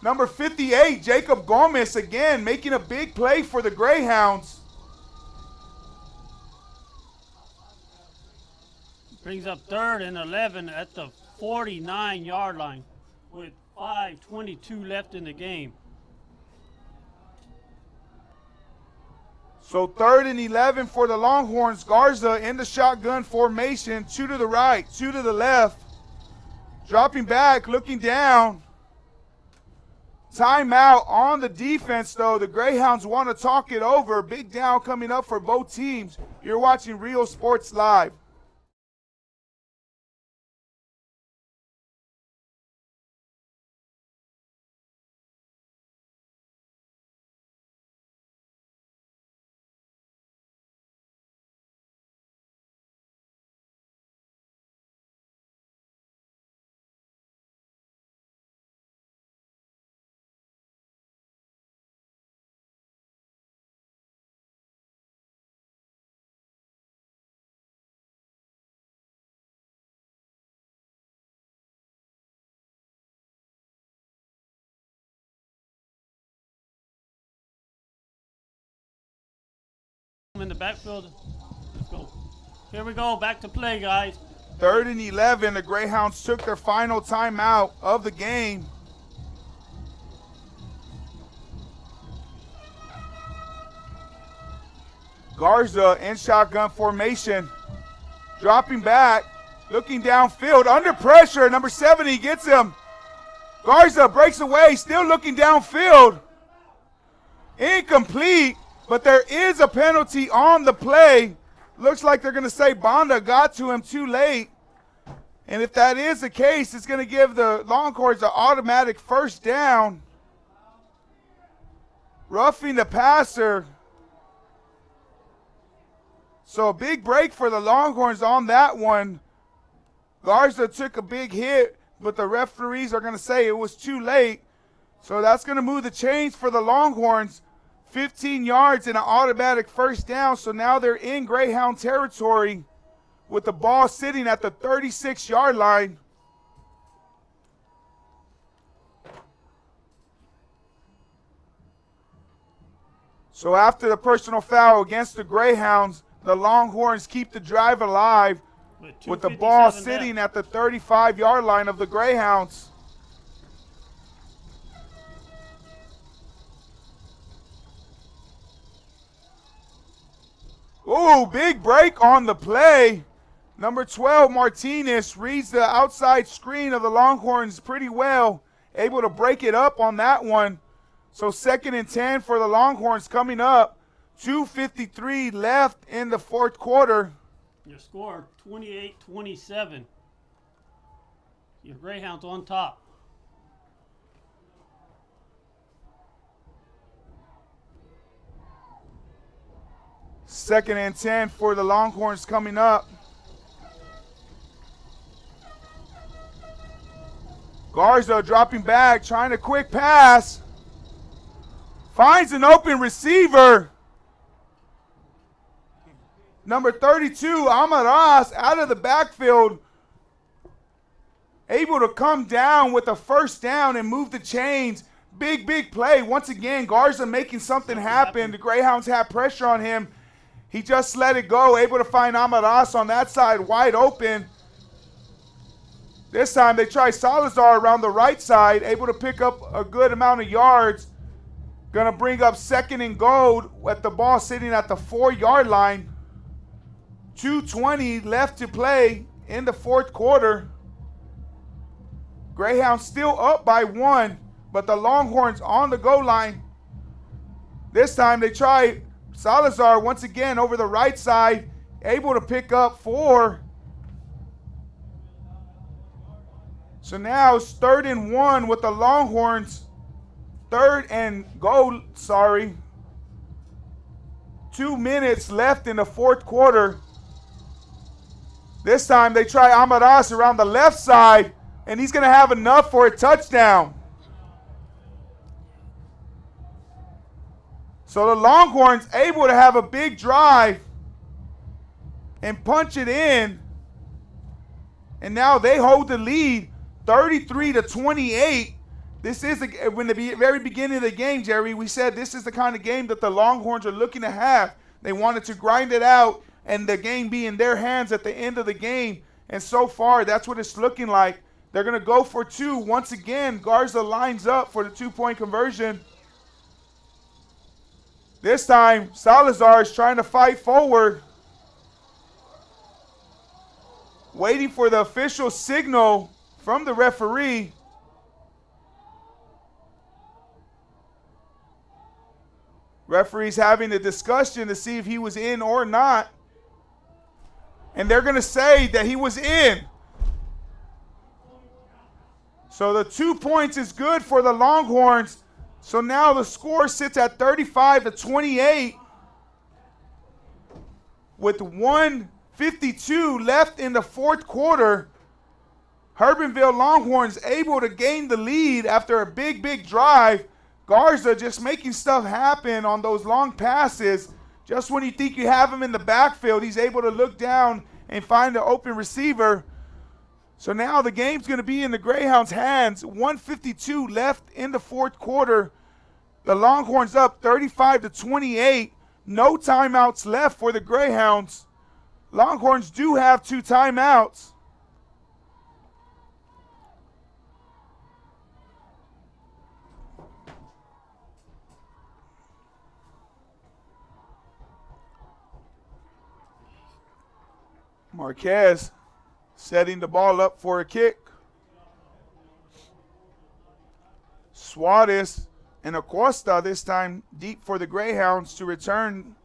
Number 58, Jacob Gomez, again, making a big play for the Greyhounds. Brings up 3rd and 11 at the 49-yard line with 5:22 left in the game. So 3rd and 11 for the Longhorns. Garza in the shotgun formation. 2 to the right, 2 to the left. Dropping back, looking down. Timeout on the defense, though. The Greyhounds want to talk it over. Big down coming up for both teams. You're watching Real Sports Live. In the backfield. Let's go. Here we go. Back to play, guys. 3rd and 11. The Greyhounds took their final timeout of the game. Garza in shotgun formation. Dropping back. Looking downfield. Under pressure. Number 70 gets him. Garza breaks away. Still looking downfield. Incomplete. But there is a penalty on the play. Looks like they're going to say Bonda got to him too late. And if that is the case, it's going to give the Longhorns an automatic first down. Roughing the passer. So a big break for the Longhorns on that one. Garza took a big hit, but the referees are going to say it was too late. So that's going to move the chains for the Longhorns. 15 yards and an automatic first down. So now they're in Greyhound territory with the ball sitting at the 36-yard line. So after the personal foul against the Greyhounds, the Longhorns keep the drive alive with the ball sitting at the 35-yard line of the Greyhounds. Ooh, big break on the play. Number 12, Martinez, reads the outside screen of the Longhorns pretty well. Able to break it up on that one. So 2nd and 10 for the Longhorns coming up. 2:53 left in the 4th quarter. Your score, 28-27. Your Greyhounds on top. Second and 10 for the Longhorns coming up. Garza dropping back, trying a quick pass. Finds an open receiver. Number 32, Amaras, out of the backfield. Able to come down with a first down and move the chains. Big, big play. Once again, Garza making something happen. The Greyhounds had pressure on him. He just let it go, able to find Amaras on that side wide open. This time they try Salazar around the right side, able to pick up a good amount of yards. Going to bring up 2nd and goal with the ball sitting at the 4-yard line. 2:20 left to play in the 4th quarter. Greyhounds still up by 1, but the Longhorns on the goal line. This time they try Salazar once again over the right side, able to pick up 4. So now it's 3rd and 1 with the Longhorns. 3rd and goal, 2 minutes left in the 4th quarter. This time they try Amaras around the left side, and he's going to have enough for a touchdown. So the Longhorns able to have a big drive and punch it in. And now they hold the lead 33-28. This is when the very beginning of the game, Jerry, we said this is the kind of game that the Longhorns are looking to have. They wanted to grind it out and the game be in their hands at the end of the game. And so far, that's what it's looking like. They're going to go for two. Once again, Garza lines up for the two-point conversion. This time, Salazar is trying to fight forward. Waiting for the official signal from the referee. Referee's having a discussion to see if he was in or not. And they're going to say that he was in. So the 2 points is good for the Longhorns. So now the score sits at 35-28 with 1:52 left in the fourth quarter. Hebbronville Longhorns able to gain the lead after a big drive. Garza just making stuff happen on those long passes. Just when you think you have him in the backfield, he's able to look down and find the open receiver. So now the game's going to be in the Greyhounds' hands. 1:52 left in the fourth quarter. The Longhorns up 35-28. No timeouts left for the Greyhounds. Longhorns do have 2 timeouts. Marquez setting the ball up for a kick. Suarez and Acosta this time deep for the Greyhounds to return.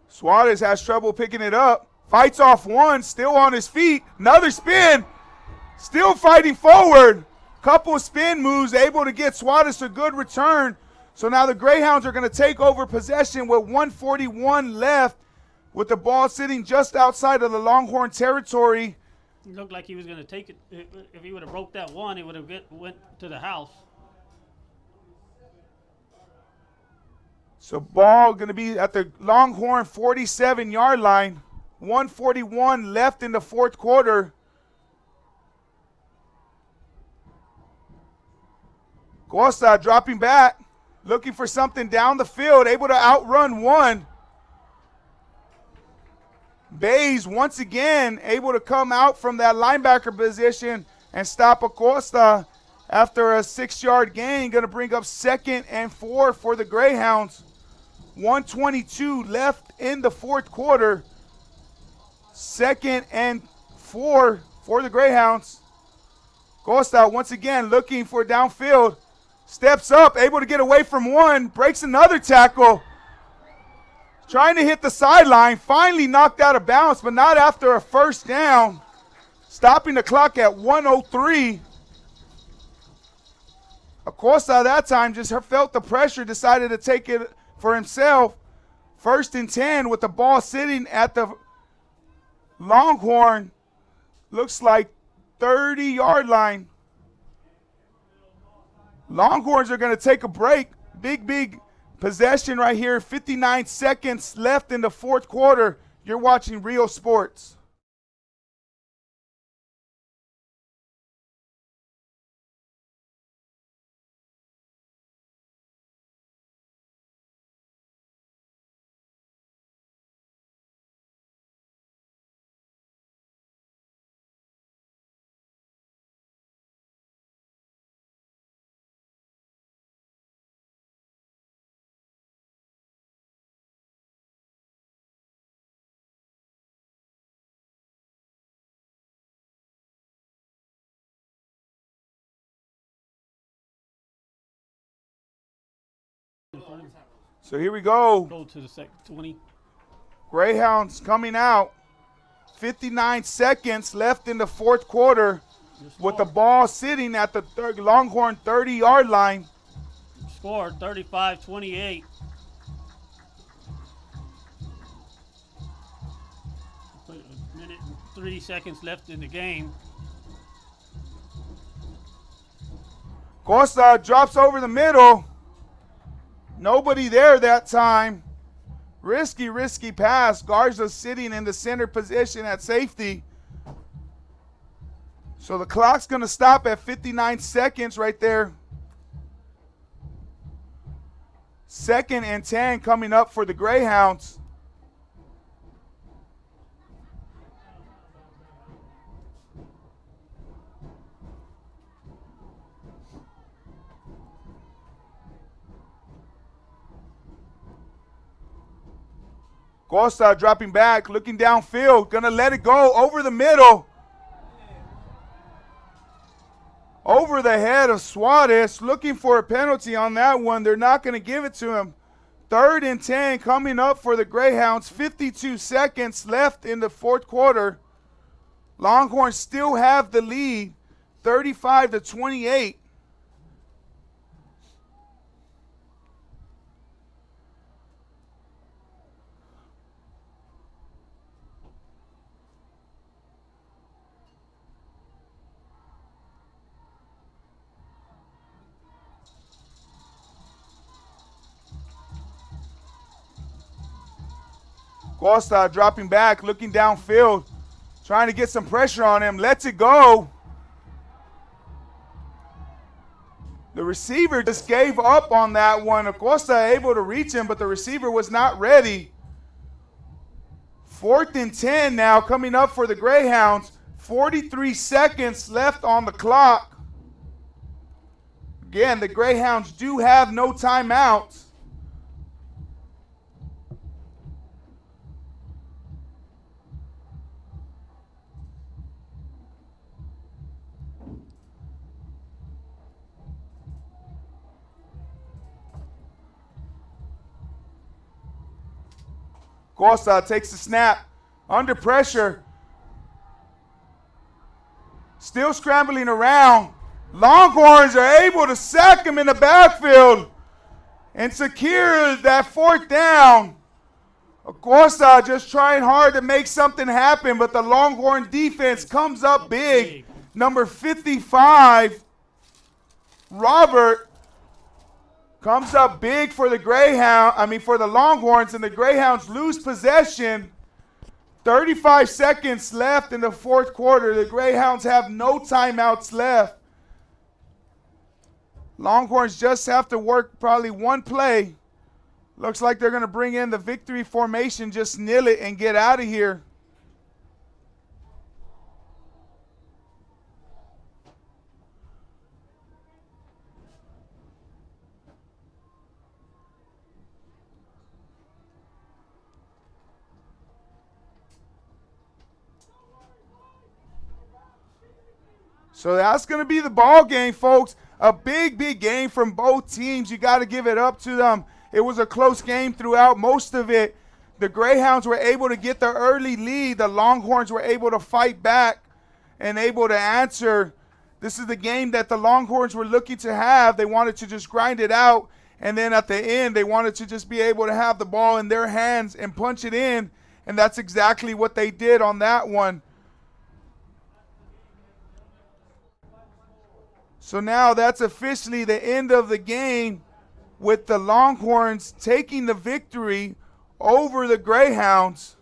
Suarez has trouble picking it up. Fights off one, still on his feet. Another spin. Still fighting forward. Couple spin moves, able to get Suarez a good return. So now the Greyhounds are going to take over possession with 1:41 left, with the ball sitting just outside of the Longhorn territory. It looked like he was going to take it. If he would have broke that one, it would have went to the house. So ball going to be at the Longhorn 47-yard line. 1:41 left in the fourth quarter. Costa dropping back, looking for something down the field, able to outrun one. Bays once again able to come out from that linebacker position and stop Acosta after a 6-yard gain. Going to bring up 2nd and 4 for the Greyhounds. 1:22 left in the fourth quarter. 2nd and 4 for the Greyhounds. Costa once again looking for downfield. Steps up, able to get away from one. Breaks another tackle. Trying to hit the sideline. Finally knocked out of bounds, but not after a first down. Stopping the clock at 1:03. Acosta that time just felt the pressure, decided to take it for himself. 1st and 10 with the ball sitting at the Longhorn, looks like 30-yard line. Longhorns are going to take a break. Big possession right here. 59 seconds left in the fourth quarter. You're watching Real Sports. So here we go. Go to the 20. Greyhounds coming out. 59 seconds left in the fourth quarter with the ball sitting at the Longhorn 30-yard line. Score 35-28. A minute and 3 seconds left in the game. Costa drops over the middle. Nobody there that time. Risky pass. Garza sitting in the center position at safety. So the clock's going to stop at 59 seconds right there. 2nd and 10 coming up for the Greyhounds. Costa dropping back, looking downfield, going to let it go over the middle. Over the head of Suarez, looking for a penalty on that one. They're not going to give it to him. 3rd and 10 coming up for the Greyhounds. 52 seconds left in the 4th quarter. Longhorns still have the lead, 35-28. Costa dropping back, looking downfield, trying to get some pressure on him. Lets it go. The receiver just gave up on that one. Costa able to reach him, but the receiver was not ready. 4th and 10 now coming up for the Greyhounds. 43 seconds left on the clock. Again, the Greyhounds do have no timeouts. Costa takes the snap, under pressure, still scrambling around. Longhorns are able to sack him in the backfield and secure that 4th down. Costa just trying hard to make something happen, but the Longhorn defense comes up big. Number 55, Robert, comes up big for the for the Longhorns, and the Greyhounds lose possession. 35 seconds left in the 4th quarter. The Greyhounds have no timeouts left. Longhorns just have to work probably one play. Looks like they're going to bring in the victory formation, just kneel it and get out of here. So that's going to be the ball game, folks. A big, big game from both teams. You got to give it up to them. It was a close game throughout most of it. The Greyhounds were able to get the early lead. The Longhorns were able to fight back and able to answer. This is the game that the Longhorns were looking to have. They wanted to just grind it out, and then at the end, they wanted to just be able to have the ball in their hands and punch it in, and that's exactly what they did on that one. So now that's officially the end of the game, with the Longhorns taking the victory over the Greyhounds.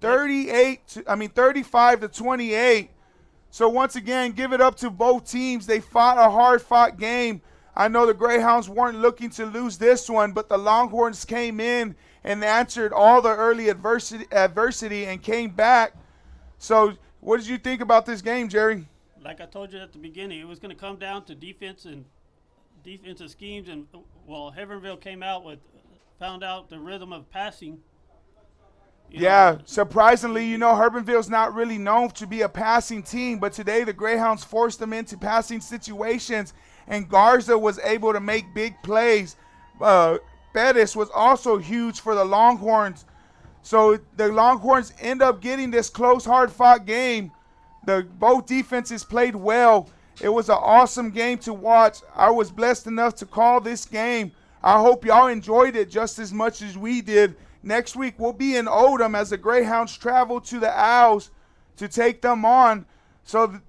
35-28. So once again, give it up to both teams. They fought a hard-fought game. I know the Greyhounds weren't looking to lose this one, but the Longhorns came in and answered all the early adversity and came back. So what did you think about this game, Jerry? Like I told you at the beginning, it was going to come down to defense and defensive schemes. And, well, Hebbronville found out the rhythm of passing. Yeah, surprisingly, Hebbronville's not really known to be a passing team, but today the Greyhounds forced them into passing situations, and Garza was able to make big plays. Bettis was also huge for the Longhorns. So the Longhorns end up getting this close, hard-fought game. Both defenses played well. It was an awesome game to watch. I was blessed enough to call this game. I hope y'all enjoyed it just as much as we did. Next week we'll be in Odom as the Greyhounds travel to the Owls to take them on. So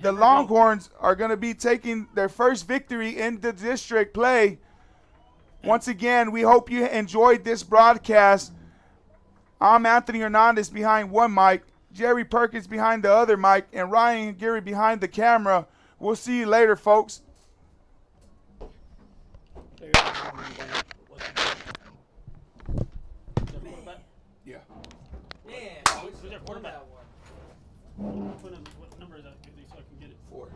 the Longhorns are going to be taking their first victory in the district play. Once again, we hope you enjoyed this broadcast. I'm Anthony Hernandez behind one mic. Jerry Perkins behind the other mic, and Ryan Geary behind the camera. We'll see you later, folks. Yeah. Who's their quarterback? What number is that? So I can get it. 4.